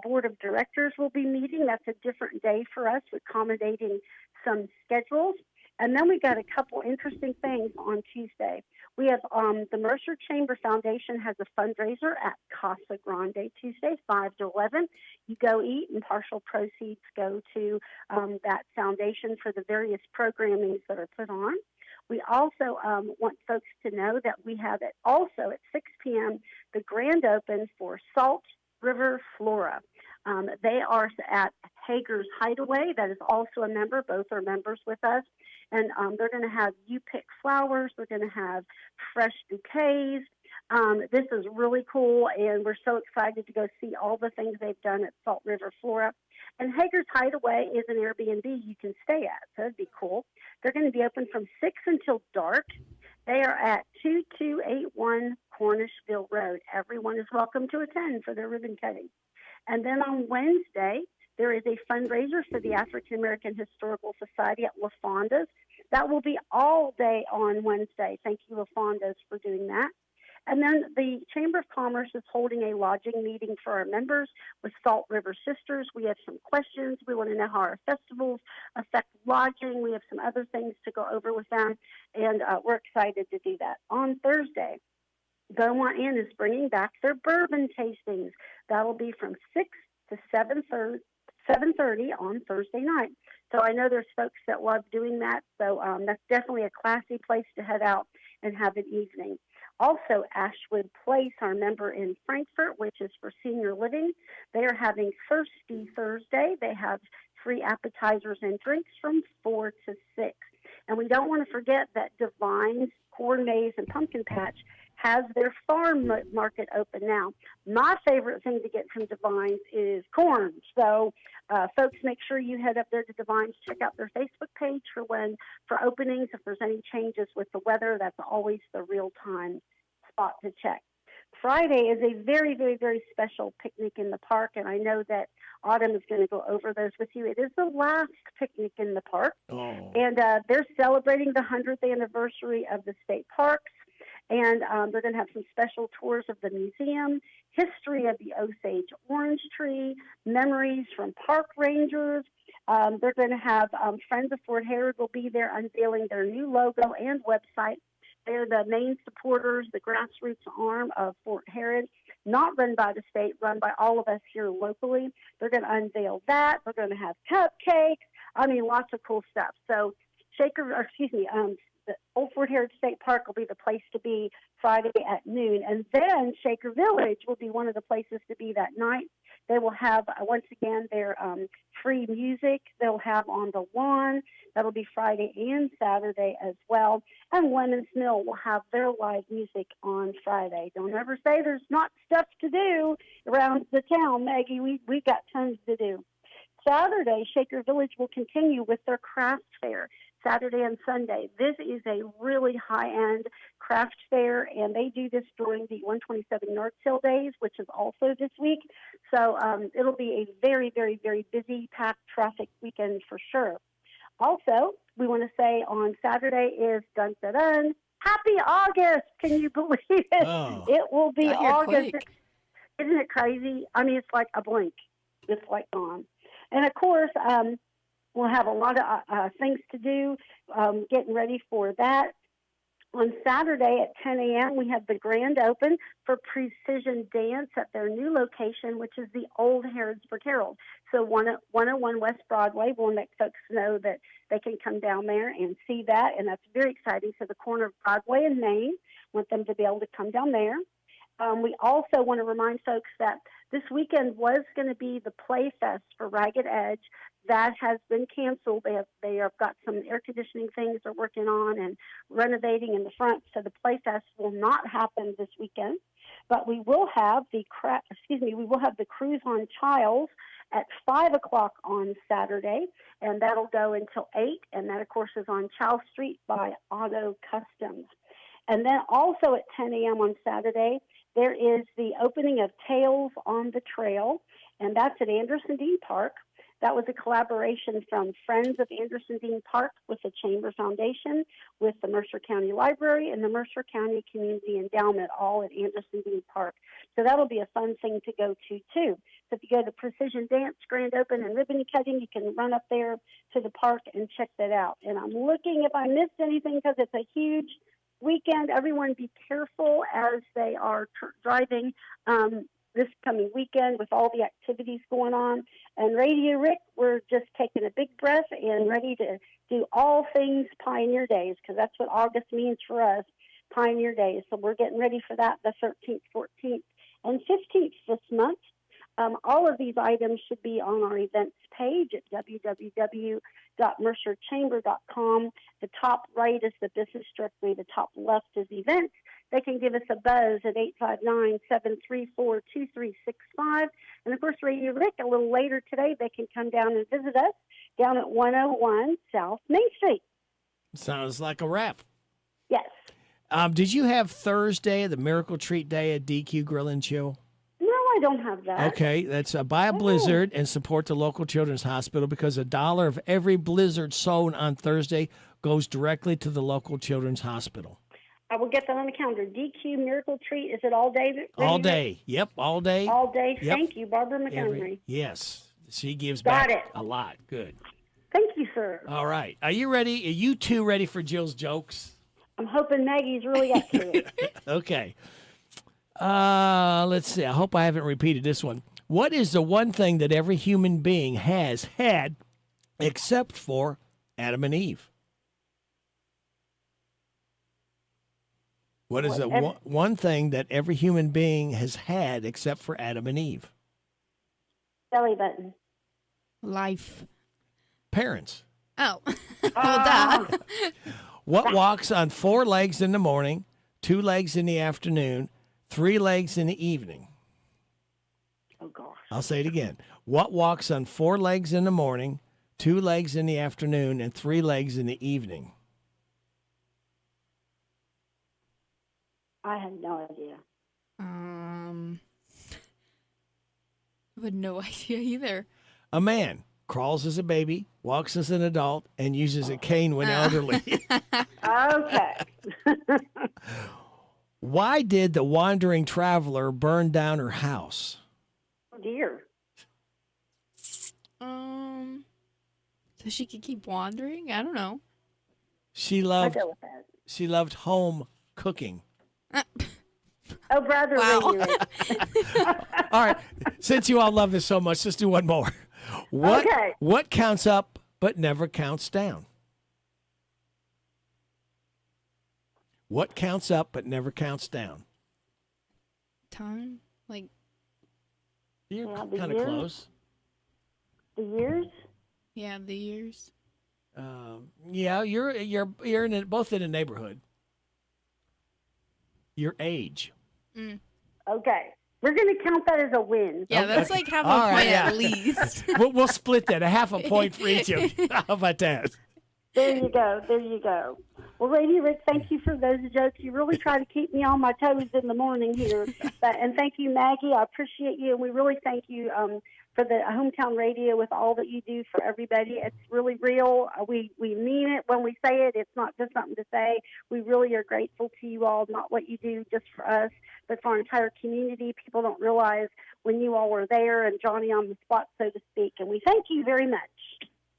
Board of Directors will be meeting. That's a different day for us, accommodating some schedules. And then we got a couple interesting things on Tuesday. We have the Mercer Chamber Foundation has a fundraiser at Casa Grande Tuesday, 5 to 11. You go eat, and partial proceeds go to that foundation for the various programmings that are put on. We also want folks to know that we have also at 6 p.m. the grand open for Salt River Flora. They are at Hager's Hideaway. That is also a member. Both are members with us. And they're going to have you-pick flowers. They're going to have fresh bouquets. This is really cool, and we're so excited to go see all the things they've done at Salt River Flora. And Hager's Hideaway is an Airbnb you can stay at, so it'd be cool. They're going to be open from 6 until dark. They are at 2281 Cornishville Road. Everyone is welcome to attend for their ribbon cutting. And then on Wednesday, there is a fundraiser for the African American Historical Society at LaFonda's. That will be all day on Wednesday. Thank you, LaFonda's, for doing that. And then the Chamber of Commerce is holding a lodging meeting for our members with Salt River Sisters. We have some questions. We want to know how our festivals affect lodging. We have some other things to go over with them, and we're excited to do that. On Thursday, Beaumont Inn is bringing back their bourbon tastings. That'll be from 6 to 7:30 on Thursday night. So I know there's folks that love doing that, so that's definitely a classy place to head out and have an evening. Also, Ashwood Place, our member in Frankfort, which is for senior living, they are having Thirsty Thursday. They have free appetizers and drinks from 4 to 6. And we don't want to forget that Divine's Corn Maze and Pumpkin Patch has their farm market open now. My favorite thing to get from Divine's is corn. So, folks, make sure you head up there to Divine's. Check out their Facebook page for openings. If there's any changes with the weather, that's always the real-time spot to check. Friday is a very, very, very special picnic in the park, and I know that Autumn is going to go over those with you. It is the last picnic in the park, and they're celebrating the 100th anniversary of the state parks. And they're going to have some special tours of the museum, history of the Osage orange tree, memories from park rangers. They're going to have Friends of Fort Harris will be there unveiling their new logo and website. They're the main supporters, the grassroots arm of Fort Harris, not run by the state, run by all of us here locally. They're going to unveil that. They're going to have cupcakes. I mean, lots of cool stuff. So the Old Fort Harris State Park will be the place to be Friday at noon. And then Shaker Village will be one of the places to be that night. They will have, once again, their free music they'll have on the lawn. That'll be Friday and Saturday as well. And Lemon's Mill will have their live music on Friday. Don't ever say there's not stuff to do around the town, Maggie. We've got tons to do. Saturday, Shaker Village will continue with their craft fair. Saturday and Sunday. This is a really high-end craft fair, and they do this during the 127 Yard Sale Days, which is also this week. So it'll be a very, very, very busy, packed traffic weekend for sure. Also, we want to say on Saturday is Happy August. Can you believe it? Oh. It will be Got here August. quick. Isn't it crazy? I mean, it's like a blink. It's like gone. And, of course, we'll have a lot of things to do, getting ready for that. On Saturday at 10 a.m., we have the grand open for Precision Dance at their new location, which is the old Harrodsburg Herald. So 101 West Broadway. We'll let folks know that they can come down there and see that, and that's very exciting. So the corner of Broadway and Main, want them to be able to come down there. We also want to remind folks that this weekend was going to be the Play Fest for Ragged Edge. That has been canceled. They have got some air conditioning things they're working on and renovating in the front, so the Play Fest will not happen this weekend. But we will have the Cruise on Chiles at 5 o'clock on Saturday, and that'll go until 8, and that, of course, is on Charles Street by Auto Customs. And then also at 10 a.m. on Saturday, there is the opening of Tales on the Trail, and that's at Anderson Dean Park. That was a collaboration from Friends of Anderson Dean Park with the Chamber Foundation, with the Mercer County Library, and the Mercer County Community Endowment, all at Anderson Dean Park. So that'll be a fun thing to go to, too. So if you go to Precision Dance Grand Open and Ribbon Cutting, you can run up there to the park and check that out. And I'm looking if I missed anything because it's a huge weekend. Everyone be careful as they are driving this coming weekend with all the activities going on. And Radio Rick, we're just taking a big breath and ready to do all things Pioneer Days, because that's what August means for us, Pioneer Days. So we're getting ready for that the 13th, 14th, and 15th this month. All of these items should be on our events page at www.mercerchamber.com. The top right is the business directory. The top left is events. They can give us a buzz at 859-734-2365. And, of course, Radio Rick, a little later today, they can come down and visit us down at 101 South Main Street. Sounds like a wrap. Yes. Did you have Thursday, the Miracle Treat Day at DQ Grill and Chill? No, I don't have that. Okay, that's buy a Blizzard and support the local children's hospital, because $1 of every Blizzard sold on Thursday goes directly to the local children's hospital. I will get that on the calendar. DQ Miracle Treat, is it all day? All day. Yep, all day. All day. Yep. Thank you, Barbara Montgomery. Yes, she gives Got back it. a lot. Good. Thank you, sir. All right. Are you ready? Are you two ready for Jill's jokes? I'm hoping Maggie's really up to it. Okay. Let's see. I hope I haven't repeated this one. What is the one thing that every human being has had except for Adam and Eve? What is the one thing that every human being has had except for Adam and Eve? Belly button. Life. Parents. Oh. Well, duh. What walks on 4 legs in the morning, 2 legs in the afternoon, 3 legs in the evening? Oh, gosh. I'll say it again. What walks on 4 legs in the morning, 2 legs in the afternoon, and 3 legs in the evening? I have no idea. I have no idea either. A man crawls as a baby, walks as an adult, and uses a cane when elderly. Okay. Why did the wandering traveler burn down her house? Oh, dear. So she could keep wandering? I don't know. She loved home cooking. Oh, brother. Wow. All right. Since you all love this so much, let's do one more. What counts up but never counts down? What counts up but never counts down? Time? Like, you're the kind of years? close. The years? Yeah, the years. Yeah, you're in both in a neighborhood. Your age. Okay. We're going to count that as a win. Yeah, that's like half a point at least. We'll split that, a half a point for each of you. How about that? There you go. There you go. Well, Radio Rick, thank you for those jokes. You really try to keep me on my toes in the morning here. And thank you, Maggie. I appreciate you. And we really thank you for for the hometown radio with all that you do for everybody. It's really real. We mean it when we say it. It's not just something to say. We really are grateful to you all, not what you do just for us, but for our entire community. People don't realize when you all were there and Johnny on the spot, so to speak. And we thank you very much.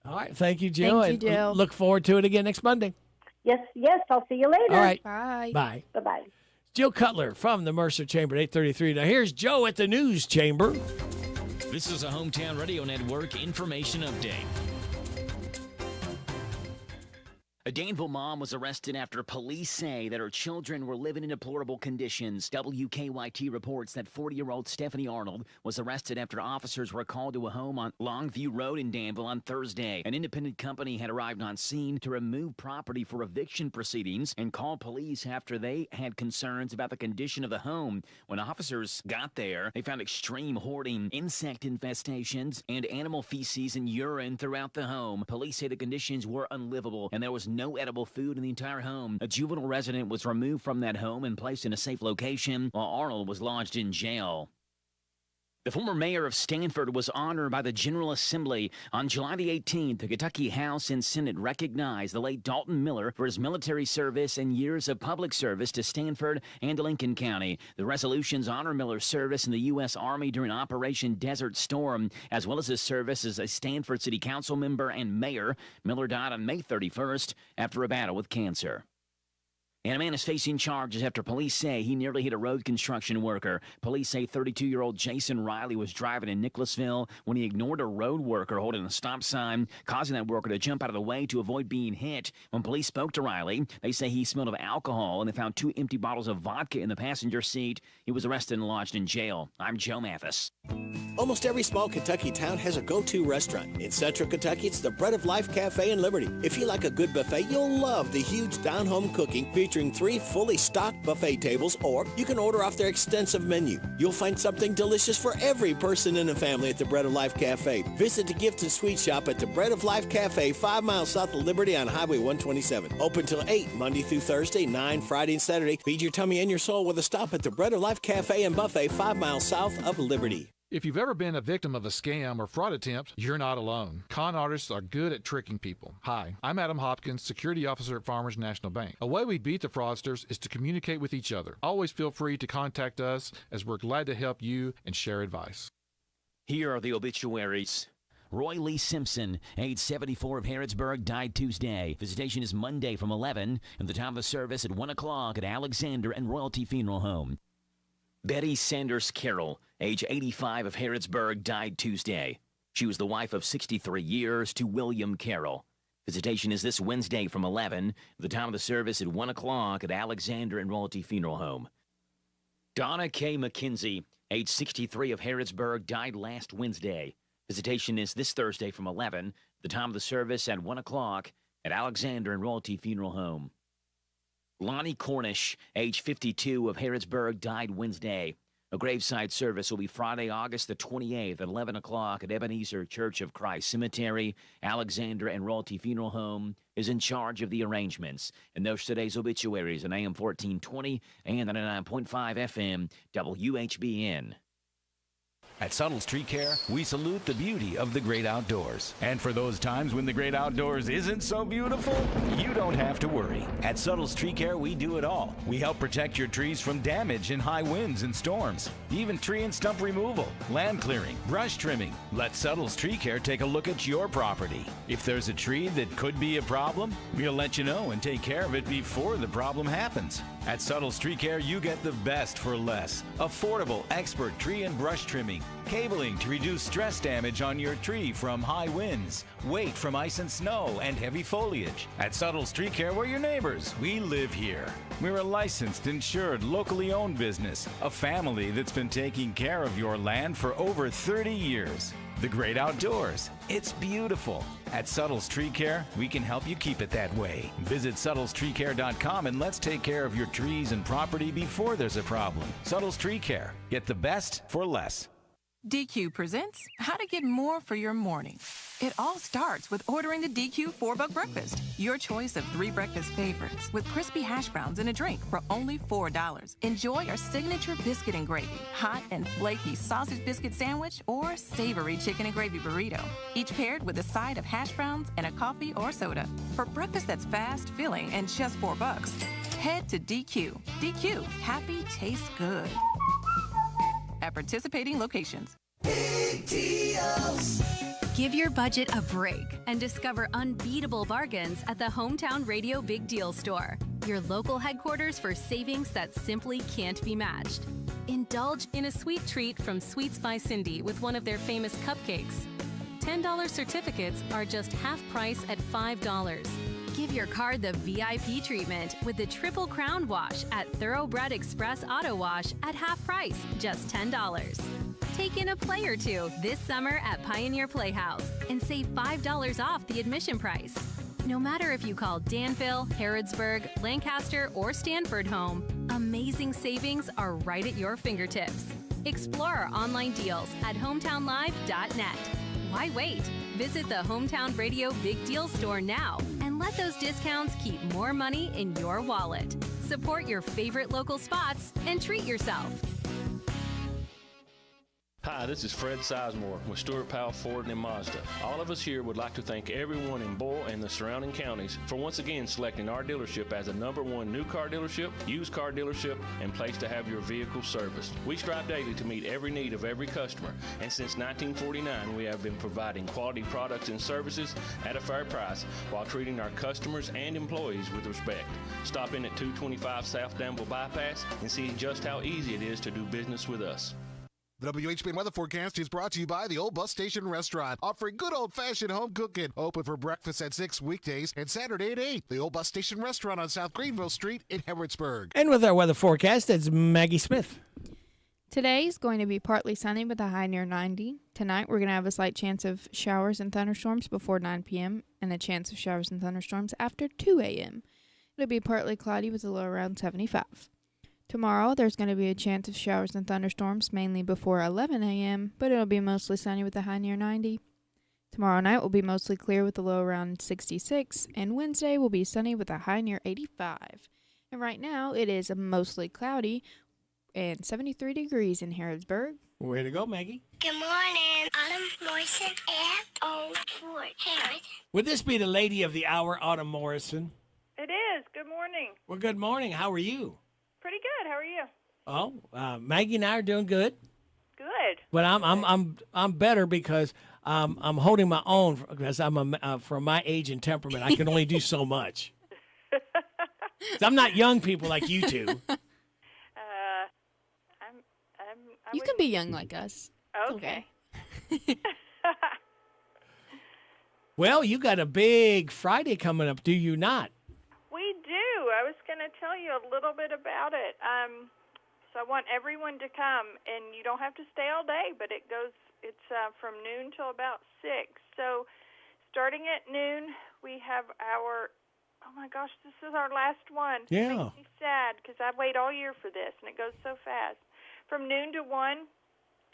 All right. Thank you, Jill. Thank you, and Jill. Look forward to it again next Monday. Yes. I'll see you later. All right. Bye. Bye. Bye-bye. Jill Cutler from the Mercer Chamber at 8:33. Now here's Joe at the News Chamber. This is a Hometown Radio Network information update. A Danville mom was arrested after police say that her children were living in deplorable conditions. WKYT reports that 40-year-old Stephanie Arnold was arrested after officers were called to a home on Longview Road in Danville on Thursday. An independent company had arrived on scene to remove property for eviction proceedings and called police after they had concerns about the condition of the home. When officers got there, they found extreme hoarding, insect infestations, and animal feces and urine throughout the home. Police say the conditions were unlivable and there was no edible food in the entire home. A juvenile resident was removed from that home and placed in a safe location, while Arnold was lodged in jail. The former mayor of Stanford was honored by the General Assembly. On July the 18th, the Kentucky House and Senate recognized the late Dalton Miller for his military service and years of public service to Stanford and Lincoln County. The resolutions honor Miller's service in the U.S. Army during Operation Desert Storm, as well as his service as a Stanford City Council member and mayor. Miller died on May 31st after a battle with cancer. And a man is facing charges after police say he nearly hit a road construction worker. Police say 32-year-old Jason Riley was driving in Nicholasville when he ignored a road worker holding a stop sign, causing that worker to jump out of the way to avoid being hit. When police spoke to Riley, they say he smelled of alcohol and they found 2 empty bottles of vodka in the passenger seat. He was arrested and lodged in jail. I'm Joe Mathis. Almost every small Kentucky town has a go-to restaurant. In Central Kentucky, it's the Bread of Life Cafe in Liberty. If you like a good buffet, you'll love the huge down-home cooking featuring 3 fully stocked buffet tables, or you can order off their extensive menu. You'll find something delicious for every person in the family at the Bread of Life Cafe. Visit the gift and sweet shop at the Bread of Life Cafe, 5 miles south of Liberty on Highway 127. Open till 8, Monday through Thursday, 9 Friday and Saturday. Feed your tummy and your soul with a stop at the Bread of Life Cafe and Buffet, 5 miles south of Liberty. If you've ever been a victim of a scam or fraud attempt, you're not alone. Con artists are good at tricking people. Hi, I'm Adam Hopkins, security officer at Farmers National Bank. A way we beat the fraudsters is to communicate with each other. Always feel free to contact us, as we're glad to help you and share advice. Here are the obituaries. Roy Lee Simpson, age 74 of Harrodsburg, died Tuesday. Visitation is Monday from 11 and the time of the service at 1 o'clock at Alexander and Royalty Funeral Home. Betty Sanders Carroll, age 85 of Harrodsburg, died Tuesday. She was the wife of 63 years to William Carroll. Visitation is this Wednesday from 11, the time of the service at 1 o'clock at Alexander and Royalty Funeral Home. Donna K. McKenzie, age 63 of Harrodsburg, died last Wednesday. Visitation is this Thursday from 11, the time of the service at 1 o'clock at Alexander and Royalty Funeral Home. Lonnie Cornish, age 52 of Harrodsburg, died Wednesday. A graveside service will be Friday, August the 28th at 11 o'clock at Ebenezer Church of Christ Cemetery. Alexander and Royalty Funeral Home is in charge of the arrangements. And those today's obituaries on AM 1420 and 99.5 FM WHBN. At Suttles Tree Care, we salute the beauty of the great outdoors. And for those times when the great outdoors isn't so beautiful, you don't have to worry. At Suttles Tree Care, we do it all. We help protect your trees from damage in high winds and storms, even tree and stump removal, land clearing, brush trimming. Let Suttles Tree Care take a look at your property. If there's a tree that could be a problem, we'll let you know and take care of it before the problem happens. At Suttles Tree Care, you get the best for less. Affordable, expert tree and brush trimming, cabling to reduce stress damage on your tree from high winds, weight from ice and snow, and heavy foliage. At Suttles Tree Care, we're your neighbors. We live here. We're a licensed, insured, locally owned business, a family that's been taking care of your land for over 30 years. The great outdoors. It's beautiful. At Suttles Tree Care, we can help you keep it that way. Visit SuttlesTreeCare.com and let's take care of your trees and property before there's a problem. Suttles Tree Care. Get the best for less. DQ presents how to get more for your morning. It all starts with ordering the DQ $4 breakfast. Your choice of 3 breakfast favorites with crispy hash browns and a drink for only $4. Enjoy our signature biscuit and gravy, hot and flaky sausage biscuit sandwich, or savory chicken and gravy burrito. Each paired with a side of hash browns and a coffee or soda. For breakfast that's fast, filling, and just $4. Head to DQ. DQ, happy tastes good. At participating locations. Big deals. Give your budget a break and discover unbeatable bargains at the Hometown Radio Big Deal Store, your local headquarters for savings that simply can't be matched. Indulge in a sweet treat from Sweets by Cindy with one of their famous cupcakes. $10 certificates are just half price at $5. Give your car the VIP treatment with the Triple Crown Wash at Thoroughbred Express Auto Wash at half price, just $10. Take in a play or two this summer at Pioneer Playhouse and save $5 off the admission price. No matter if you call Danville, Harrodsburg, Lancaster, or Stanford home, amazing savings are right at your fingertips. Explore our online deals at hometownlive.net. Why wait? Visit the Hometown Radio Big Deal Store now and let those discounts keep more money in your wallet. Support your favorite local spots and treat yourself. Hi, this is Fred Sizemore with Stuart Powell Ford and Mazda. All of us here would like to thank everyone in Boyle and the surrounding counties for once again selecting our dealership as a #1 new car dealership, used car dealership, and place to have your vehicle serviced. We strive daily to meet every need of every customer, and since 1949 we have been providing quality products and services at a fair price while treating our customers and employees with respect. Stop in at 225 South Danville Bypass and see just how easy it is to do business with us. The WHBN weather forecast is brought to you by the Old Bus Station Restaurant, offering good old-fashioned home cooking. Open for breakfast at 6 weekdays and Saturday at 8. The Old Bus Station Restaurant on South Greenville Street in Harrodsburg. And with our weather forecast, it's Maggie Smith. Today is going to be partly sunny with a high near 90. Tonight, we're going to have a slight chance of showers and thunderstorms before 9 p.m. and a chance of showers and thunderstorms after 2 a.m. It'll be partly cloudy with a low around 75. Tomorrow, there's going to be a chance of showers and thunderstorms, mainly before 11 a.m., but it'll be mostly sunny with a high near 90. Tomorrow night will be mostly clear with a low around 66, and Wednesday will be sunny with a high near 85. And right now, it is mostly cloudy and 73 degrees in Harrodsburg. Way to go, Maggie. Good morning. Autumn Morrison at Old Fort Harris. Would this be the lady of the hour, Autumn Morrison? It is. Good morning. Well, good morning. How are you? Pretty good. How are you? Oh, Maggie and I are doing good. Good. But I'm better because I'm holding my own because I'm from my age and temperament. I can only do so much. I'm not young people like you two. You can be young like us. Okay. Well, you got a big Friday coming up, do you not? We do. I was going to tell you a little bit about it. So I want everyone to come, and you don't have to stay all day, but it's from noon till about 6. So starting at noon, we have oh my gosh, this is our last one. Yeah. It makes me sad because I wait all year for this, and it goes so fast. From noon to 1,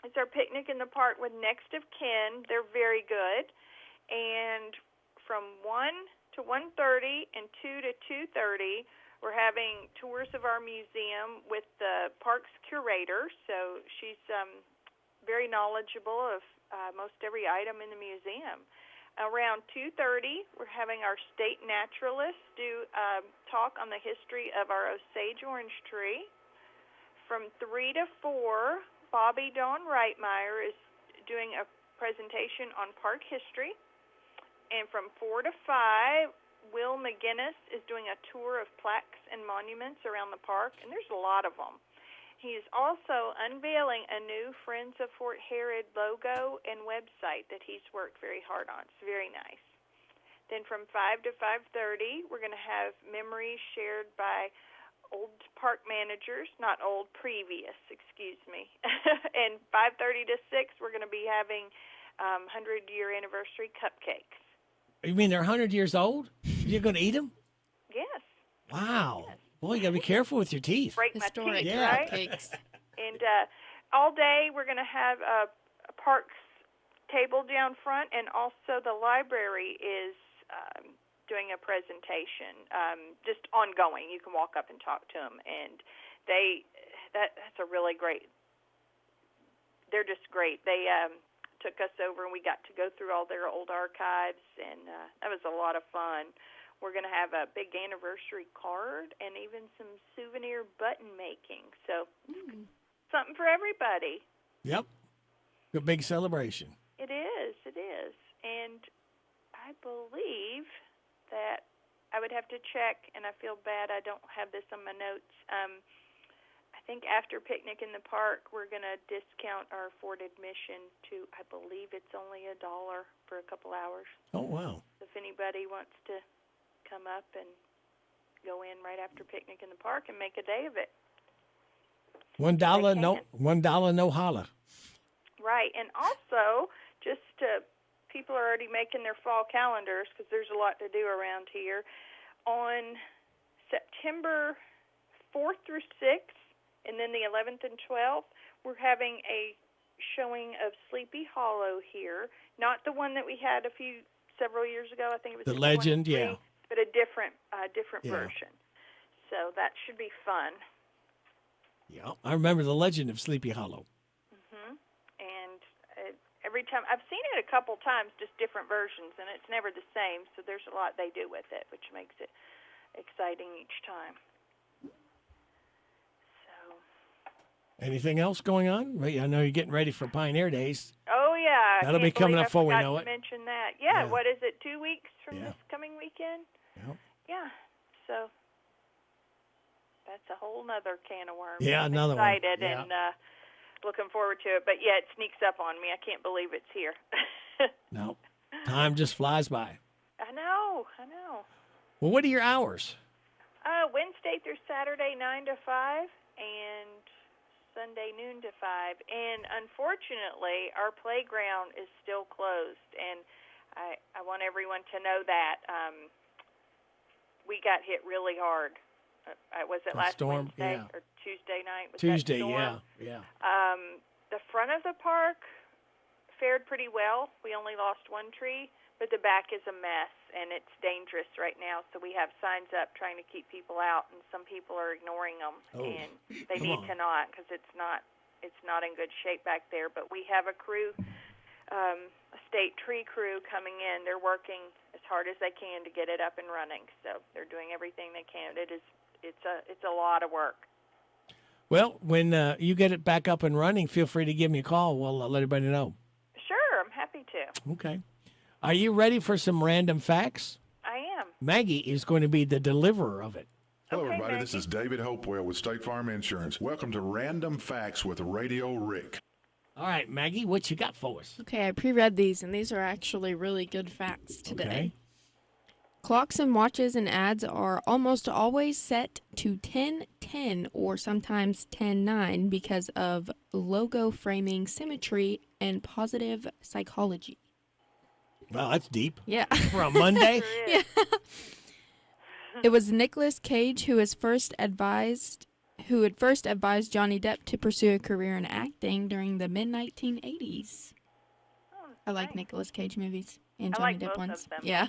it's our picnic in the park with next of kin. They're very good. And from 1 to 1:30 and 2 to 2:30, we're having tours of our museum with the park's curator. So she's very knowledgeable of most every item in the museum. Around 2:30, we're having our state naturalist do talk on the history of our Osage orange tree. From 3 to 4, Bobby Dawn Reitmeyer is doing a presentation on park history. And from 4 to 5, Will McGinnis is doing a tour of plaques and monuments around the park, and there's a lot of them. He is also unveiling a new Friends of Fort Herod logo and website that he's worked very hard on. It's very nice. Then from 5 to 5:30, we're going to have memories shared by old park managers, not old, previous, excuse me. And 5:30 to 6, we're going to be having 100-year anniversary cupcakes. You mean they're 100 years old? You're going to eat them? Yes. Wow. Yes. Boy, you got to be careful with your teeth. Break my teeth, yeah. right? And all day we're going to have parks table down front, and also the library is doing a presentation, just ongoing. You can walk up and talk to them, and that's a really great. They're just great. They took us over, and we got to go through all their old archives, and that was a lot of fun. We're going to have a big anniversary card and even some souvenir button making. So something for everybody. Yep. A big celebration. It is. And I believe that I would have to check, and I feel bad I don't have this on my notes. I think after Picnic in the Park, we're going to discount our Ford admission to, I believe it's only $1 for a couple hours. Oh, wow. If anybody wants to come up and go in right after Picnic in the Park and make a day of it. $1, no holla. Right, and also, people are already making their fall calendars because there's a lot to do around here. On September 4th through 6th, and then the 11th and 12th, we're having a showing of Sleepy Hollow here. Not the one that we had several years ago. I think it was the Legend, 23, but a different version. So that should be fun. Yeah, I remember the Legend of Sleepy Hollow. And every time I've seen it a couple times, just different versions, and it's never the same. So there's a lot they do with it, which makes it exciting each time. Anything else going on? I know you're getting ready for Pioneer Days. Oh, yeah. That'll be coming up before we know it. I mention that. Yeah, what is it, 2 weeks from this coming weekend? Yep. Yeah, so that's a whole nother can of worms. Yeah, I'm another one. excited and looking forward to it. But, yeah, it sneaks up on me. I can't believe it's here. No, time just flies by. I know. Well, what are your hours? Wednesday through Saturday, 9 to 5, and Sunday noon to 5, and unfortunately our playground is still closed, and I want everyone to know that we got hit really hard. Was it last storm? Wednesday Yeah. or Tuesday night? Was Tuesday, that storm? yeah. The front of the park fared pretty well. We only lost one tree, but the back is a mess, and it's dangerous right now. So we have signs up trying to keep people out, and some people are ignoring them, and they need to not because it's not in good shape back there. But we have a crew, a state tree crew coming in. They're working as hard as they can to get it up and running. So they're doing everything they can. It's a lot of work. Well, when you get it back up and running, feel free to give me a call. We'll let everybody know. Sure, I'm happy to. Okay. Are you ready for some random facts? I am. Maggie is going to be the deliverer of it. Hello, everybody. This is David Hopewell with State Farm Insurance. Welcome to Random Facts with Radio Rick. All right, Maggie, what you got for us? Okay, I pre-read these, and these are actually really good facts today. Okay. Clocks and watches and ads are almost always set to 10:10 or sometimes 10:9 because of logo framing symmetry and positive psychology. Well, that's deep. Yeah. For a Monday? Yeah. It was Nicolas Cage who had first advised Johnny Depp to pursue a career in acting during the mid-1980s. I like Nicolas Cage movies and Johnny Depp ones. Of them. Yeah.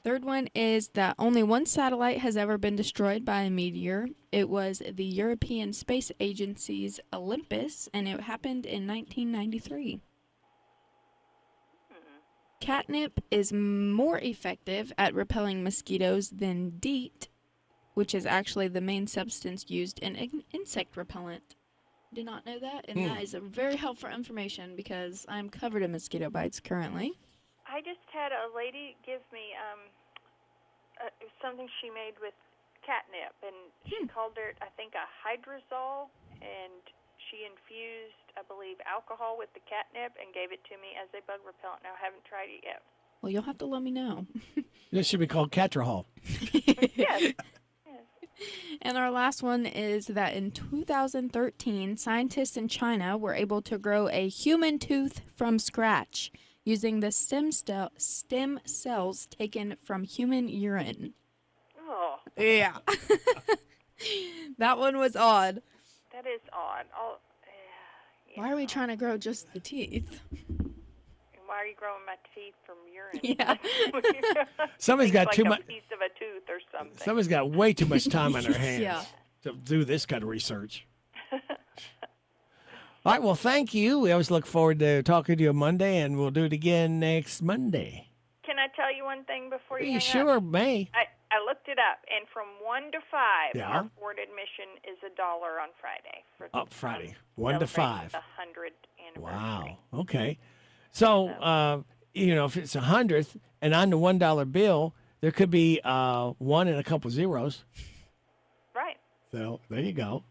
Third one is that only one satellite has ever been destroyed by a meteor. It was the European Space Agency's Olympus, and it happened in 1993. Catnip is more effective at repelling mosquitoes than DEET, which is actually the main substance used in insect repellent. Did not know that, and that is a very helpful information because I'm covered in mosquito bites currently. I just had a lady give me something she made with catnip, and she called it, I think, a hydrosol, and she infused, I believe, alcohol with the catnip and gave it to me as a bug repellent. Now, I haven't tried it yet. Well, you'll have to let me know. This should be called Catrahol. Yes. And our last one is that in 2013, scientists in China were able to grow a human tooth from scratch using the stem cells taken from human urine. Oh. Yeah. That one was odd. That is odd. Why are we trying to grow just the teeth? Why are you growing my teeth from urine? Yeah. Somebody's got like too a much. piece of a tooth or something. Somebody's got way too much time on their hands Yeah. to do this kind of research. All right, well, thank you. We always look forward to talking to you on Monday, and we'll do it again next Monday. Can I tell you one thing before you You hang sure up? may. I looked it up, and from 1 to 5, Yeah. our Ford admission is $1 on Friday. For Friday, 1 to 5. The 100th anniversary. Wow. Okay. So, if it's 100th and on the $1 bill, there could be 1 and a couple zeros. Right. So there you go.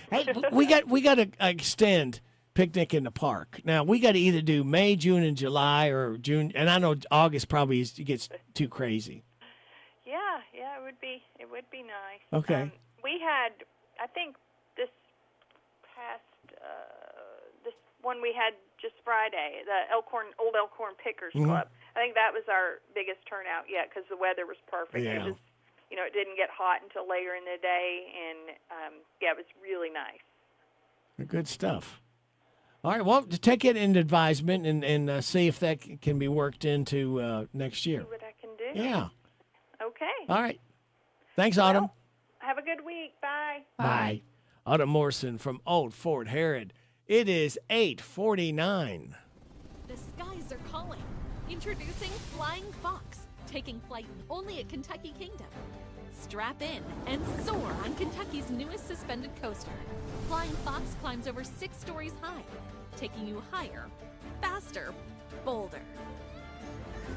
Hey, we got to extend picnic in the park. Now we got to either do May, June, and July, or June. And I know August probably gets too crazy. Yeah, it would be nice. Okay. We had, I think, this past this one we had just Friday, the Old Elkhorn Pickers Mhm. Club. I think that was our biggest turnout yet because the weather was perfect. Yeah. It was, it didn't get hot until later in the day, and it was really nice. Good stuff. All right. Well, to take it into advisement and see if that can be worked into next year. See what I can do. Yeah. Okay. All right. Thanks, Autumn. Have a good week. Bye. Bye. Autumn Morrison from Old Fort Herod. It is 8:49. The skies are calling. Introducing Flying Fox, taking flight only at Kentucky Kingdom. Strap in and soar on Kentucky's newest suspended coaster. Flying Fox climbs over 6 stories high, taking you higher, faster, bolder.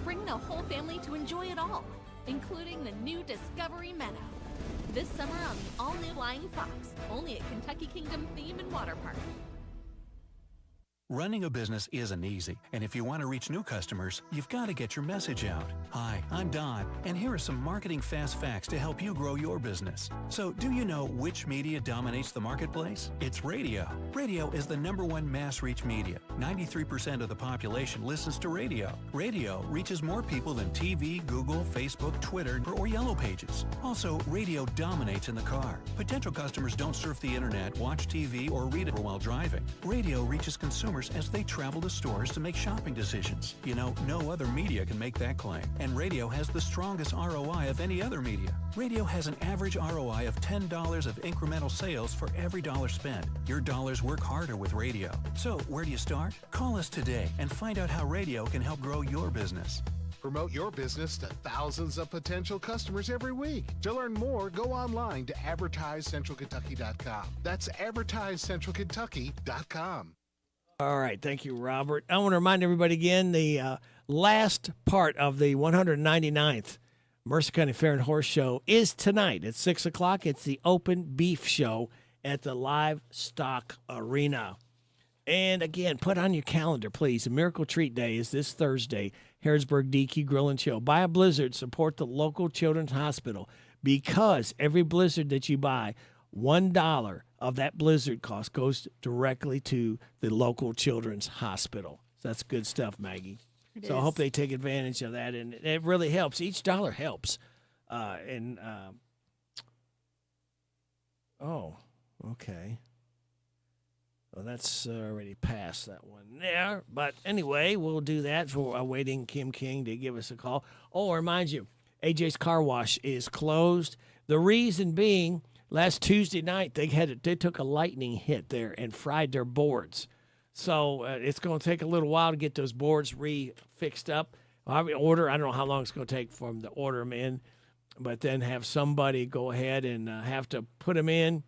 Bring the whole family to enjoy it all, including the new Discovery Meadow. This summer on the all-new Flying Fox, only at Kentucky Kingdom Theme and Water Park. Running a business isn't easy, and if you want to reach new customers, you've got to get your message out. Hi, I'm Don, and here are some marketing fast facts to help you grow your business. So, do you know which media dominates the marketplace? It's radio. Radio is the #1 mass reach media. 93% of the population listens to radio. Radio reaches more people than TV, Google, Facebook, Twitter, or Yellow Pages. Also, radio dominates in the car. Potential customers don't surf the internet, watch TV, or read it while driving. Radio reaches consumers as they travel to stores to make shopping decisions. No other media can make that claim. And radio has the strongest ROI of any other media. Radio has an average ROI of $10 of incremental sales for every dollar spent. Your dollars work harder with radio. So, where do you start? Call us today and find out how radio can help grow your business. Promote your business to thousands of potential customers every week. To learn more, go online to advertisecentralkentucky.com. That's advertisecentralkentucky.com. All right. Thank you, Robert. I want to remind everybody again, the last part of the 199th Mercer County Fair and Horse Show is tonight at 6 o'clock. It's the open beef show at the Livestock Arena. And again, put on your calendar, please. A Miracle Treat Day is this Thursday, Harrodsburg DQ Grill and Chill. Buy a Blizzard, support the local children's hospital, because every Blizzard that you buy, $1 of that Blizzard cost goes directly to the local children's hospital. So that's good stuff, Maggie. I hope they take advantage of that, and it really helps. Each dollar helps. Okay. Well, that's already past that one there. But anyway, we'll do that. So we're awaiting Kim King to give us a call. Oh, I remind you, AJ's Car Wash is closed. The reason being, last Tuesday night, they took a lightning hit there and fried their boards. So it's going to take a little while to get those boards fixed up. I don't know how long it's going to take for them to order them in, but then have somebody go ahead and have to put them in.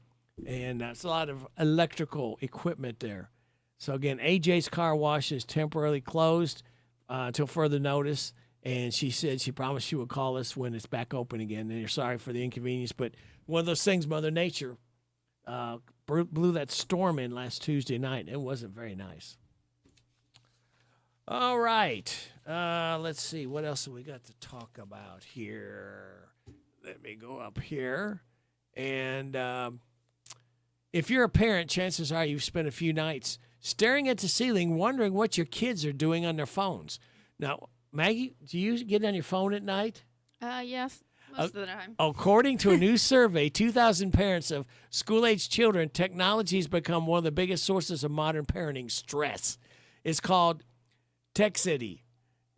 And that's a lot of electrical equipment there. So, again, AJ's Car Wash is temporarily closed until further notice. And she said she promised she would call us when it's back open again. And you're sorry for the inconvenience. But one of those things, Mother Nature blew that storm in last Tuesday night. It wasn't very nice. All right. Let's see. What else have we got to talk about here? Let me go up here. And if you're a parent, chances are you've spent a few nights staring at the ceiling, wondering what your kids are doing on their phones. Now, Maggie, do you get on your phone at night? Yes. Most of the time. According to a new survey, 2,000 parents of school-age children, technology has become one of the biggest sources of modern parenting stress. It's called Techcity.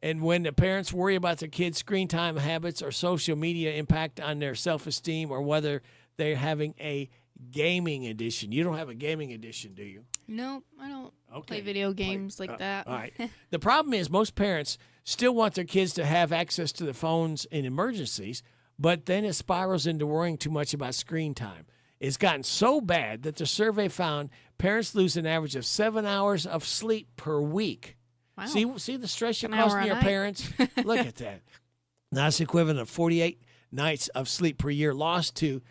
And when the parents worry about their kids' screen time habits or social media impact on their self-esteem, or whether they're having a gaming addiction. You don't have a gaming addiction, do you? No, I don't play video games like that. All right. The problem is most parents still want their kids to have access to their phones in emergencies, but then it spirals into worrying too much about screen time. It's gotten so bad that the survey found parents lose an average of 7 hours of sleep per week. Wow. See the stress you're An hour causing a your night. parents? Look at that. That's equivalent of 48 nights of sleep per year lost to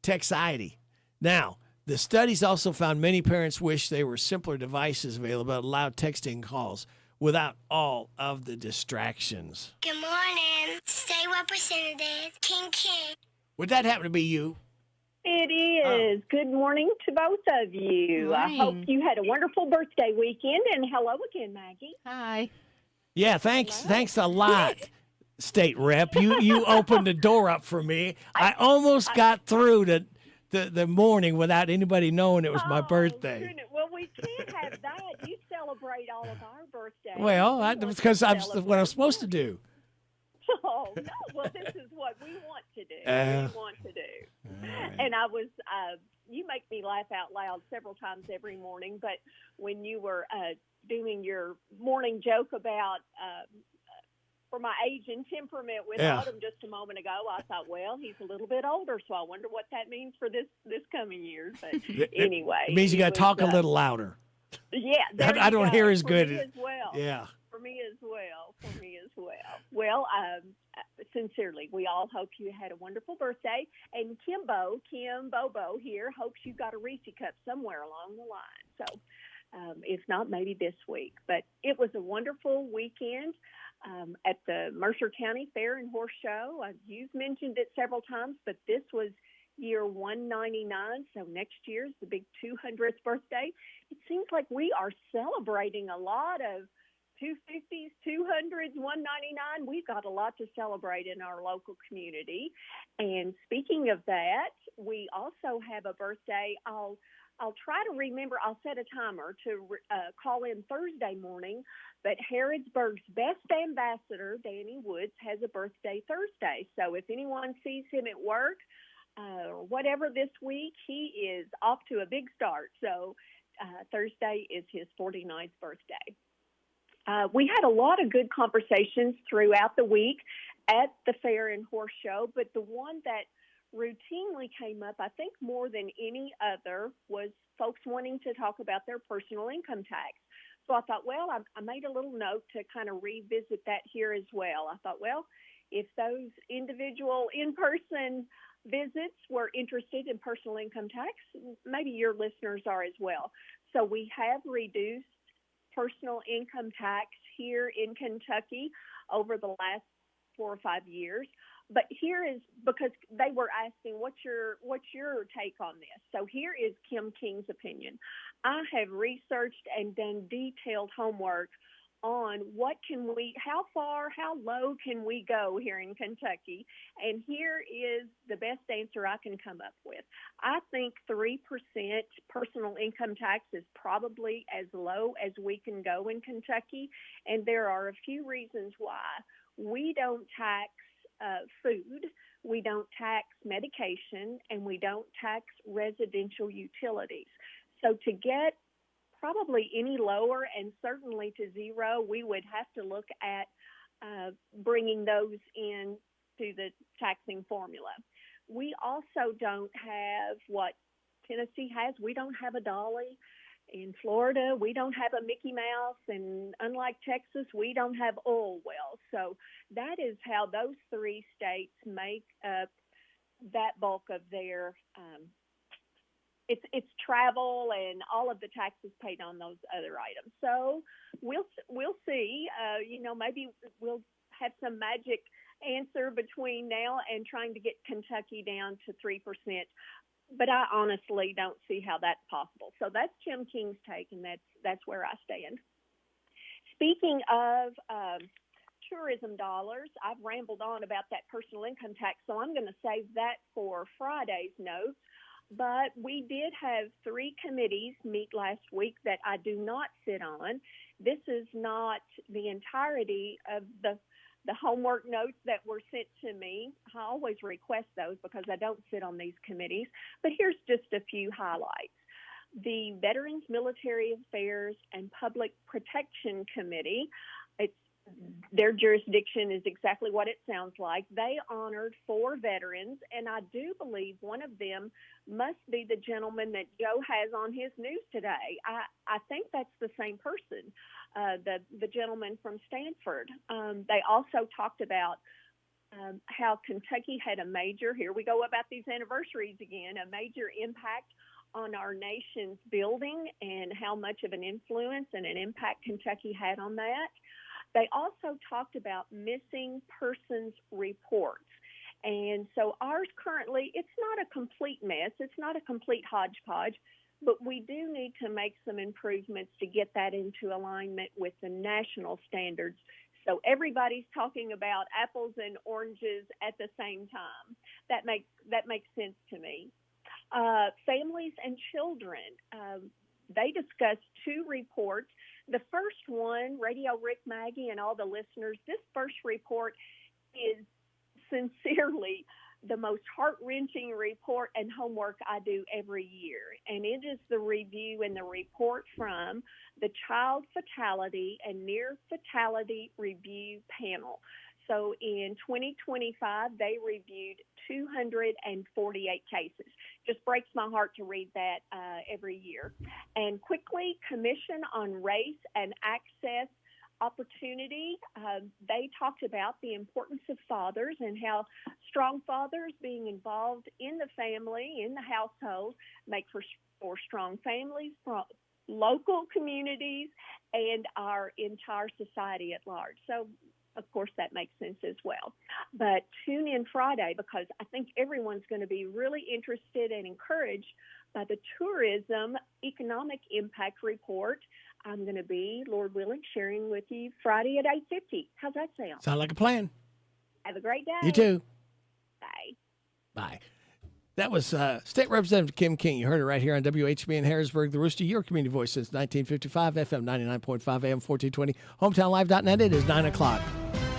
Techcity. Now, the studies also found many parents wish there were simpler devices available that allowed texting calls without all of the distractions. Good morning, State Representative King King. Would that happen to be you? It is. Good morning to both of you. I hope you had a wonderful birthday weekend, and hello again, Maggie. Hi. Yeah, thanks a lot, State Rep. You opened the door up for me. I almost got through the morning without anybody knowing it was my birthday. Goodness. Well, we can't have that. You celebrate all of our birthdays. Well, because that's what I'm supposed to do. Oh, no. Well, this is what we want to do. Right. And I was, you make me laugh out loud several times every morning, but when you were doing your morning joke about, for my age and temperament with Autumn just a moment ago, I thought, well, he's a little bit older, so I wonder what that means for this coming year. But anyway. It means you got to talk a little louder. Yeah. I don't hear as good. Me as well. Yeah. For me as well. Well, sincerely, we all hope you had a wonderful birthday. And Kim Bobo here, hopes you got a Reese cup somewhere along the line. So if not, maybe this week. But it was a wonderful weekend at the Mercer County Fair and Horse Show. You've mentioned it several times, but this was year 199, so next year's the big 200th birthday. It seems like we are celebrating a lot of 250s, 200s, 199. We've got a lot to celebrate in our local community. And speaking of that, we also have a birthday. I'll try to remember. I'll set a timer to call in Thursday morning. But Harrodsburg's best ambassador, Danny Woods, has a birthday Thursday. So if anyone sees him at work or whatever this week, he is off to a big start. So Thursday is his 49th birthday. We had a lot of good conversations throughout the week at the Fair and Horse Show, but the one that routinely came up, I think more than any other, was folks wanting to talk about their personal income tax. So I thought, well, I made a little note to kind of revisit that here as well. I thought, well, if those individual in-person visits were interested in personal income tax, maybe your listeners are as well. So we have reduced personal income tax here in Kentucky over the last 4 or 5 years. But here is, because they were asking, what's your take on this? So here is Kim King's opinion. I have researched and done detailed homework on how low can we go here in Kentucky? And here is the best answer I can come up with. I think 3% personal income tax is probably as low as we can go in Kentucky. And there are a few reasons why. We don't tax food, we don't tax medication, and we don't tax residential utilities. So to get probably any lower, and certainly to zero, we would have to look at bringing those in to the taxing formula. We also don't have what Tennessee has. We don't have a Dolly. In Florida, we don't have a Mickey Mouse, and unlike Texas, we don't have oil wells. So that is how those 3 states make up that bulk of their it's travel and all of the taxes paid on those other items. So we'll see. Maybe we'll have some magic answer between now and trying to get Kentucky down to 3%. But I honestly don't see how that's possible. So that's Jim King's take, and that's where I stand. Speaking of tourism dollars. I've rambled on about that personal income tax, so I'm going to save that for Friday's notes. But we did have 3 committees meet last week that I do not sit on. This is not the entirety of the homework notes that were sent to me. I always request those because I don't sit on these committees. But here's just a few highlights. The Veterans, Military Affairs, and Public Protection Committee, their jurisdiction is exactly what it sounds like. They honored 4 veterans, and I do believe one of them must be the gentleman that Joe has on his news today. I think that's the same person, the gentleman from Stanford. They also talked about how Kentucky had a major, here we go about these anniversaries again, a major impact on our nation's building and how much of an influence and an impact Kentucky had on that. They also talked about missing persons reports. And so ours currently, it's not a complete mess. It's not a complete hodgepodge, but we do need to make some improvements to get that into alignment with the national standards. So everybody's talking about apples and oranges at the same time. That makes sense to me. Families and children, they discussed 2 reports. The first one, Radio Rick, Maggie, and all the listeners, this first report is sincerely the most heart-wrenching report and homework I do every year. And it is the review and the report from the Child Fatality and Near Fatality Review Panel. So in 2025, they reviewed 248 cases. Just breaks my heart to read that every year. And quickly, Commission on Race and Access Opportunity, they talked about the importance of fathers and how strong fathers being involved in the family, in the household, make for strong families, local communities, and our entire society at large. So, of course, that makes sense as well. But tune in Friday because I think everyone's going to be really interested and encouraged by the Tourism Economic Impact Report. I'm going to be, Lord willing, sharing with you Friday at 8:50. How's that sound? Sound like a plan. Have a great day. You too. Bye. Bye. That was State Representative Kim King. You heard it right here on WHBN Harrisburg, the Rooster, your community voice since 1955, FM 99.5, AM 1420, hometownlive.net. It is 9 o'clock.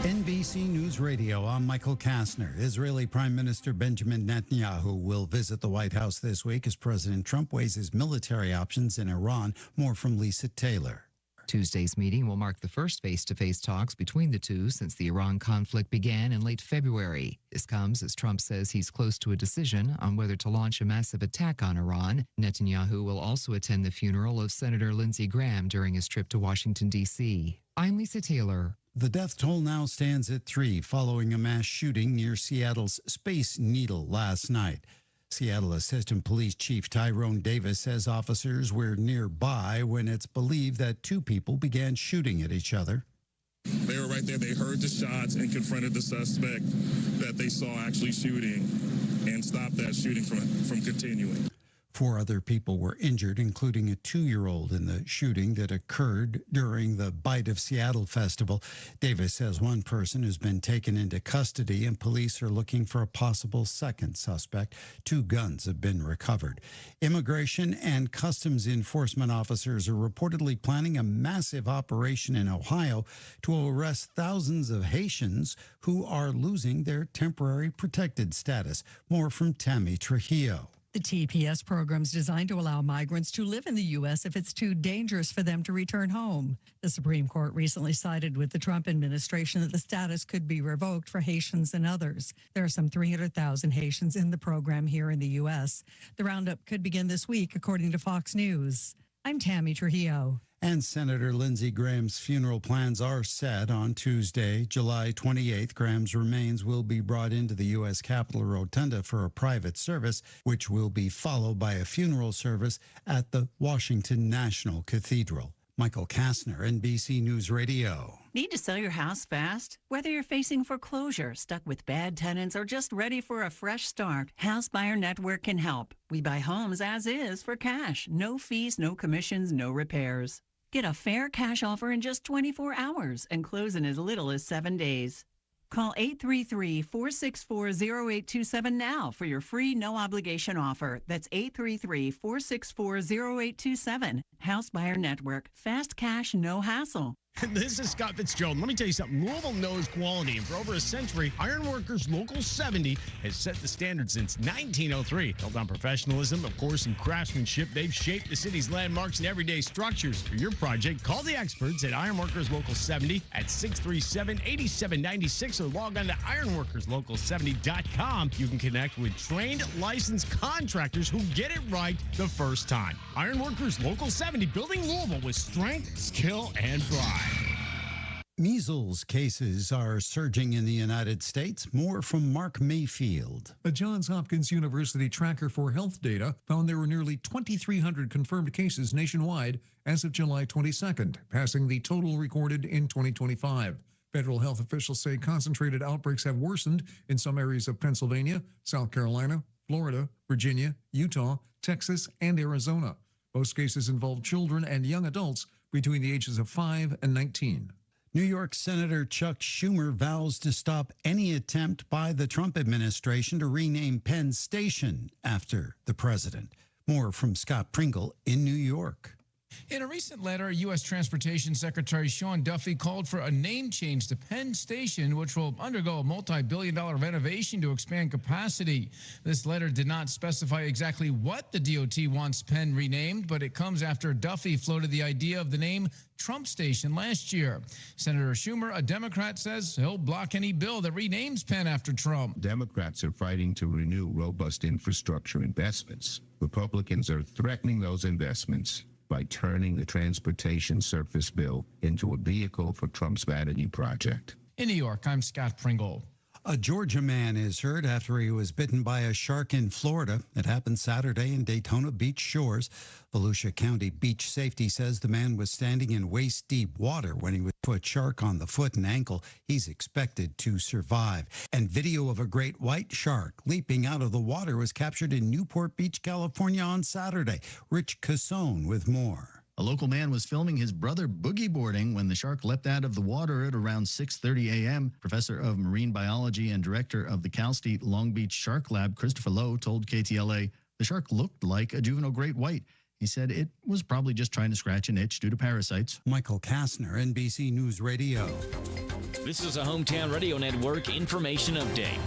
NBC News Radio, I'm Michael Kastner. Israeli Prime Minister Benjamin Netanyahu will visit the White House this week as President Trump weighs his military options in Iran. More from Lisa Taylor. Tuesday's meeting will mark the first face-to-face talks between the two since the Iran conflict began in late February. This comes as Trump says he's close to a decision on whether to launch a massive attack on Iran. Netanyahu will also attend the funeral of Senator Lindsey Graham during his trip to Washington, D.C. I'm Lisa Taylor. The death toll now stands at 3 following a mass shooting near Seattle's Space Needle last night. Seattle Assistant Police Chief Tyrone Davis says officers were nearby when it's believed that 2 people began shooting at each other. They were right there. They heard the shots and confronted the suspect that they saw actually shooting and stopped that shooting from continuing. 4 other people were injured, including a 2-year-old in the shooting that occurred during the Bite of Seattle festival. Davis says 1 person has been taken into custody and police are looking for a possible second suspect. 2 guns have been recovered. Immigration and Customs Enforcement officers are reportedly planning a massive operation in Ohio to arrest thousands of Haitians who are losing their temporary protected status. More from Tammy Trujillo. The TPS program is designed to allow migrants to live in the U.S. if it's too dangerous for them to return home. The Supreme Court recently sided with the Trump administration that the status could be revoked for Haitians and others. There are some 300,000 Haitians in the program here in the U.S. The roundup could begin this week, according to Fox News. I'm Tammy Trujillo. And Senator Lindsey Graham's funeral plans are set on Tuesday, July 28th. Graham's remains will be brought into the U.S. Capitol Rotunda for a private service, which will be followed by a funeral service at the Washington National Cathedral. Michael Kastner, NBC News Radio. Need to sell your house fast? Whether you're facing foreclosure, stuck with bad tenants, or just ready for a fresh start, House Buyer Network can help. We buy homes as is for cash. No fees, no commissions, no repairs. Get a fair cash offer in just 24 hours and close in as little as 7 days. Call 833-464-0827 now for your free no-obligation offer. That's 833-464-0827. House Buyer Network. Fast cash, no hassle. This is Scott Fitzgerald. Let me tell you something. Louisville knows quality, and for over a century, Ironworkers Local 70 has set the standard since 1903. Built on professionalism, of course, and craftsmanship, they've shaped the city's landmarks and everyday structures. For your project, call the experts at Ironworkers Local 70 at 637-8796 or log on to ironworkerslocal70.com. You can connect with trained, licensed contractors who get it right the first time. Ironworkers Local 70, building Louisville with strength, skill, and pride. Measles cases are surging in the United States. More from Mark Mayfield. A Johns Hopkins University tracker for health data found there were nearly 2,300 confirmed cases nationwide as of July 22nd, passing the total recorded in 2025. Federal health officials say concentrated outbreaks have worsened in some areas of Pennsylvania, South Carolina, Florida, Virginia, Utah, Texas, and Arizona. Most cases involve children and young adults between the ages of 5 and 19. New York Senator Chuck Schumer vows to stop any attempt by the Trump administration to rename Penn Station after the president. More from Scott Pringle in New York. In a recent letter, U.S. Transportation Secretary Sean Duffy called for a name change to Penn Station, which will undergo a multi-billion-dollar renovation to expand capacity. This letter did not specify exactly what the DOT wants Penn renamed, but it comes after Duffy floated the idea of the name Trump Station last year. Senator Schumer, a Democrat, says he'll block any bill that renames Penn after Trump. Democrats are fighting to renew robust infrastructure investments. Republicans are threatening those investments by turning the transportation surface bill into a vehicle for Trump's vanity project. In New York, I'm Scott Pringle. A Georgia man is hurt after he was bitten by a shark in Florida. It happened Saturday in Daytona Beach shores. Volusia County Beach Safety says the man was standing in waist-deep water when he was put shark on the foot and ankle. He's expected to survive. And video of a great white shark leaping out of the water was captured in Newport Beach, California on Saturday. Rich Cassone with more. A local man was filming his brother boogie boarding when the shark leapt out of the water at around 6:30 a.m. Professor of Marine Biology and Director of the Cal State Long Beach Shark Lab, Christopher Lowe, told KTLA the shark looked like a juvenile great white. He said it was probably just trying to scratch an itch due to parasites. Michael Kastner, NBC News Radio. This is a Hometown Radio Network information update.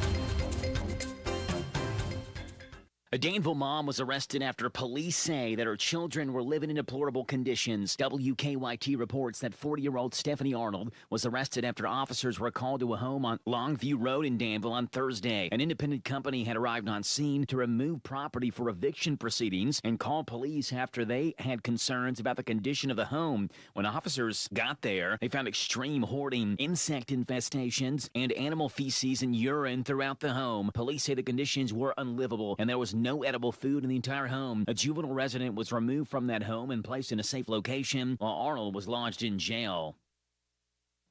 A Danville mom was arrested after police say that her children were living in deplorable conditions. WKYT reports that 40-year-old Stephanie Arnold was arrested after officers were called to a home on Longview Road in Danville on Thursday. An independent company had arrived on scene to remove property for eviction proceedings and called police after they had concerns about the condition of the home. When officers got there, they found extreme hoarding, insect infestations, and animal feces and urine throughout the home. Police say the conditions were unlivable and there was no edible food in the entire home. A juvenile resident was removed from that home and placed in a safe location, while Arnold was lodged in jail.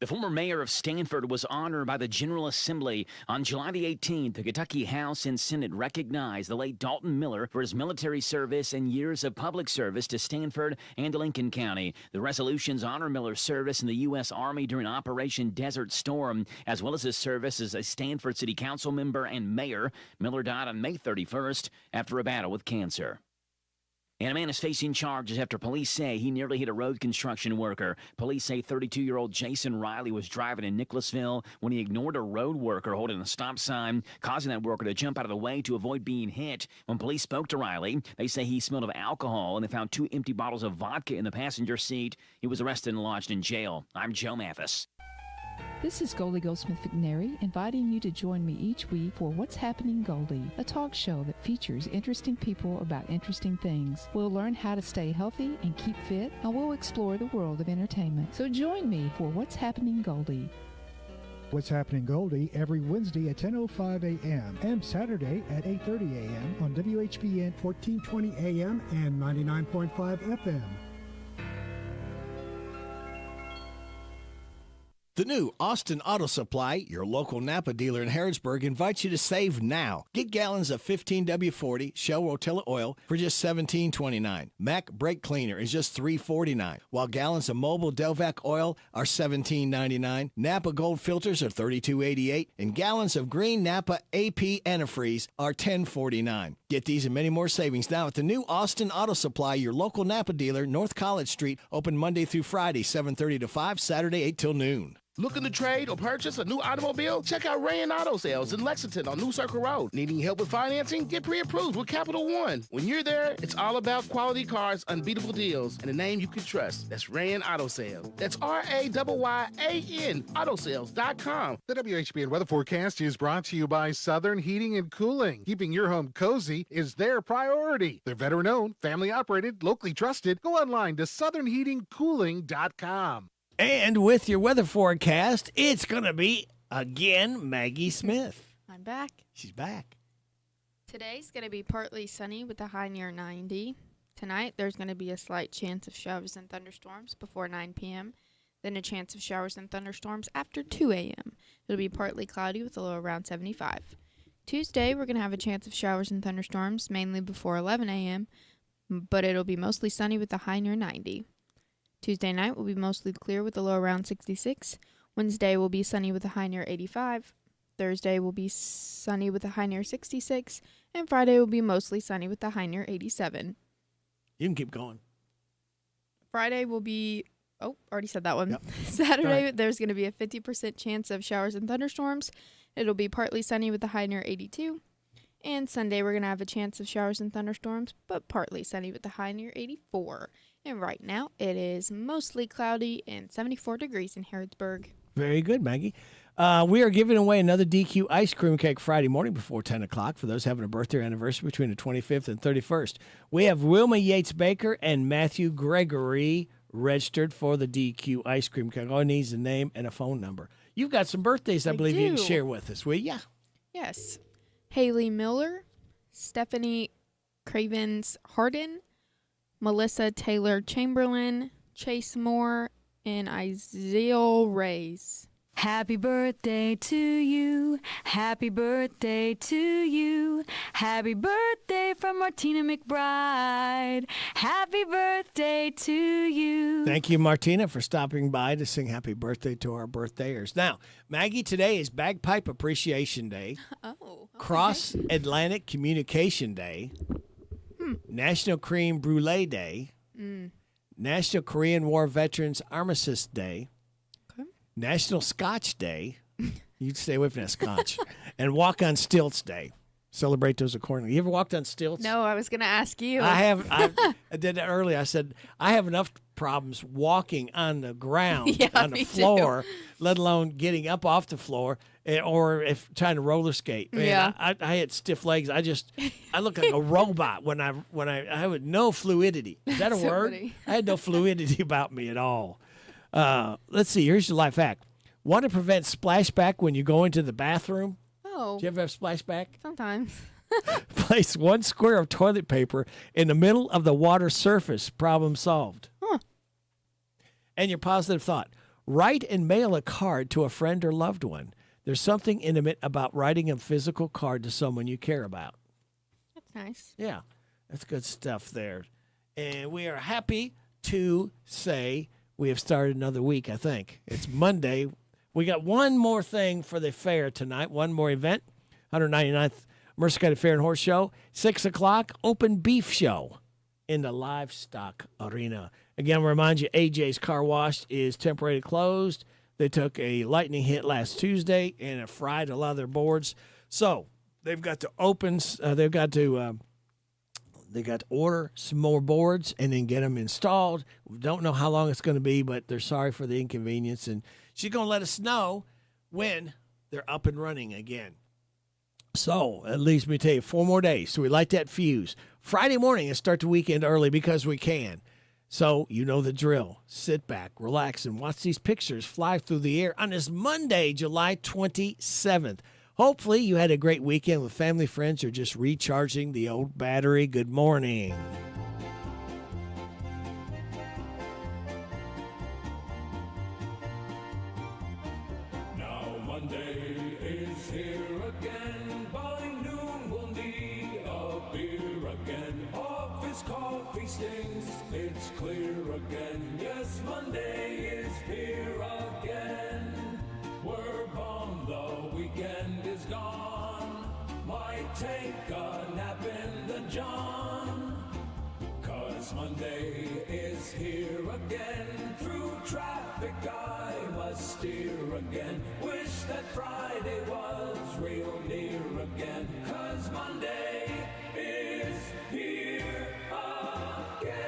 The former mayor of Stanford was honored by the General Assembly. On July the 18th, the Kentucky House and Senate recognized the late Dalton Miller for his military service and years of public service to Stanford and Lincoln County. The resolutions honor Miller's service in the U.S. Army during Operation Desert Storm, as well as his service as a Stanford City Council member and mayor. Miller died on May 31st after a battle with cancer. And a man is facing charges after police say he nearly hit a road construction worker. Police say 32-year-old Jason Riley was driving in Nicholasville when he ignored a road worker holding a stop sign, causing that worker to jump out of the way to avoid being hit. When police spoke to Riley, they say he smelled of alcohol and they found 2 empty bottles of vodka in the passenger seat. He was arrested and lodged in jail. I'm Joe Mathis. This is Goldie Goldsmith McNary, inviting you to join me each week for What's Happening Goldie, a talk show that features interesting people about interesting things. We'll learn how to stay healthy and keep fit, and we'll explore the world of entertainment. So join me for What's Happening Goldie. What's Happening Goldie every Wednesday at 10:05 a.m. and Saturday at 8:30 a.m. on WHBN 1420 a.m. and 99.5 FM. The new Austin Auto Supply, your local Napa dealer in Harrodsburg, invites you to save now. Get gallons of 15W40 Shell Rotella oil for just $17.29. Mac brake cleaner is just $3.49, while gallons of Mobile Delvac oil are $17.99. Napa Gold filters are $32.88, and gallons of green Napa AP antifreeze are $10.49. Get these and many more savings now at the new Austin Auto Supply, your local Napa dealer, North College Street, open Monday through Friday, 7:30 to 5, Saturday 8 till noon. Looking to trade or purchase a new automobile? Check out Rayan Auto Sales in Lexington on New Circle Road. Needing help with financing? Get pre-approved with Capital One. When you're there, it's all about quality cars, unbeatable deals, and a name you can trust. That's Rayan Auto Sales. That's RAYYAN Autosales.com. The WHBN weather forecast is brought to you by Southern Heating and Cooling. Keeping your home cozy is their priority. They're veteran-owned, family-operated, locally trusted. Go online to southernheatingcooling.com. And with your weather forecast, it's going to be, again, Maggie Smith. I'm back. She's back. Today's going to be partly sunny with a high near 90. Tonight, there's going to be a slight chance of showers and thunderstorms before 9 p.m., then a chance of showers and thunderstorms after 2 a.m. It'll be partly cloudy with a low around 75. Tuesday, we're going to have a chance of showers and thunderstorms, mainly before 11 a.m., but it'll be mostly sunny with a high near 90. Tuesday night will be mostly clear with a low around 66. Wednesday will be sunny with a high near 85. Thursday will be sunny with a high near 66. And Friday will be mostly sunny with a high near 87. You can keep going. Friday will be, already said that one. Yep. Saturday, right. There's going to be a 50% chance of showers and thunderstorms. It'll be partly sunny with a high near 82. And Sunday, we're going to have a chance of showers and thunderstorms, but partly sunny with a high near 84. And right now, it is mostly cloudy and 74 degrees in Harrodsburg. Very good, Maggie. We are giving away another DQ ice cream cake Friday morning before 10 o'clock for those having a birthday or anniversary between the 25th and 31st. We have Wilma Yates Baker and Matthew Gregory registered for the DQ ice cream cake. All it needs is a name and a phone number. You've got some birthdays, I believe, you can share with us, will you? Yeah. Yes. Haley Miller, Stephanie Cravens Harden, Melissa Taylor Chamberlain, Chase Moore, and Isaiah Reyes. Happy birthday to you. Happy birthday to you. Happy birthday from Martina McBride. Happy birthday to you. Thank you, Martina, for stopping by to sing happy birthday to our birthdayers. Now, Maggie, today is Bagpipe Appreciation Day. Oh. Okay. Cross Atlantic Communication Day. National Cream Brulee Day. National Korean War Veterans Armistice Day. National Scotch Day. You'd stay away from that scotch. And Walk on Stilts Day. Celebrate those accordingly. You ever walked on stilts? No, I was going to ask you. I have. I did that earlier. I said, I have enough problems walking on the ground, on the floor, let alone getting up off the floor, or if trying to roller skate. Man, Yeah. I had stiff legs. I look like a robot when I had no fluidity. Is that a So word? funny. I had no fluidity about me at all. Let's see. Here's your life hack. Want to prevent splashback when you go into the bathroom? Oh. Do you ever have splashback? Sometimes. Place 1 square of toilet paper in the middle of the water surface. Problem solved. Huh. And your positive thought. Write and mail a card to a friend or loved one. There's something intimate about writing a physical card to someone you care about. That's nice. Yeah, that's good stuff there. And we are happy to say we have started another week, I think. It's Monday. We got one more thing for the fair tonight, one more event, 199th Mercer County Fair and Horse Show, 6 o'clock, open beef show in the livestock arena. Again, remind you, AJ's Car Wash is temporarily closed. They took a lightning hit last Tuesday and it fried a lot of their boards. So they've got to they got to order some more boards and then get them installed. We don't know how long it's going to be, but they're sorry for the inconvenience. And she's going to let us know when they're up and running again. So that leaves me to tell you 4 more days. So we light that fuse. Friday morning and start the weekend early because we can. So you know the drill. Sit back, relax, and watch these pictures fly through the air on this Monday, July 27th. Hopefully you had a great weekend with family, friends, or just recharging the old battery. Good morning. again. By noon we'll need a beer again. Office coffee stings, it's clear again. Yes, Monday is here again. We're bummed the weekend is gone. Might take a nap in the John. 'Cause Monday is here again. Through traffic I must steer again. Wish that Friday was real near again. 'Cause Monday is here again.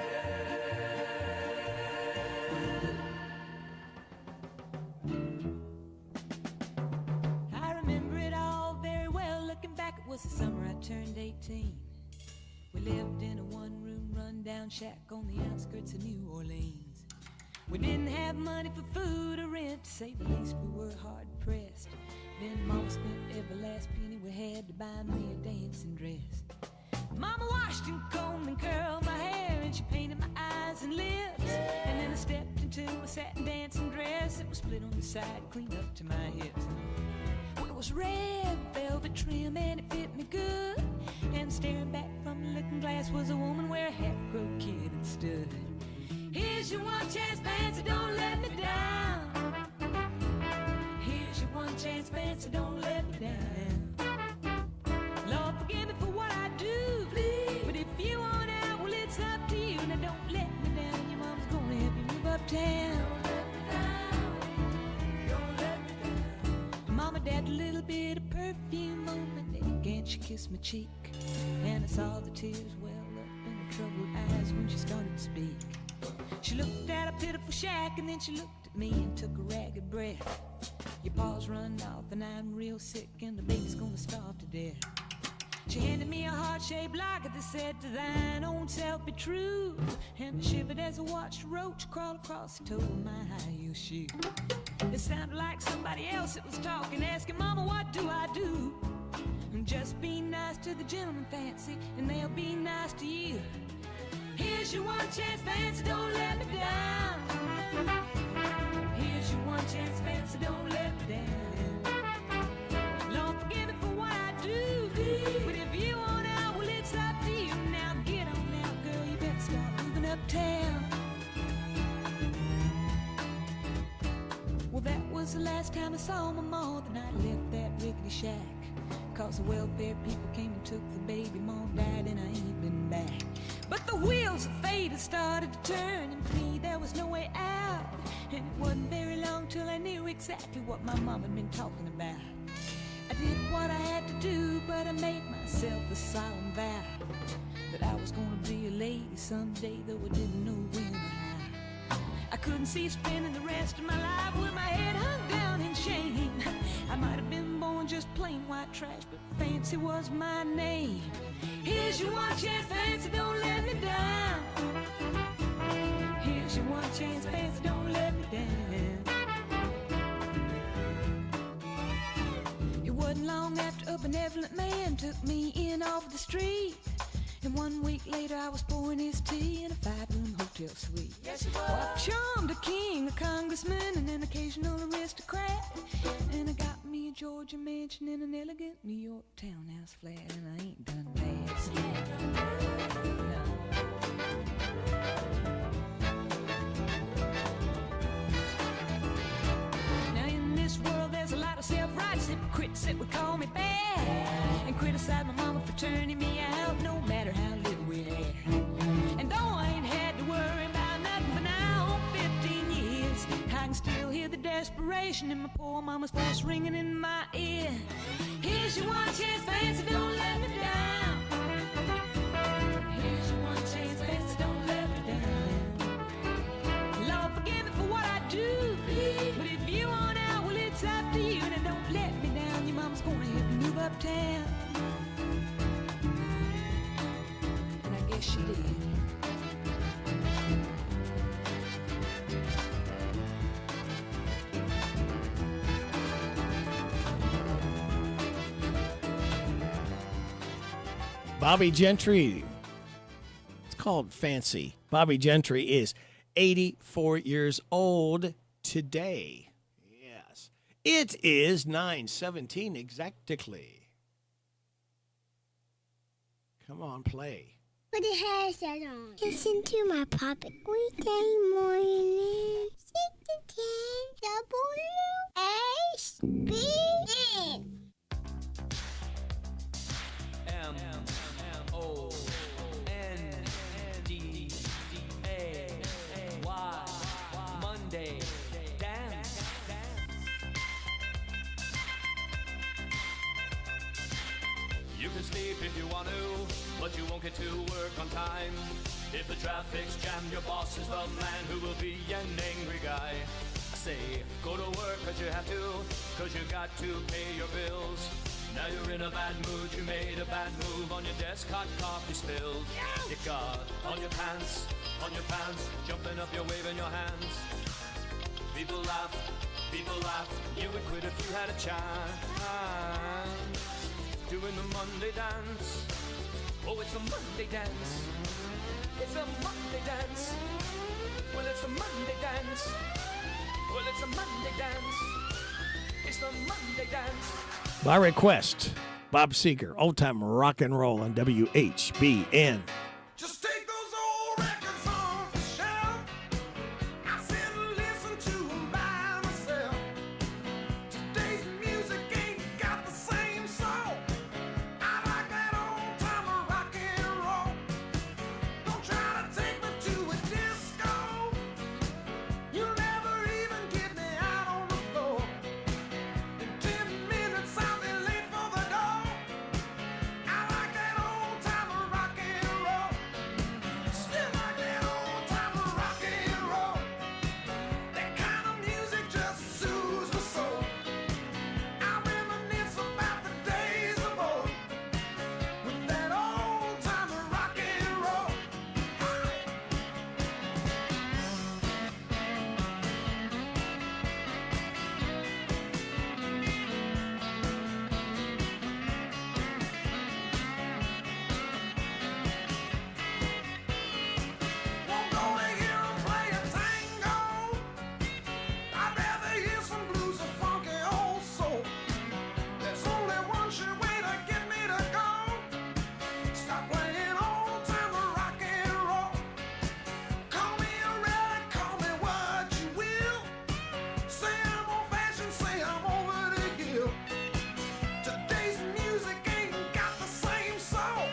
I remember it all very well. Looking back, it was the summer I turned 18. We lived in a one-room run-down shack on the outskirts of New Orleans. We didn't have money for food or rent, to say the least. We were hard-pressed. Then Mama spent every last penny we had to buy me a dancing dress. Mama washed and combed and curled my hair, and she painted my eyes and lips. And then I stepped into my satin dancing dress. It was split on the side, clean up to my hips. Well, it was red velvet trim and it fit me good. And staring back from the looking glass was a woman where a half-grown kid had stood. Here's your one chance, fancy, don't let me down. Here's your one chance, fancy, don't let me down. Lord, forgive me for what I do, please. But if you want out, well, it's up to you. Now don't let me down. Your mama's gonna help you move uptown. Don't let me down. Mama dabbed a little bit of perfume on my neck, and she kissed my cheek. And I saw the tears well up in her troubled eyes when she started to speak. She looked at a pitiful shack, and then she looked at me and took a ragged breath. Your paws run off, and I'm real sick, and the baby's gonna starve to death. She handed me a heart-shaped locket that said, to thine own self be true. And I shivered as I watched a roach crawl across the toe of my high-heel shoe. It sounded like somebody else that was talking, asking, Mama, what do I do? And just be nice to the gentleman, fancy, and they'll be nice to you. Here's your one chance, fancy, don't let me down. Here's your one chance, fancy, don't let me down. Lord, forgive me for what I do. But if you want out, well, it's up to you. Now get on out, girl, you better start moving uptown. Well, that was the last time I saw my mom, the night I left that rickety shack. 'Cause the welfare people came and took the baby, Mom died, and I ain't been back. But the wheels of fate had started to turn, and for me there was no way out. And it wasn't very long till I knew exactly what my mom had been talking about. I did what I had to do, but I made myself a solemn vow that I was gonna be a lady someday, though I didn't know when or how. I couldn't see spending the rest of my life with my head hung down in shame. I might have been born just plain white trash, but fancy was my name. Here's your one chance, fancy, don't let me down. Here's your one chance, fancy, don't let me down. It wasn't long after a benevolent man took me in off the street. And 1 week later I was pouring his tea in a 5-room hotel suite. Yes, you were. Well, I've charmed a king, a congressman, and an occasional aristocrat. And I got me a Georgia mansion in an elegant New York townhouse flat. And I ain't done bad. No. Now in this world there's a lot of self-righteous hypocrites that would call me bad and criticize my mama for turning me out, no matter how little we had. And though I ain't had to worry about nothing for now 15 years, I can still hear the desperation in my poor mama's voice ringing in my ear. Here's your one chance, fancy, don't let me down. Here's your one chance, fancy, don't let me down. Lord, forgive me for what I do, but if you want out, well, it's up to you. And don't let me down, your mama's gonna help me move uptown. And I guess she did. Bobby Gentry. It's called Fancy. Bobby Gentry is 84 years old today. Yes. It is 9:17 exactly. Come on, play. Put the headset on. Listen to my puppet. Weekday morning. 6 to 10 WHBN. MONDAY. Monday. Dance. You can sleep if you want to, but you won't get to work on time. If the traffic's jammed, your boss is the man who will be an angry guy. I say, go to work cause you have to, cause you got to pay your bills. Now you're in a bad mood, you made a bad move, on your desk hot coffee spilled. You got on your pants, jumping up, you're waving your hands. People laugh, you would quit if you had a chance. Doing the Monday dance. Oh, it's a Monday dance. It's a Monday dance. Well, it's a Monday dance. Well, it's a Monday dance. It's the Monday dance. By request, Bob Seger, Old Time Rock and Roll on WHBN. Just take those old records off the shelf. I sit and listen to them by myself. Today's music ain't got the same soul. I like that old time rock and roll. Don't try to take me to a disco. You'll never even get me out on the floor. In 10 minutes I'll be late for the door. I like that old time rock and roll. Still like that old time rock and roll. That kind of music just soothes my soul. I reminisce about the days of old with that old time rock and roll. Won't go to hear 'em play a tango. I'd rather hear some blues or funky old soul. There's only one sure way to get me to go. Stop playing old time rock and roll. Call me a relic, call me what you will. Say I'm old fashioned, say I'm over the hill. Today's music ain't got the same soul.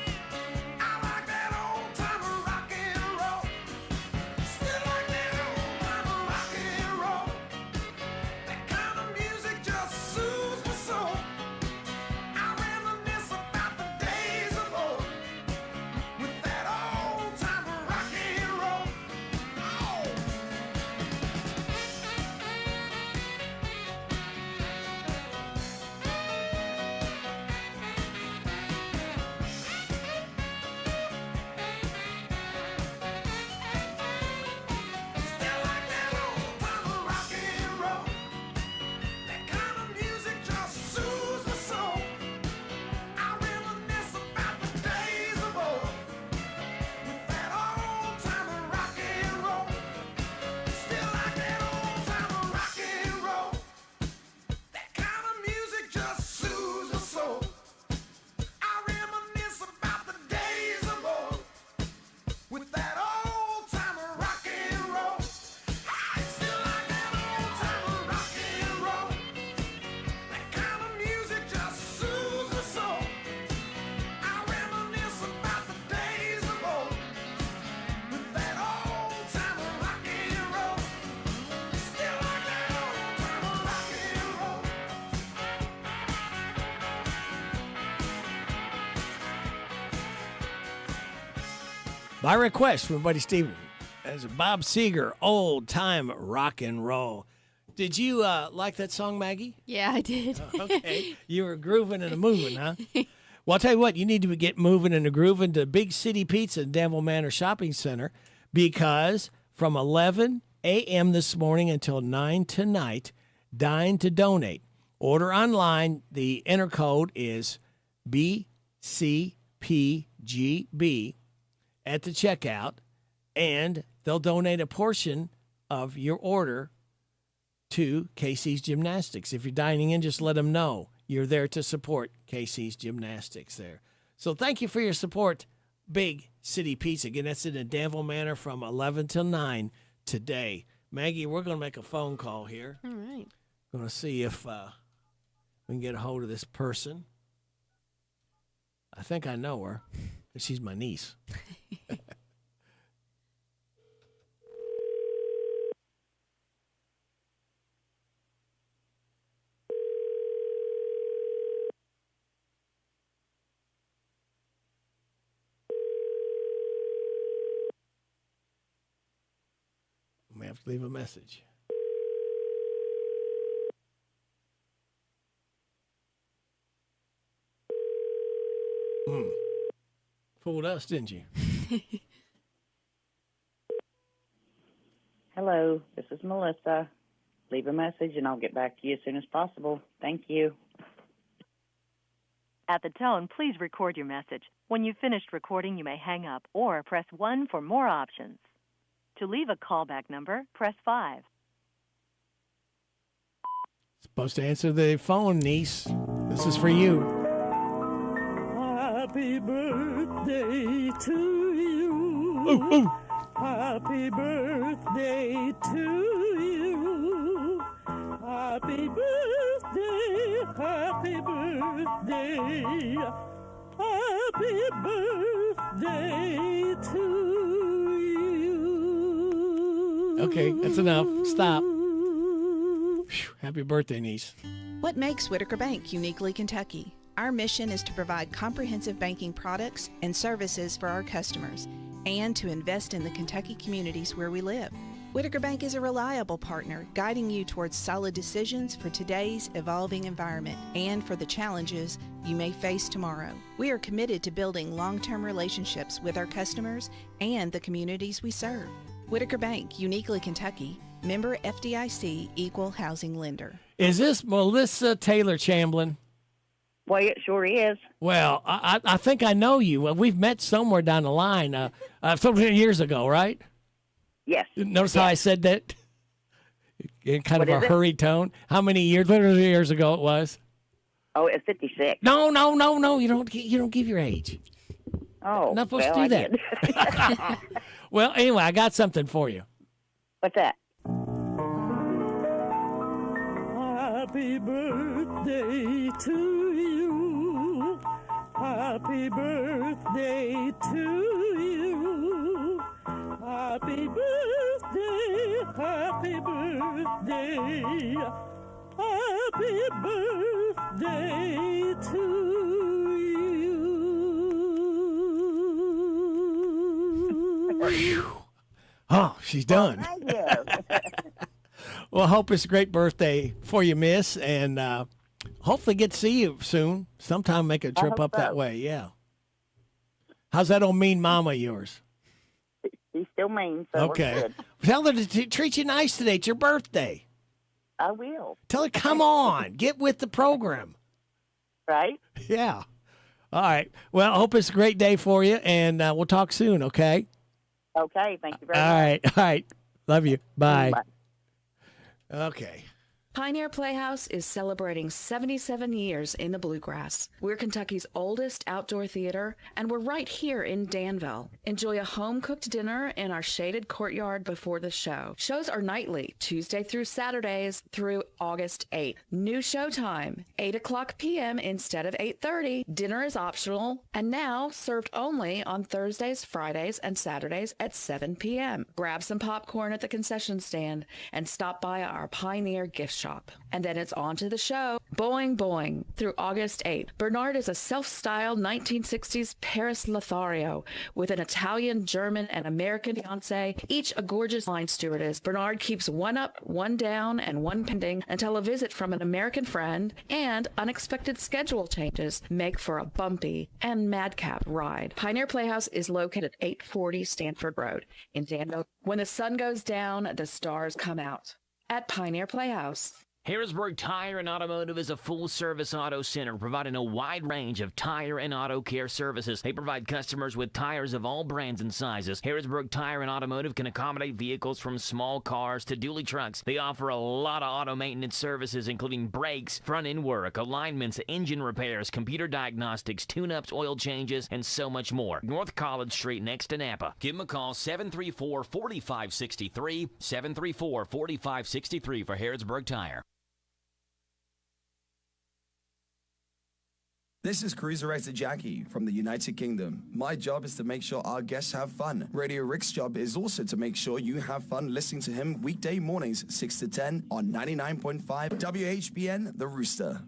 I like that old time rock and roll. Still like that old time rock and roll. That kind of music just soothes my soul. I reminisce about the days of old with that old time rock and roll. Oh. Still like that old time rock and roll. That kind of music just soothes my soul. I reminisce about the days of old with that old time rock and roll. Still like that old time rock and roll. That kind of music just soothes my soul. I reminisce about the days of old with that old time rock and roll. I still like that old time rock and roll. That kind of music just soothes my soul. I reminisce about the days of old with that old time rock and roll. Still like that old time rock and roll. By request from Buddy Steven, as Bob Seger, Old Time Rock and Roll. Did you like that song, Maggie? Yeah, I did. Okay. You were grooving and moving, huh? Well, I'll tell you what, you need to get moving and grooving to Big City Pizza in Danville Manor Shopping Center, because from 11 a.m. this morning until 9 tonight, Dine to Donate. Order online. The enter code is BCPGB at the checkout, and they'll donate a portion of your order to Casey's Gymnastics. If you're dining in, just let them know you're there to support Casey's Gymnastics there. So thank you for your support, Big City Pizza. Again, that's in the Danville Manor from 11 till 9 today. Maggie, we're going to make a phone call here. All right. Going to see if we can get a hold of this person. I think I know her. She's my niece. We have to leave a message. Fooled us, didn't you? Hello, this is Melissa. Leave a message and I'll get back to you as soon as possible. Thank you. At the tone, please record your message. When you've finished recording, you may hang up or press 1 for more options. To leave a callback number, press 5. Supposed to answer the phone, niece. This is for you. Happy birthday to you. Ooh, ooh. Happy birthday to you. Happy birthday, happy birthday. Happy birthday to you. Okay, that's enough. Stop. Whew, happy birthday, niece. What makes Whitaker Bank uniquely Kentucky? Our mission is to provide comprehensive banking products and services for our customers and to invest in the Kentucky communities where we live. Whitaker Bank is a reliable partner, guiding you towards solid decisions for today's evolving environment and for the challenges you may face tomorrow. We are committed to building long-term relationships with our customers and the communities we serve. Whitaker Bank, uniquely Kentucky, member FDIC, equal housing lender. Is this Melissa Taylor Chamblin? Well, it sure is. Well, I think I know you. Well, we've met somewhere down the line, several years ago, right? Yes. Notice how I said that in kind What of a is it? hurried tone? How many years? What years ago it was? Oh, it's 56. No. You don't give your age. Oh, Not supposed well, to do I that. did. Well, anyway, I got something for you. What's that? Happy birthday to you. Happy birthday to you. Happy birthday, happy birthday. Happy birthday to you. Oh, she's done. Thank you. Well, I hope it's a great birthday for you, miss, and hopefully get to see you soon. Sometime make a trip hope up that so. way, yeah. How's that old mean mama of yours? He's still mean, so Okay. we're good. Tell her to treat you nice today. It's your birthday. I will. Tell her, come on, get with the program. Right? Yeah. All right. Well, I hope it's a great day for you, and we'll talk soon, okay? Okay, thank you very All much. right. All right. Love you. Bye. Okay. Pioneer Playhouse is celebrating 77 years in the bluegrass. We're Kentucky's oldest outdoor theater, and we're right here in Danville. Enjoy a home-cooked dinner in our shaded courtyard before the show. Shows are nightly, Tuesday through Saturdays through August 8th. New show time, 8 o'clock p.m. instead of 8:30. Dinner is optional, and now served only on Thursdays, Fridays, and Saturdays at 7 p.m. Grab some popcorn at the concession stand and stop by our Pioneer gift shop. And then it's on to the show. Boing Boing through August 8th. Bernard is a self-styled 1960s Paris Lothario with an Italian, German, and American fiance, each a gorgeous line stewardess. Bernard keeps one up, one down, and one pending until a visit from an American friend and unexpected schedule changes make for a bumpy and madcap ride. Pioneer Playhouse is located at 840 Stanford Road in Danville. When the sun goes down, the stars come out. At Pioneer Playhouse. Harrisburg Tire and Automotive is a full-service auto center providing a wide range of tire and auto care services. They provide customers with tires of all brands and sizes. Harrisburg Tire and Automotive can accommodate vehicles from small cars to dually trucks. They offer a lot of auto maintenance services, including brakes, front-end work, alignments, engine repairs, computer diagnostics, tune-ups, oil changes, and so much more. North College Street next to Napa. Give them a call, 734-4563, 734-4563 for Harrisburg Tire. This is Cruiser Racer Jackie from the United Kingdom. My job is to make sure our guests have fun. Radio Rick's job is also to make sure you have fun listening to him weekday mornings 6 to 10 on 99.5 WHBN The Rooster.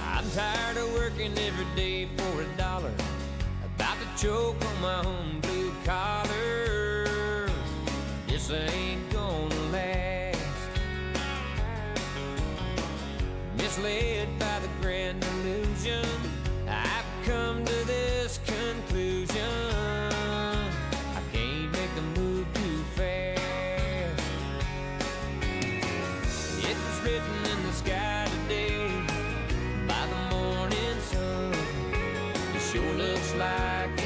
I'm tired of working every day for $1. About to choke on my own blue collar. This ain't gonna last. Misled by the grand illusion, I've come to this conclusion. I can't make the move too fast. It was written in the sky today by the morning sun. It sure looks like a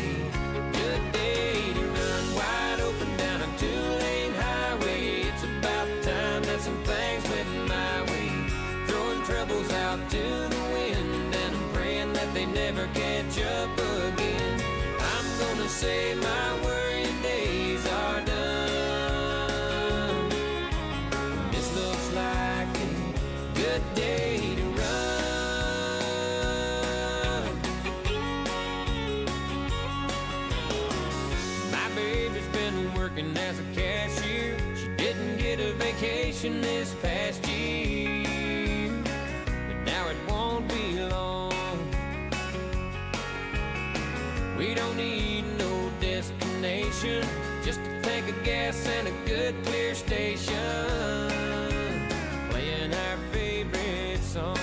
good day to run wide open down a two-lane highway. It's about time that some things went my way. Throwing troubles out to the wind, and I'm praying that they never catch up again. I'm gonna say my worrying days are done. This looks like a good day to run. My baby's been working as a cashier. She didn't get a vacation this past year, but now it won't be long. We don't need no destination, just a tank of gas and a good clear station, playing our favorite song.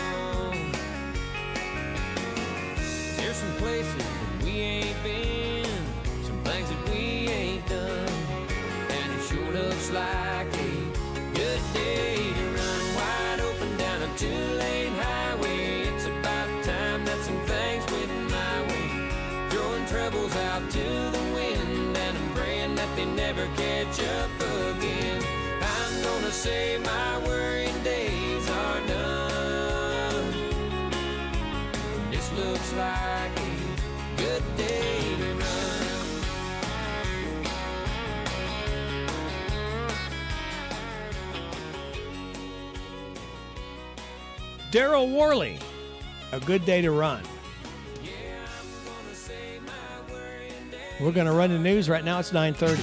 There's some places that we ain't been, some things that we ain't done, and it sure looks like a good day to run wide open down a two-lane highway. It's about time that some things went my way. Throwing troubles out to the wind, and I'm praying that they never catch up again. I'm gonna say my worrying days are done. This looks like a good day to run. Daryl Worley, a good day to run. We're going to run the news right now. It's 9:30.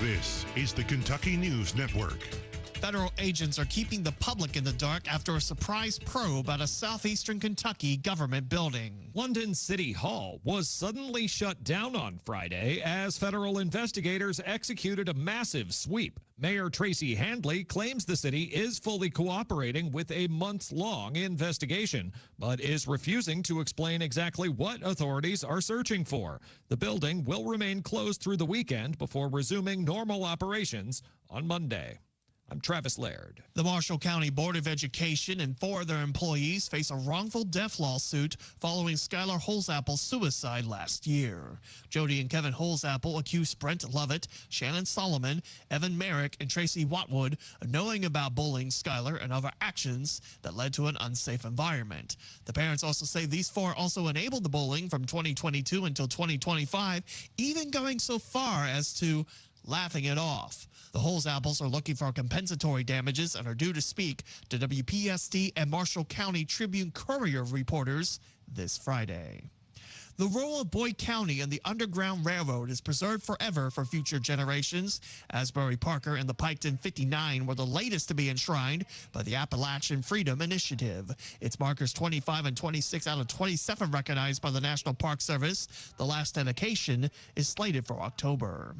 This is the Kentucky News Network. Federal agents are keeping the public in the dark after a surprise probe at a southeastern Kentucky government building. London City Hall was suddenly shut down on Friday as federal investigators executed a massive sweep. Mayor Tracy Handley claims the city is fully cooperating with a months-long investigation, but is refusing to explain exactly what authorities are searching for. The building will remain closed through the weekend before resuming normal operations on Monday. I'm Travis Laird. The Marshall County Board of Education and 4 of their employees face a wrongful death lawsuit following Skylar Holzapple's suicide last year. Jody and Kevin Holzapple accused Brent Lovett, Shannon Solomon, Evan Merrick, and Tracy Watwood of knowing about bullying Skylar and other actions that led to an unsafe environment. The parents also say these 4 also enabled the bullying from 2022 until 2025, even going so far as to laughing it off. The Holzapples are looking for compensatory damages and are due to speak to WPST and Marshall County Tribune Courier reporters this Friday. The role of Boyd County and the Underground Railroad is preserved forever for future generations. Asbury Parker and the Piketon 59 were the latest to be enshrined by the Appalachian Freedom Initiative. Its markers 25 and 26 out of 27 recognized by the National Park Service. The last dedication is slated for October.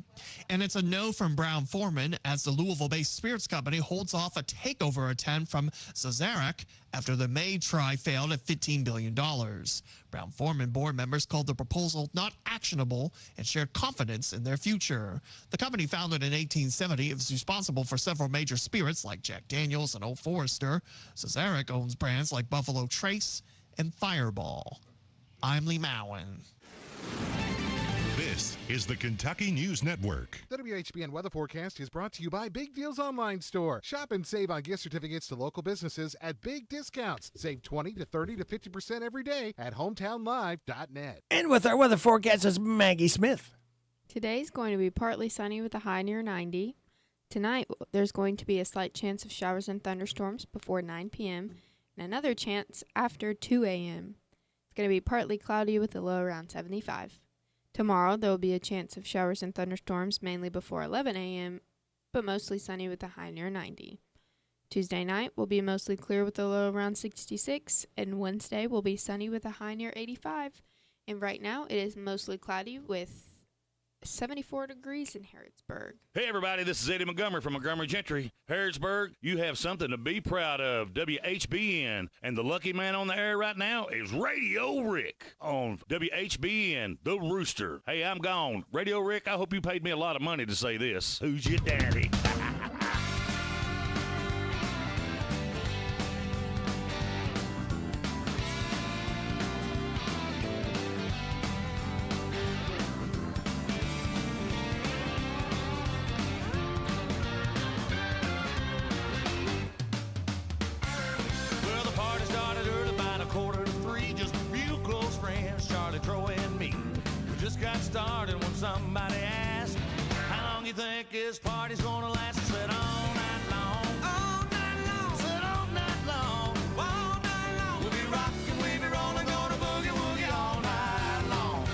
And it's a no from Brown-Forman as the Louisville-based spirits company holds off a takeover attempt from SESAC after the May try failed at $15 billion. Brown-Forman board members called the proposal not actionable and shared confidence in their future. The company, founded in 1870, is responsible for several major spirits like Jack Daniels and Old Forester. SESAC owns brands like Buffalo Trace and Fireball. I'm Lee Mowen. This is the Kentucky News Network. The WHBN weather forecast is brought to you by Big Deals Online Store. Shop and save on gift certificates to local businesses at big discounts. Save 20 to 30 to 50% every day at hometownlive.net. And with our weather forecast is Maggie Smith. Today's going to be partly sunny with a high near 90. Tonight, there's going to be a slight chance of showers and thunderstorms before 9 p.m. and another chance after 2 a.m. It's going to be partly cloudy with a low around 75. Tomorrow, there will be a chance of showers and thunderstorms mainly before 11 a.m., but mostly sunny with a high near 90. Tuesday night will be mostly clear with a low around 66, and Wednesday will be sunny with a high near 85. And right now, it is mostly cloudy with 74 degrees in Harrodsburg. Hey, everybody, this is Eddie Montgomery from Montgomery Gentry. Harrodsburg, you have something to be proud of. WHBN. And the lucky man on the air right now is Radio Rick on WHBN, The Rooster. Hey, I'm gone. Radio Rick, I hope you paid me a lot of money to say this. Who's your daddy? Started when somebody asked, how long you think this party's gonna last? I said all night long, all night long. Said all night long, all night long. We'll be rocking, we'll be rolling, gonna boogie woogie all night long.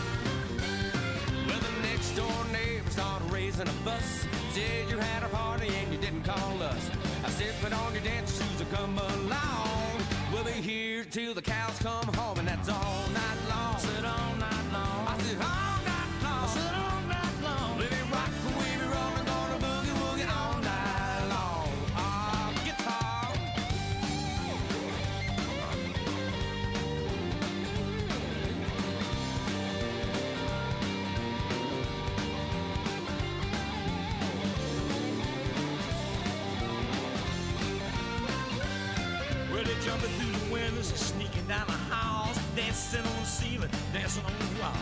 Well, the next door neighbor started raising a fuss. Said you had a party and you didn't call us. I said put on your dance shoes and come along. We'll be here till the cows come home, and that's all night long. Said all night long. I said all night long. I said all night long. We'll be rockin', we'll be rollin', gonna boogie woogie all night long. Guitar. Well, they jumping through the windows, sneaking down the halls, dancing on the ceiling, dancing on the wall.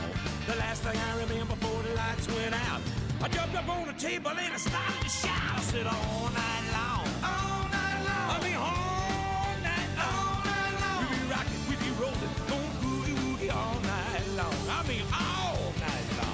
The last thing I remember before the lights went out, I jumped up on the table and I started to shout. I said all night long, all night long. I mean all night long. We be rocking, we be rolling, going boogie woogie all night long. I mean all night long.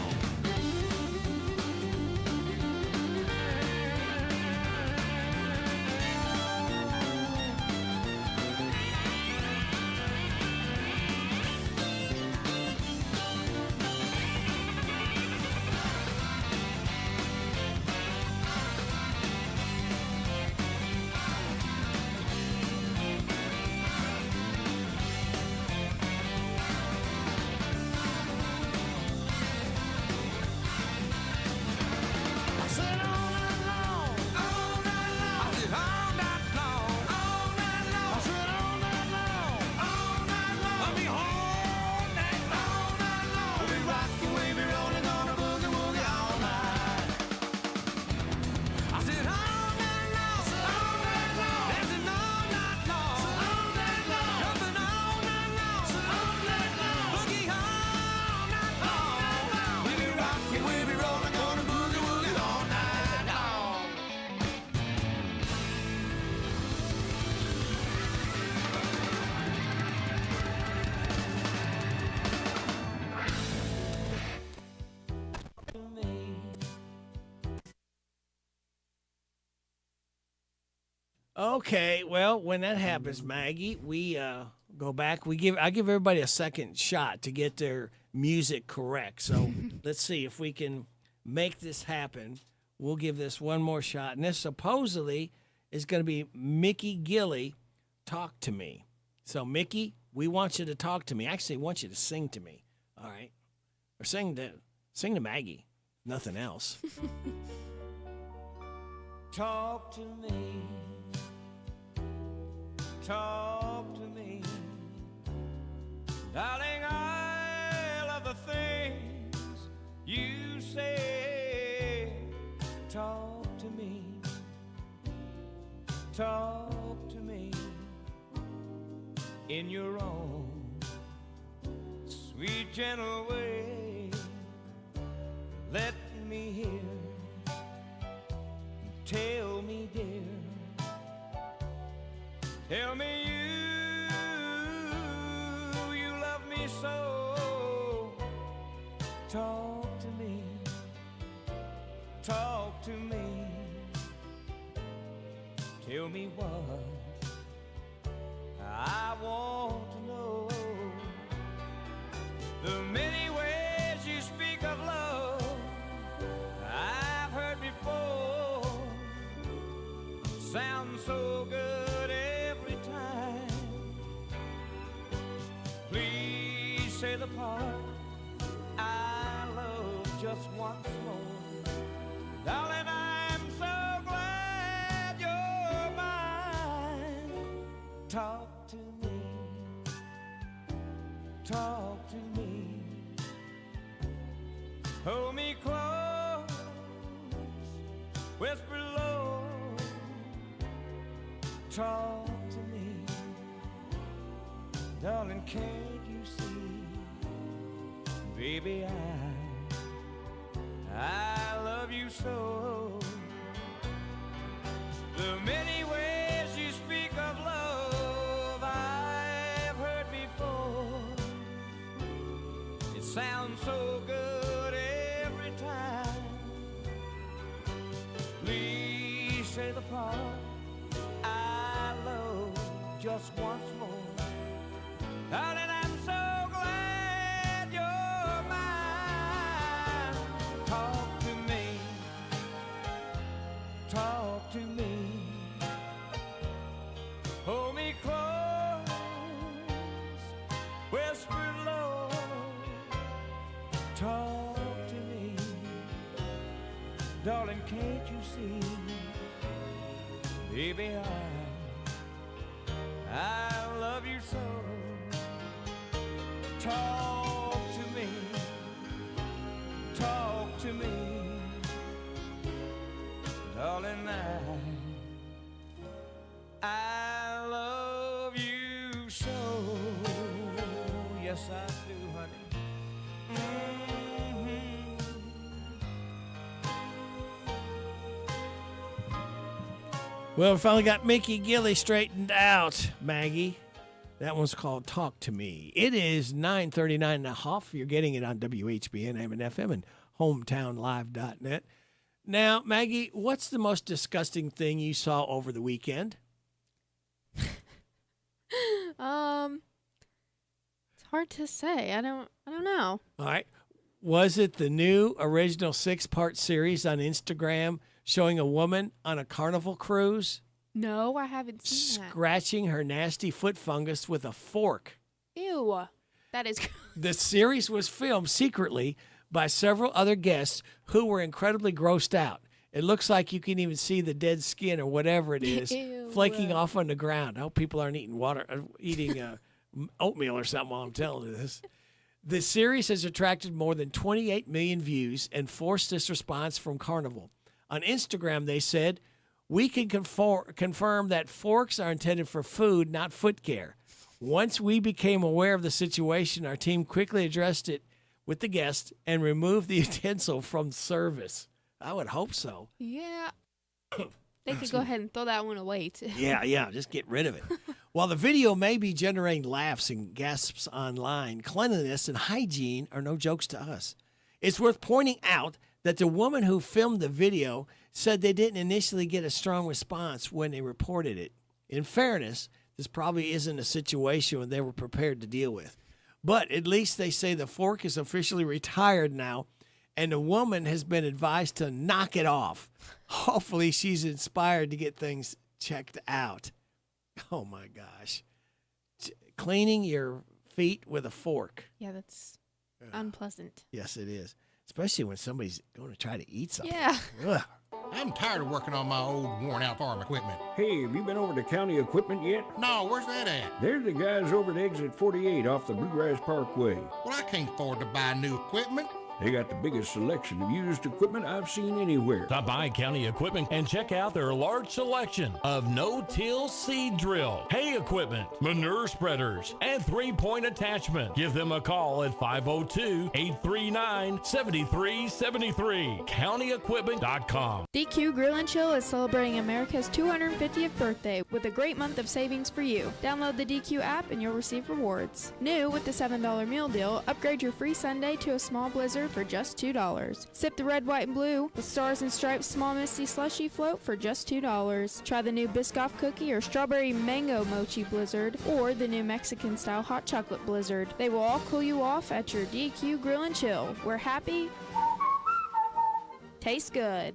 Okay, well, when that happens, Maggie, we go back. I give everybody a second shot to get their music correct. So let's see if we can make this happen. We'll give this one more shot. And this supposedly is going to be Mickey Gilley, Talk to Me. So, Mickey, we want you to talk to me. Actually, I want you to sing to me. All right? Or sing to Maggie. Nothing else. Talk to me. Talk to Darling, I love the things you say. Talk to me. Talk to me in your own sweet, gentle way. Let me hear. Tell me, dear. Tell me you love me so. Talk to me. Talk to me. Tell me what I want to know. The many ways you speak of love I've heard before. Sounds so good every time. Please say the part I love just once more. Darling, I'm so glad you're mine. Talk to me. Talk to me. Hold me close. Whisper low. Talk to me. Darling, can't you see? Baby, I love you so. The many ways you speak of love I've heard before. It sounds so good every time. Please say the part I love just once more. Darling, I'm so glad you're mine. Talk to me. Talk to me. Hold me close. Whisper low. Talk to me. Darling, can't you see? Baby, I love you so. Talk to me. Talk to me. Darling, I love you so. Yes, I do, honey. Well, we finally got Mickey Gilley straightened out, Maggie. That one's called Talk to Me. It is 9:39 and a half. You're getting it on WHBN, AM and FM, and hometownlive.net. Now, Maggie, what's the most disgusting thing you saw over the weekend? It's hard to say. I don't know. All right. Was it the new original 6-part series on Instagram showing a woman on a carnival cruise No, I haven't seen scratching her nasty foot fungus with a fork? that. Ew. That is. The series was filmed secretly by several other guests who were incredibly grossed out. It looks like you can even see the dead skin or whatever it is flaking off on the ground. I hope people aren't eating oatmeal or something while I'm telling you this. The series has attracted more than 28 million views and forced this response from Carnival. On Instagram, they said, "We can confirm that forks are intended for food, not foot care. Once we became aware of the situation, our team quickly addressed it with the guest and removed the utensil from service." I would hope so. Yeah. They could go ahead and throw that one away, too. Yeah, just get rid of it. While the video may be generating laughs and gasps online, cleanliness and hygiene are no jokes to us. It's worth pointing out that the woman who filmed the video said they didn't initially get a strong response when they reported it. In fairness, this probably isn't a situation they were prepared to deal with. But at least they say the fork is officially retired now, and the woman has been advised to knock it off. Hopefully she's inspired to get things checked out. Oh, my gosh. Cleaning your feet with a fork. Yeah, that's unpleasant. Yes, it is. Especially when somebody's going to try to eat something. Yeah. Ugh. I'm tired of working on my old worn-out farm equipment. Hey, have you been over to County Equipment yet? No, where's that at? They're the guys over at Exit 48 off the Bluegrass Parkway. Well, I can't afford to buy new equipment. They got the biggest selection of used equipment I've seen anywhere. Stop by County Equipment and check out their large selection of no-till seed drill, hay equipment, manure spreaders, and three-point attachment. Give them a call at 502-839-7373. CountyEquipment.com. DQ Grill and Chill is celebrating America's 250th birthday with a great month of savings for you. Download the DQ app and you'll receive rewards. New with the $7 meal deal, upgrade your free sundae to a small blizzard for just $2. Sip the red, white, and blue with stars and stripes small misty slushy float for just $2. Try the new Biscoff cookie or strawberry mango mochi blizzard or the new Mexican style hot chocolate blizzard. They will all cool you off at your DQ Grill and Chill. We're happy. Tastes good.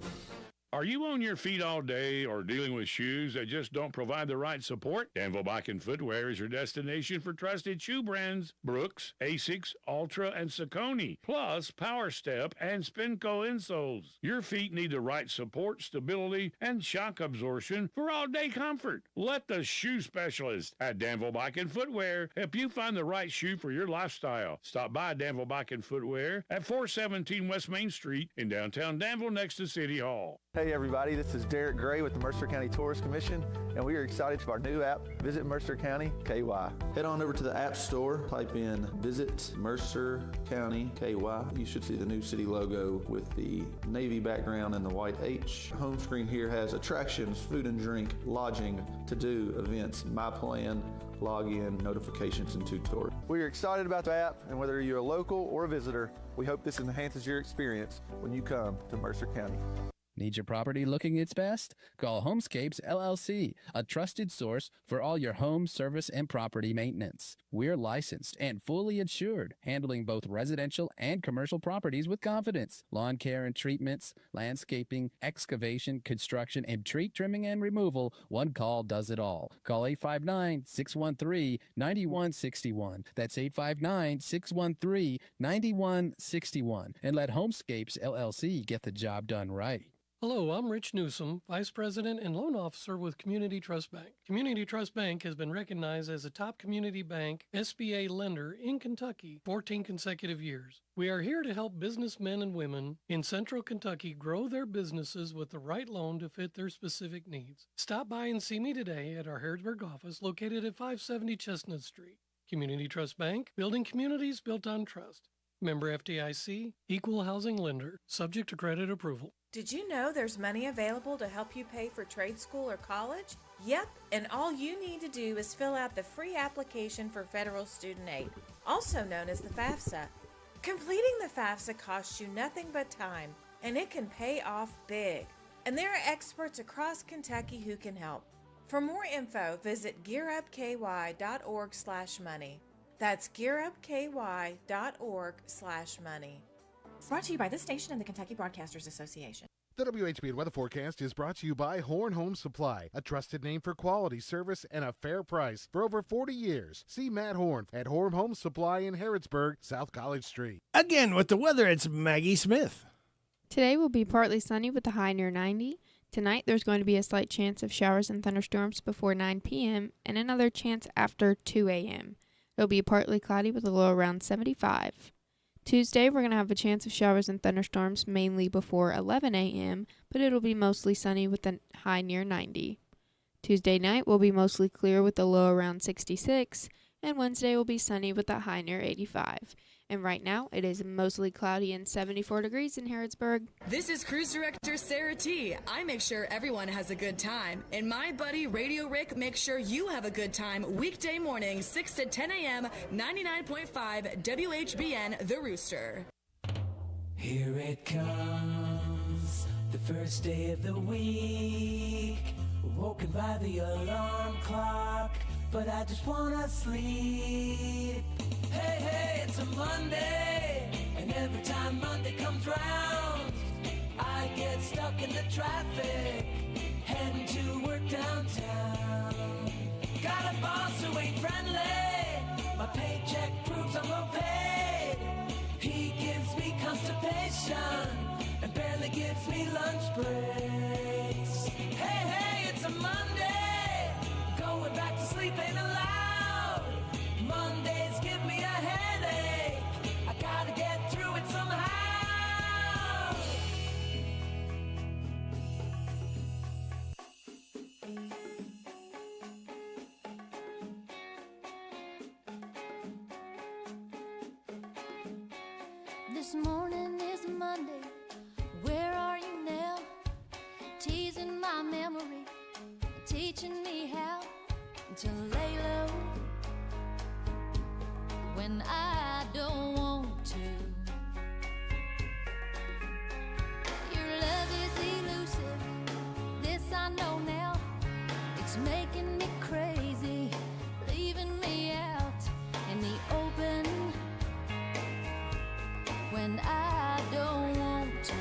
Are you on your feet all day or dealing with shoes that just don't provide the right support? Danville Bike and Footwear is your destination for trusted shoe brands Brooks, Asics, Ultra, and Saucony, plus Power Step and Spinco insoles. Your feet need the right support, stability, and shock absorption for all-day comfort. Let the shoe specialist at Danville Bike and Footwear help you find the right shoe for your lifestyle. Stop by Danville Bike and Footwear at 417 West Main Street in downtown Danville next to City Hall. Hey everybody, this is Derek Gray with the Mercer County Tourist Commission, and we are excited for our new app, Visit Mercer County KY. Head on over to the App Store, type in Visit Mercer County KY. You should see the new city logo with the navy background and the white H. Home screen here has attractions, food and drink, lodging, to-do, events, my plan, login, notifications, and tutorials. We are excited about the app, and whether you're a local or a visitor, we hope this enhances your experience when you come to Mercer County. Need your property looking its best? Call Homescapes LLC, a trusted source for all your home, service, and property maintenance. We're licensed and fully insured, handling both residential and commercial properties with confidence. Lawn care and treatments, landscaping, excavation, construction, and tree trimming and removal. One call does it all. Call 859-613-9161. That's 859-613-9161. And let Homescapes LLC get the job done right. Hello, I'm Rich Newsom, Vice President and Loan Officer with Community Trust Bank. Community Trust Bank has been recognized as a top community bank SBA lender in Kentucky 14 consecutive years. We are here to help businessmen and women in Central Kentucky grow their businesses with the right loan to fit their specific needs. Stop by and see me today at our Harrodsburg office located at 570 Chestnut Street. Community Trust Bank, building communities built on trust. Member FDIC, equal housing lender, subject to credit approval. Did you know there's money available to help you pay for trade school or college? Yep, and all you need to do is fill out the free application for federal student aid, also known as the FAFSA. Completing the FAFSA costs you nothing but time, and it can pay off big. And there are experts across Kentucky who can help. For more info, visit gearupky.org/money. That's gearupky.org/money. Brought to you by this station and the Kentucky Broadcasters Association. The WHBN weather forecast is brought to you by Horn Home Supply, a trusted name for quality service and a fair price for over 40 years. See Matt Horn at Horn Home Supply in Harrodsburg, South College Street. Again, with the weather, it's Maggie Smith. Today will be partly sunny with a high near 90. Tonight, there's going to be a slight chance of showers and thunderstorms before 9 p.m. and another chance after 2 a.m. It'll be partly cloudy with a low around 75. Tuesday, we're going to have a chance of showers and thunderstorms mainly before 11 a.m., but it'll be mostly sunny with a high near 90. Tuesday night will be mostly clear with a low around 66, and Wednesday will be sunny with a high near 85. And right now, it is mostly cloudy and 74 degrees in Harrodsburg. This is Cruise Director Sarah T. I make sure everyone has a good time. And my buddy Radio Rick makes sure you have a good time weekday mornings, 6 to 10 a.m., 99.5 WHBN, The Rooster. Here it comes, the first day of the week. Woken by the alarm clock, but I just wanna sleep. Hey, hey, it's a Monday, and every time Monday comes round, I get stuck in the traffic, heading to work downtown. Got a boss who ain't friendly, my paycheck proves I'm low paid. He gives me constipation, and barely Barely gives me lunch breaks. Hey, hey, it's a Monday. Going back to sleep ain't allowed. Mondays give me a headache. I gotta get through it somehow. This morning is Monday. Where are you now? Teasing my memory, teaching me how to lay low when I don't want to. Your love is elusive, this I know now. It's making me crazy, leaving me out in the open when I don't want to.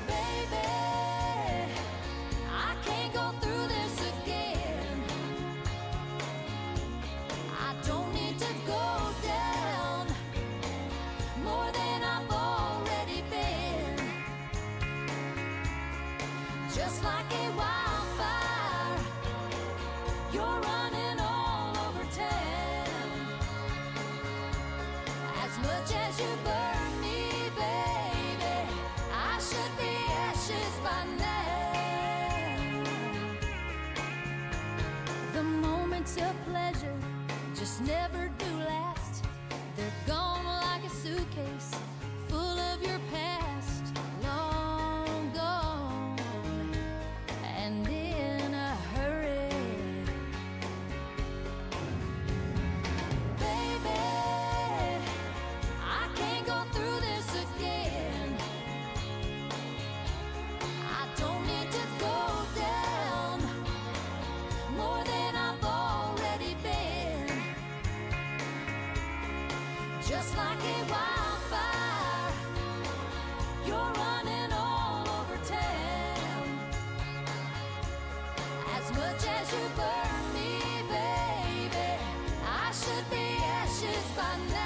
Baby, I can't go through this again. I don't need to go down more than I've already been. Just like a wildfire, you're running all over town. As much as you burn me, baby, I should be ashes by now. The moments of pleasure just never do last. They're gone like a suitcase full of your past, long gone and in a hurry. Baby, I can't go through this again. I don't need to go down more than I've already been. Just like a wildfire, you're running all over town. As much as you burn me, baby, I should be ashes by now.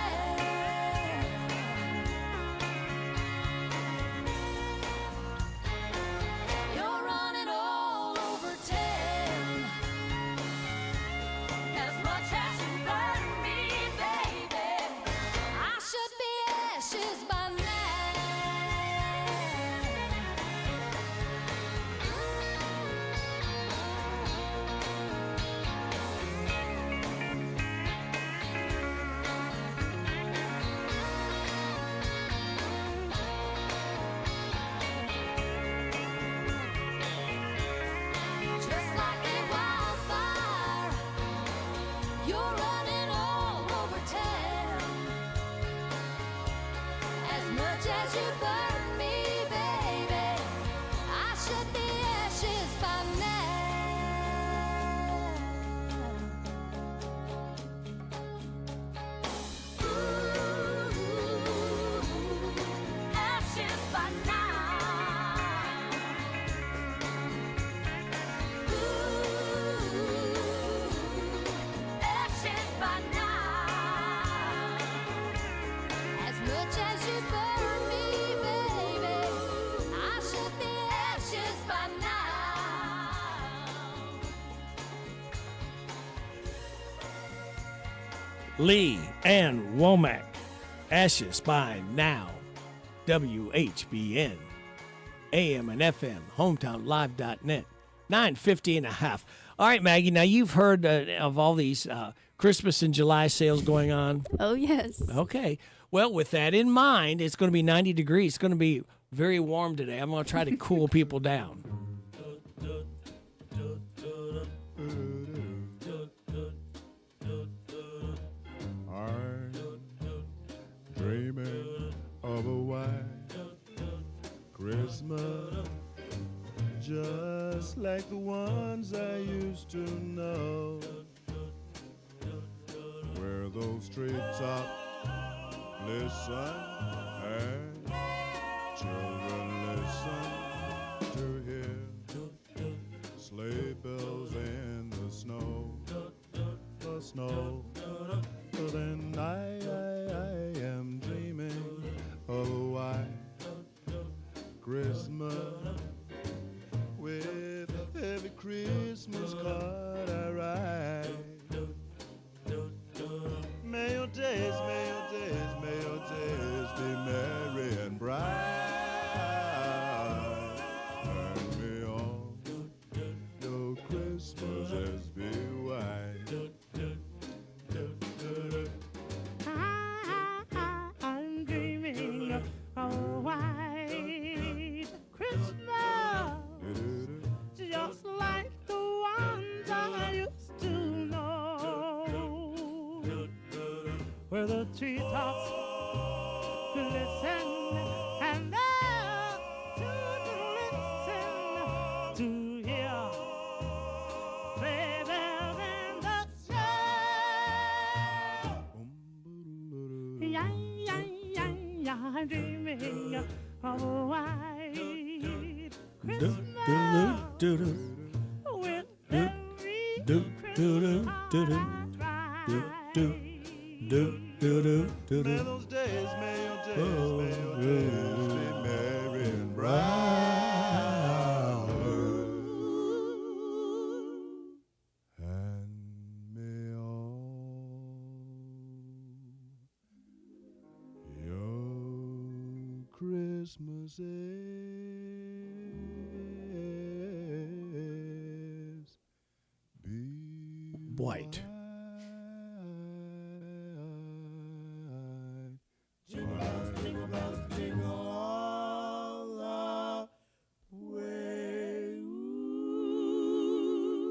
You're running all over town. As much as you burn me, baby, I should be ashes by now. Just like a wildfire, you're running all over town. As much as you burn me, baby, I should be ashes by now. Ashes by now. Ashes by now. As much as you burn me, baby, I should be ashes by now. Lee and Womack, Ashes by Now. WHBN, AM and FM, hometownlive.net, 950 and a half. All right, Maggie, now you've heard of all these Christmas in July sales going on. Oh, yes. Okay. Well, with that in mind, it's going to be 90 degrees. It's going to be very warm today. I'm going to try to cool people down. I'm dreaming of a white Christmas, just like the ones I used to know, where those treetops listen and children listen to hear sleigh bells in the snow. Then I am dreaming Christmas card I write. May your days, may your days, may your days be merry and bright. And may all your Christmases be white. I'm dreaming of a white Christmas, just like the ones I used to know, where the treetops glisten and the children listen to hear sleigh bells in the snow. Yeah, yeah, yeah, yeah, I'm dreaming of a white Christmas with every May those days, may your days, may your days be merry and bright. And may all your Christmases be White.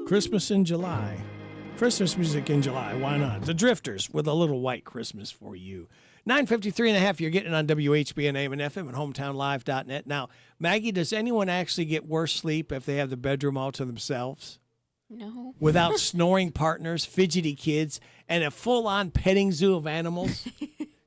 Christmas in July. Christmas music in July. Why not? The Drifters with a little white Christmas for you. 9:53.5, you're getting on WHBN AM and FM and hometownlive.net. Now, Maggie, does anyone actually get worse sleep if they have the bedroom all to themselves? No. Without snoring partners, fidgety kids, and a full-on petting zoo of animals?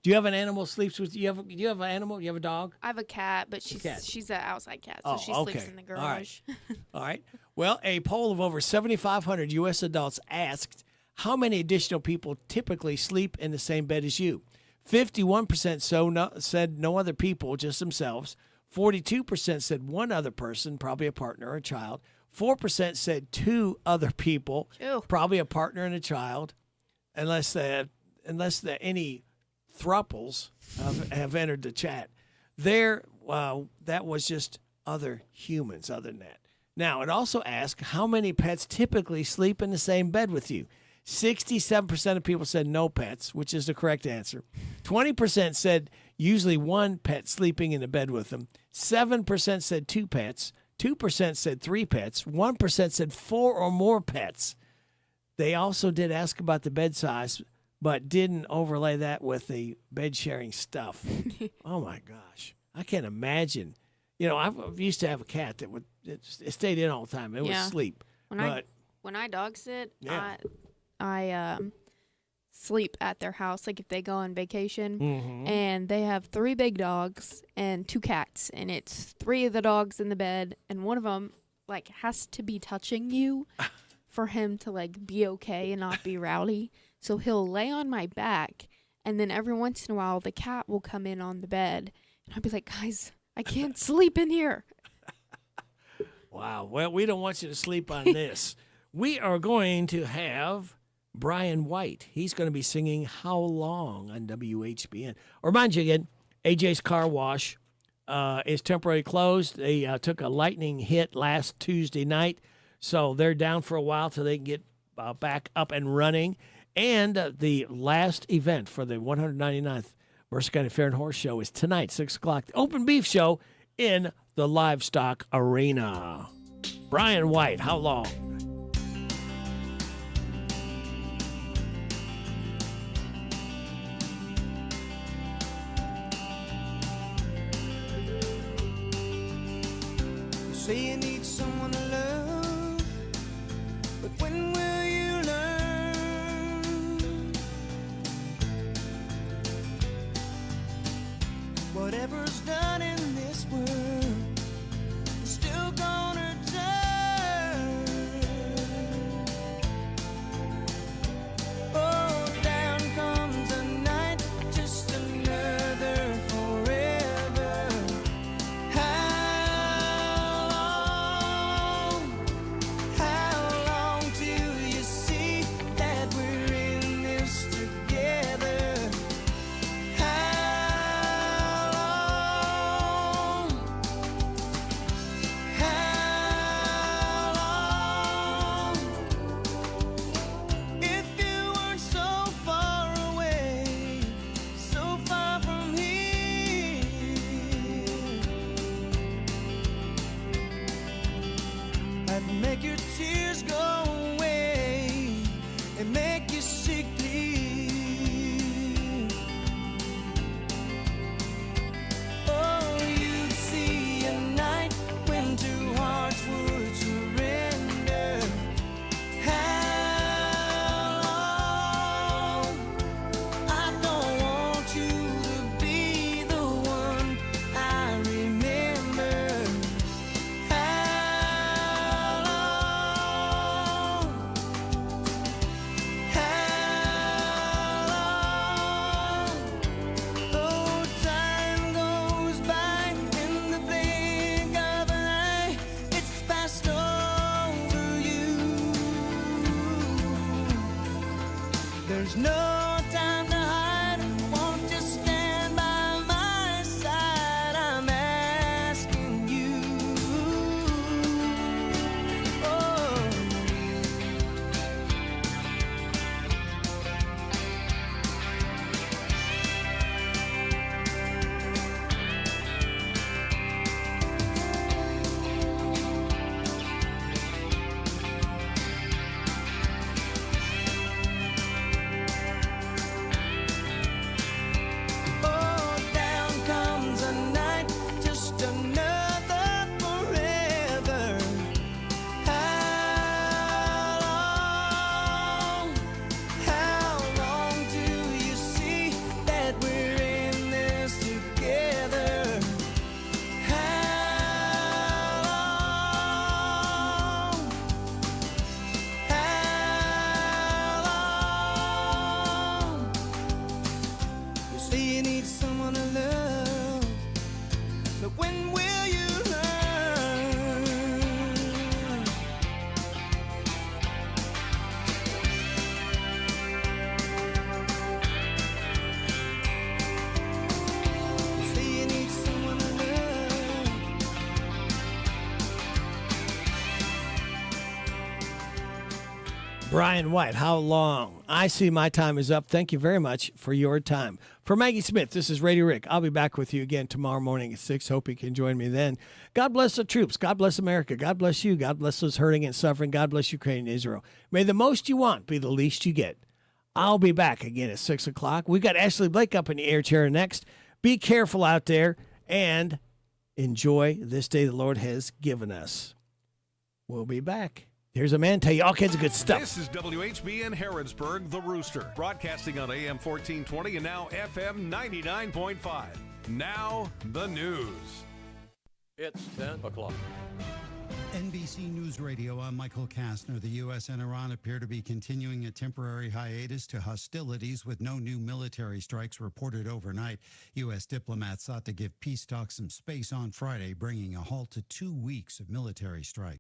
Do you have an animal sleeps with you? Do you have an animal? You have a dog? I have a cat, but she's an outside cat, so she sleeps in the garage. All right. All right. Well, a poll of over 7,500 U.S. adults asked how many additional people typically sleep in the same bed as you. 51% said no other people, just themselves. 42% said one other person, probably a partner or a child. 4% said two other people, probably a partner and a child, unless any thruples have entered the chat. That was just other humans other than that. Now, it also asked how many pets typically sleep in the same bed with you. 67% of people said no pets, which is the correct answer. 20% said usually one pet sleeping in the bed with them. 7% said two pets. 2% said three pets. 1% said four or more pets. They also did ask about the bed size, but didn't overlay that with the bed sharing stuff. Oh my gosh. I can't imagine. You know, I used to have a cat that it stayed in all the time. It would sleep. When I dog sit, I sleep at their house, like if they go on vacation, and they have 3 big dogs and 2 cats, and it's 3 of the dogs in the bed, and one of them like has to be touching you for him to like be okay and not be rowdy. So he'll lay on my back, and then every once in a while the cat will come in on the bed, and I'll be like, guys, I can't sleep in here. Wow. Well, we don't want you to sleep on this. We are going to have Brian White. He's going to be singing How Long on WHBN. Remind you again, AJ's Car Wash is temporarily closed. They took a lightning hit last Tuesday night, so they're down for a while till they can get back up and running. And the last event for the 199th Mercer County Fair and Horse Show is tonight, 6 o'clock. The Open Beef Show in the Livestock Arena. Brian White, How Long? You say you need someone to love, but when will you learn? Whatever's done in this world is still gonna turn. Oh, down comes a night, just another forever. How long make your tears go away and make you sickly. Oh, you'd see a night when two hearts would surrender. How long? I don't want you to be the one I remember. How long? How long? Oh, time goes by in the blink of an eye. It's passed over you. There's no time to hide. Won't you stand by my side? I'm asking you. Oh. Oh, down comes a night, just another forever. How long do you see that we're in this together? How long? How long? You say you need someone to love, but when will you learn? You say you need someone to love. Brian White, how long? I see my time is up. Thank you very much for your time. For Maggie Smith, this is Radio Rick. I'll be back with you again tomorrow morning at 6. Hope you can join me then. God bless the troops. God bless America. God bless you. God bless those hurting and suffering. God bless Ukraine and Israel. May the most you want be the least you get. I'll be back again at 6 o'clock. We've got Ashley Blake up in the air chair next. Be careful out there and enjoy this day the Lord has given us. We'll be back. Here's a man tell you all kinds of good stuff. This is WHBN Harrodsburg, The Rooster, broadcasting on AM 1420 and now FM 99.5. Now, the news. It's 10 o'clock. NBC News Radio, I'm Michael Kastner. The U.S. and Iran appear to be continuing a temporary hiatus to hostilities with no new military strikes reported overnight. U.S. diplomats sought to give peace talks some space on Friday, bringing a halt to 2 weeks of military strikes.